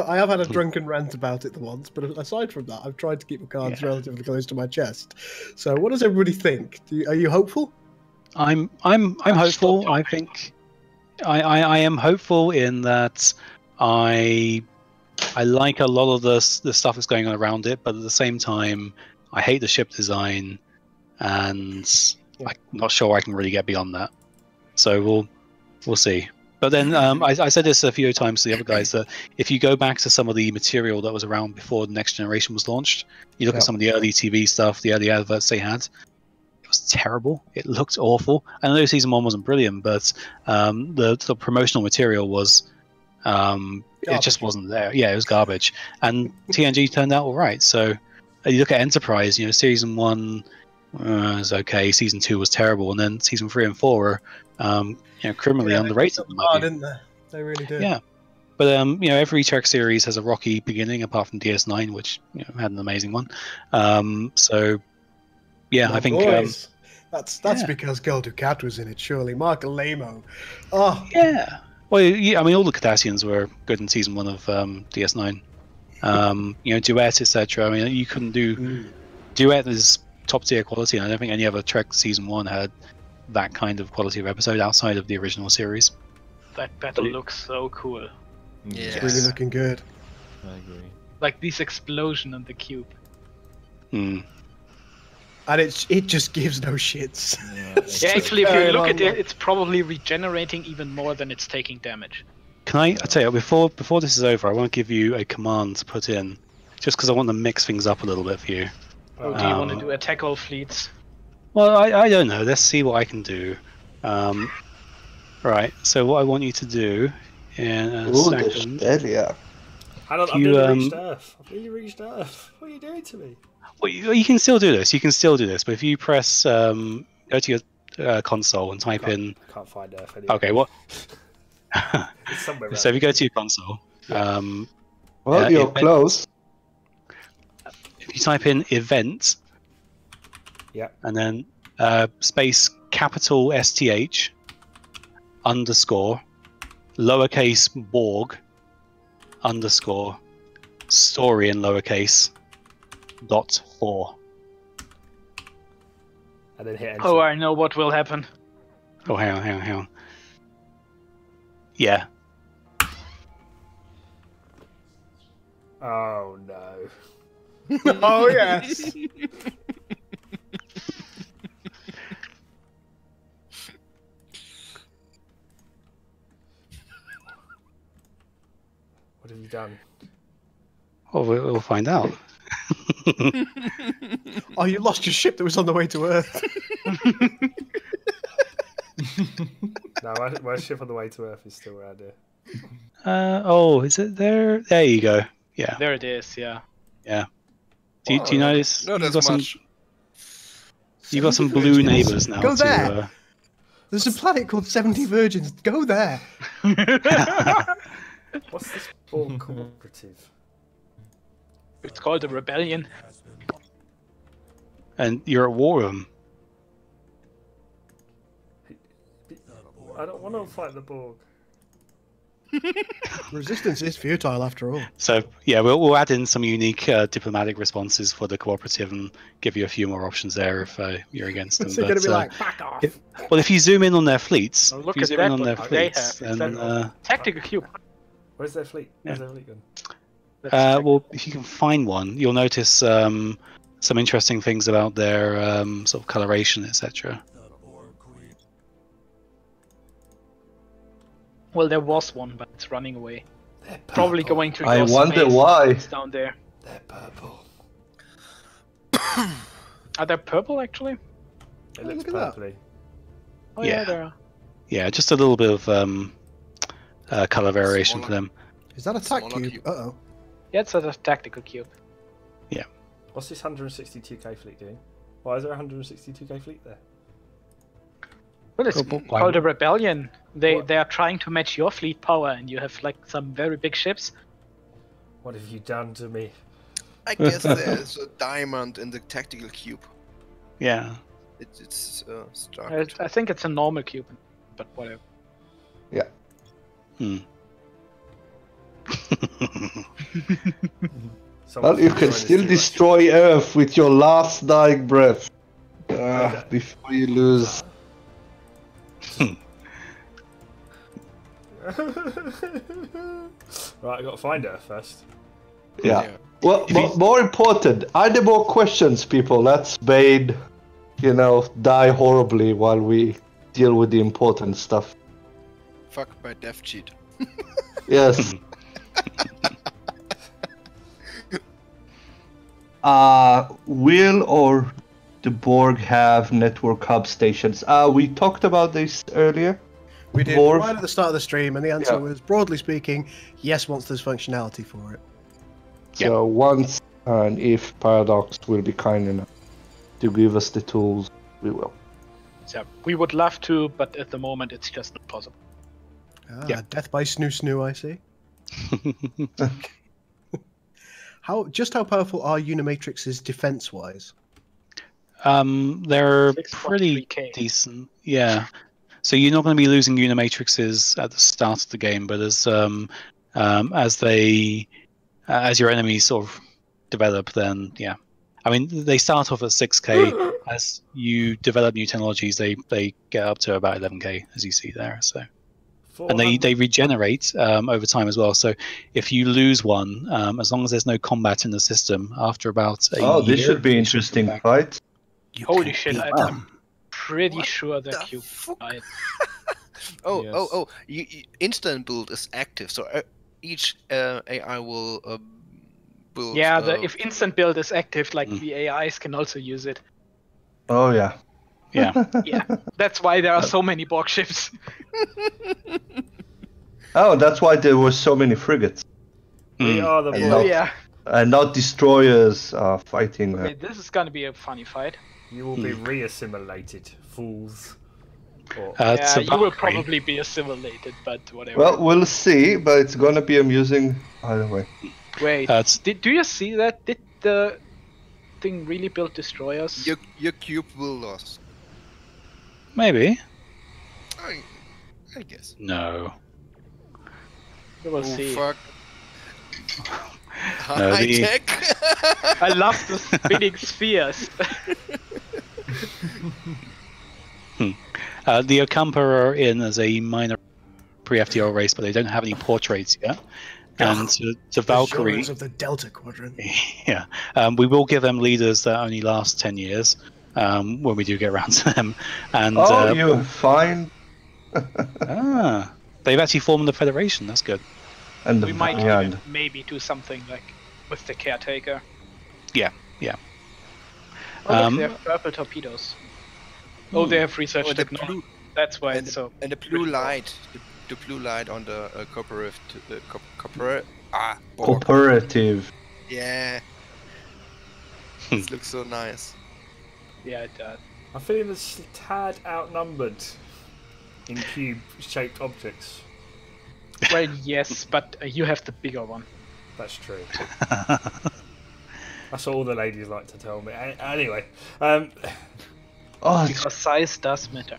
have had a drunken rant about it once, but aside from that, I've tried to keep the cards relatively close to my chest. So, what does everybody think? Are you hopeful? I'm hopeful. I think I am hopeful in that I like a lot of the stuff that's going on around it, but at the same time, I hate the ship design, and I'm not sure I can really get beyond that. So we'll see. But then I said this a few times to the other guys that if you go back to some of the material that was around before the Next Generation was launched, you look at some of the early TV stuff, the early adverts they had, it was terrible. It looked awful. I know Season 1 wasn't brilliant, but the promotional material was... it just wasn't there. Yeah, it was garbage. And TNG turned out all right. So you look at Enterprise, Season 1 was okay, Season 2 was terrible, and then Season 3 and 4 were... criminally underrated. Didn't they? They really did. Yeah, but every Trek series has a rocky beginning, apart from DS9, which had an amazing one. So yeah, I think that's because Gul Dukat was in it. Surely, Mark Lamo. Oh yeah. Well, yeah, I mean, all the Cardassians were good in Season 1 of DS9. Duet, etc. I mean, you couldn't do Duet is top tier quality, and I don't think any other Trek Season 1 had that kind of quality of episode outside of the original series. That battle looks so cool. Yeah, it's really looking good. I agree. Like this explosion on the cube. And it just gives no shits. Yeah, actually, if you look at it, it's probably regenerating even more than it's taking damage. Can I tell you, before this is over, I want to give you a command to put in, just because I want to mix things up a little bit for you. Oh, do you want to do attack all fleets? Well, I don't know. Let's see what I can do. Right. So what I want you to do in a second. I've nearly reached Earth. I've nearly reached Earth. What are you doing to me? Well, you can still do this. You can still do this. But if you press go to your console and type in. I can't find Earth anyway. Okay. What? It's somewhere So if you go to your console. Well, you're close. If you type in event. Yeah. And then space capital STH underscore lowercase Borg underscore story in lowercase .4. And then hit enter. Oh, I know what will happen. Oh, hang on. Yeah. Oh no. Oh yes. What have you done? Well, we'll find out. Oh, you lost your ship that was on the way to Earth. No, my ship on the way to Earth is still around here. Oh, is it there? There you go. Yeah. There it is. Yeah. Yeah. Do you notice? Not you've as got some, much. you've got some 70 blue virgins. neighbors now. Go to, there. There's a planet called 70 Virgins. Go there. What's this Borg cooperative? It's called a rebellion. And you're at war with them. I don't want to fight the Borg. Resistance is futile after all. So yeah, we'll add in some unique diplomatic responses for the cooperative and give you a few more options there if you're against them. What's it going to be like? Back off. Well, if you zoom in on their fleets, Oh, look if you at zoom in that, on what their they fleets, have. then Tactical cube. Where's their fleet? Where's their fleet gone? well, if you can find one, you'll notice some interesting things about their sort of coloration, etc. Well, there was one, but it's running away. Probably going to. I your wonder space. why. It's down there. They're purple. Are they purple actually? It looks look at that. purpley. Oh Yeah. yeah, they are. Yeah, just a little bit of color variation for them. Is that a tac Smaller cube? cube. Uh-oh. Yeah, it's a tactical cube. What's this 162k fleet doing? Why is there a 162k fleet there? Well, it's Why- called a rebellion. They What? they are trying to match your fleet power, and you have like some very big ships. What have you done to me? I guess there's a diamond in the tactical cube. Yeah. It's stuck. I think it's a normal cube, but whatever. Hmm. Oh, Well, you can still destroy Earth with your last dying breath. Before you lose. Right, I got to find her first. Yeah. Well, more important, are there more questions, people? Let's Bane, die horribly while we deal with the important stuff. Fuck my death cheat. Yes. Will or the Borg have network hub stations? We talked about this earlier. We did Worf. right at the start of the stream, and the answer Yeah. was, broadly speaking, yes, once there's functionality for it. So once and if Paradox will be kind enough to give us the tools, we will. So we would love to, but at the moment it's just not possible. Yeah. Death by snoo snoo, I see. How powerful are Unimatrixes defense-wise? They're 6.3K. pretty decent. Yeah. So you're not going to be losing Unimatrixes at the start of the game, but as your enemies sort of develop, then yeah. I mean, they start off at 6k. As you develop new technologies, they get up to about 11k, as you see there. So, and they regenerate over time as well. So if you lose one, as long as there's no combat in the system, after about a year, this should be you interesting come back. fight. Holy shit! beat I'm pretty sure the the cube fuck? died. Oh! You instant build is active, so each AI will build. Yeah, if instant build is active, like the AIs can also use it. Oh yeah. Yeah. Yeah, that's why there are so many Borg ships. Oh, that's why there were so many frigates We are the And Borg. not- Yeah. and not destroyers fighting. Okay, this is gonna be a funny fight. You will be re-assimilated, fools. Or, Yeah, you will Valkyrie. probably be assimilated, but whatever. Well, we'll see, but it's gonna be amusing either way. Wait, It's- do you see that? Did something really build destroyers? Your cube will lose. Maybe. I guess. No. We will see. Fuck. No, High the- tech. I love the spinning spheres. The Okampa are in as a minor pre-FTL race, but they don't have any portraits yet. And to The Valkyrie, genres of the Delta Quadrant. yeah, we will give them leaders that only last 10 years when we do get around to them. And you're fine. they've actually formed the Federation. That's good. And We might yeah, even maybe do something like with the caretaker. Yeah. Oh, look, they have purple torpedoes. Oh, they have research Oh, the technology. blue- That's why and, it's so. and the blue light, the blue light on the board. cooperative. Yeah. This looks so nice. Yeah, it does. I'm feeling a tad outnumbered in cube-shaped objects. Well, yes, but you have the bigger one. That's true. That's all the ladies like to tell me. Anyway, Oh, Because size does matter.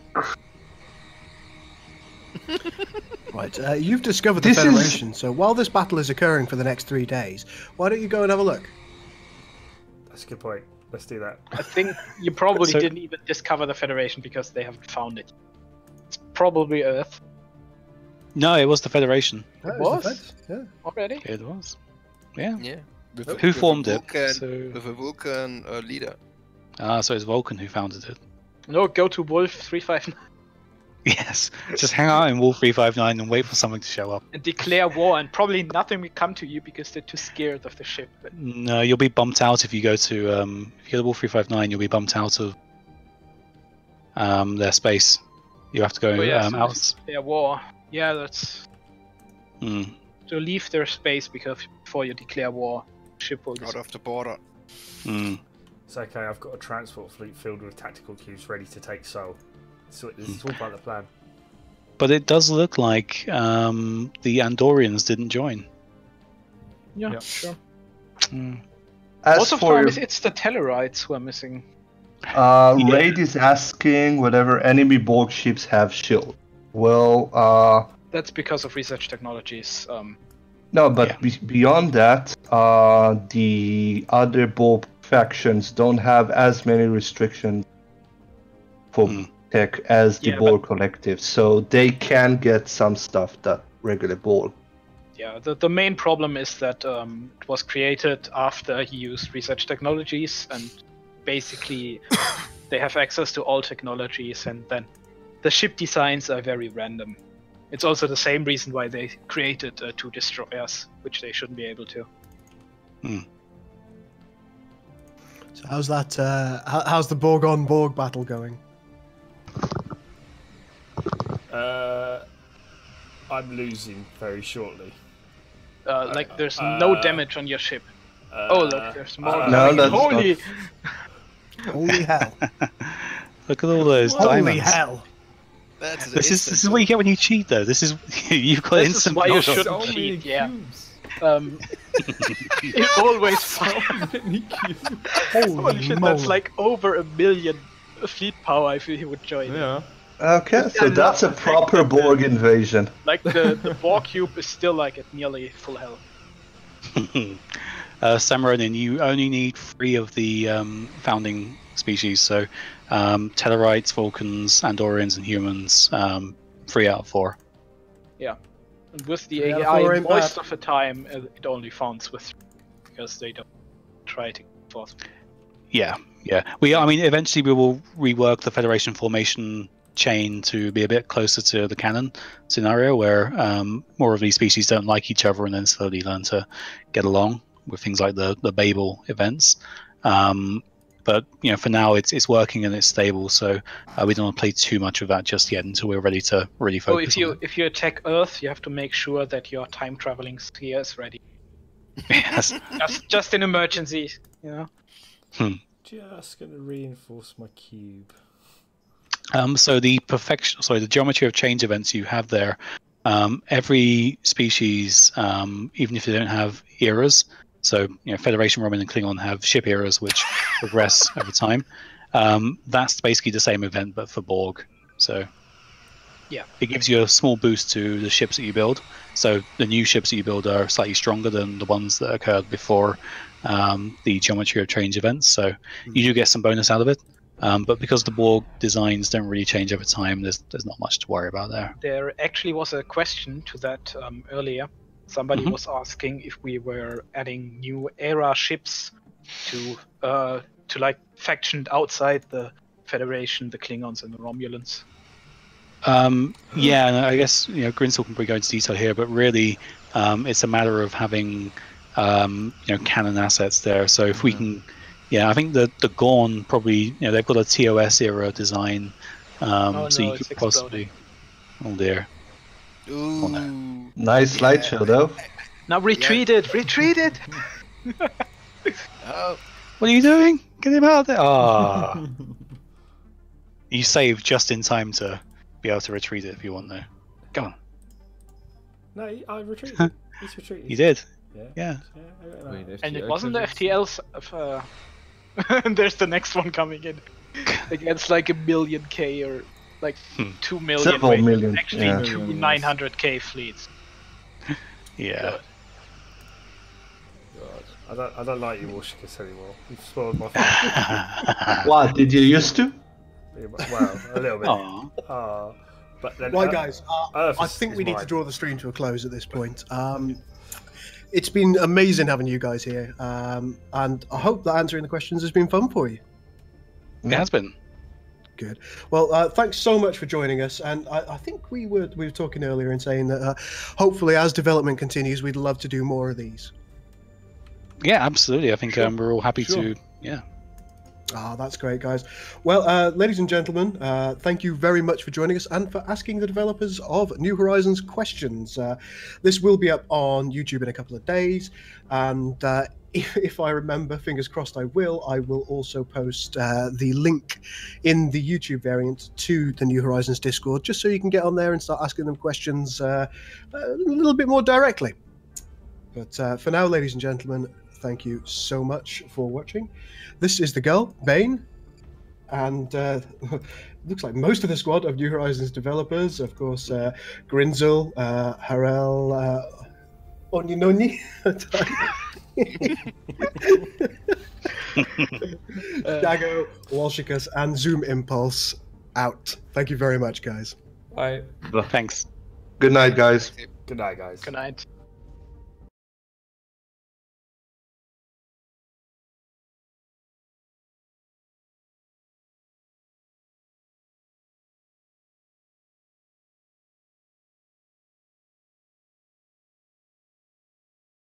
Right, you've discovered the This is- Federation, so while this battle is occurring for the next 3 days, why don't you go and have a look? that's a good point. Let's do that. I think you probably So- didn't even discover the Federation because they haven't found it. It's probably Earth No, it was the Federation. That was? the Feds, yeah. already. It was. Yeah. Yeah. Who formed it? Vulcan, with a Vulcan leader. So it's Vulcan who founded it. No, go to Wolf 359 Yes. Just hang out in Wolf 359 and wait for something to show up. and declare war, and probably nothing will come to you because they're too scared of the ship. But No, you'll be bumped out if you go to Wolf 359. You'll be bumped out of their space. You have to go so out. declare war. Yeah, that's Mm. to leave their space because before you declare war, ship will Out of the border. Mm. It's okay. I've got a transport fleet filled with tactical cubes ready to take Seoul. So this is all part of the plan. But it does look like the Andorians didn't join. Yeah, Yep. sure. Mm. As Most of the for time, it's the Tellarites who are missing. Raid is asking whether enemy Borg ships have shield. Well, That's because of research technologies. no, but beyond that, the other Borg factions don't have as many restrictions for tech as the Yeah, Borg collective, so they can get some stuff that regular Borg. Yeah, the main problem is that it was created after he used research technologies, and basically they have access to all technologies, and then the ship designs are very random. It's also the same reason why they created 2 destroyers, which they shouldn't be able to. So how's that? How's the Borg on Borg battle going? I'm losing very shortly. Like there's no damage on your ship. Oh look, there's more. No, coming in. that's Holy! Holy hell! Look at all those Holy diamonds. hell! That's This is what you get when you cheat, though. This is you've got This is instant. why you bonus. shouldn't So many cheat. Yeah. cubes. It always found. Many cubes. Holy shit, moly. that's like over 1 million fleet power if he would join. Yeah. Okay, so that's a proper Borg invasion. Like the Borg cube is still like at nearly full health. Samaronin, you only need 3 of the founding species, so Tellarites, Vulcans, Andorians, and humans. 3 out of 4. Yeah. And with the 3 out of AI 4 ain't most bad. of the time, it only founds with 3, because they don't try to force. Yeah. I mean, eventually we will rework the Federation formation chain to be a bit closer to the canon scenario, where more of these species don't like each other and then slowly learn to get along with things like the Babel events. But for now it's working and it's stable, so we don't want to play too much of that just yet until we're ready to really focus. So on it. if you attack Earth, you have to make sure that your time traveling sphere is ready. Yes. just in emergency, you know. Just gonna reinforce my cube. So the geometry of change events you have there, every species, even if they don't have eras, So, Federation, Roman, and Klingon have ship eras which progress over time. That's basically the same event, but for Borg. So, Yeah. it gives you a small boost to the ships that you build. So the new ships that you build are slightly stronger than the ones that occurred before the Geometry of Change events. So you do get some bonus out of it. But because the Borg designs don't really change over time, there's not much to worry about there. There actually was a question to that earlier. Somebody was asking if we were adding new era ships to like factions outside the Federation, the Klingons and the Romulans. Yeah, and I guess Grinsel can probably go into detail here, but really, it's a matter of having canon assets there. So if we can, I think the Gorn probably they've got a TOS era design, so you could possibly. Oh dear. Ooh. Oh, no. Nice slideshow though. Now retreat it! Retreat it! Oh. What are you doing? Get him out of there! Ah. You saved just in time to be able to retreat it if you want, though. Go on. No, I retreated. He's retreated. You did? Yeah. Wait, And it wasn't the FTLs. There's the next one coming in against like 1 million K or like 2 million. Several million. Actually, 2 900K fleets. Yeah. God. I don't like you, Warshikis, anymore. You've spoiled my fun. What, did you used to? Well, a little bit. Aww. But then, Right, guys, I think we need to draw the stream to a close at this point. It's been amazing having you guys here, and I hope that answering the questions has been fun for you. It has been. Good. Well, thanks so much for joining us. And I think we were talking earlier and saying that hopefully as development continues, we'd love to do more of these. Yeah, absolutely. I think we're all happy to. Yeah. That's great, guys. Well, ladies and gentlemen, thank you very much for joining us and for asking the developers of New Horizons questions. This will be up on YouTube in a couple of days, and if I remember, fingers crossed I will also post the link in the YouTube variant to the New Horizons Discord, just so you can get on there and start asking them questions a little bit more directly. But for now, ladies and gentlemen, thank you so much for watching. This is the girl, Bane, and looks like most of the squad of New Horizons developers, of course, Grinzel, Harel, Oninoni, Dago, Walshikas, and Zoom Impulse out. Thank you very much, guys. Bye. Thanks. Good night, guys. Good night, guys. Good night.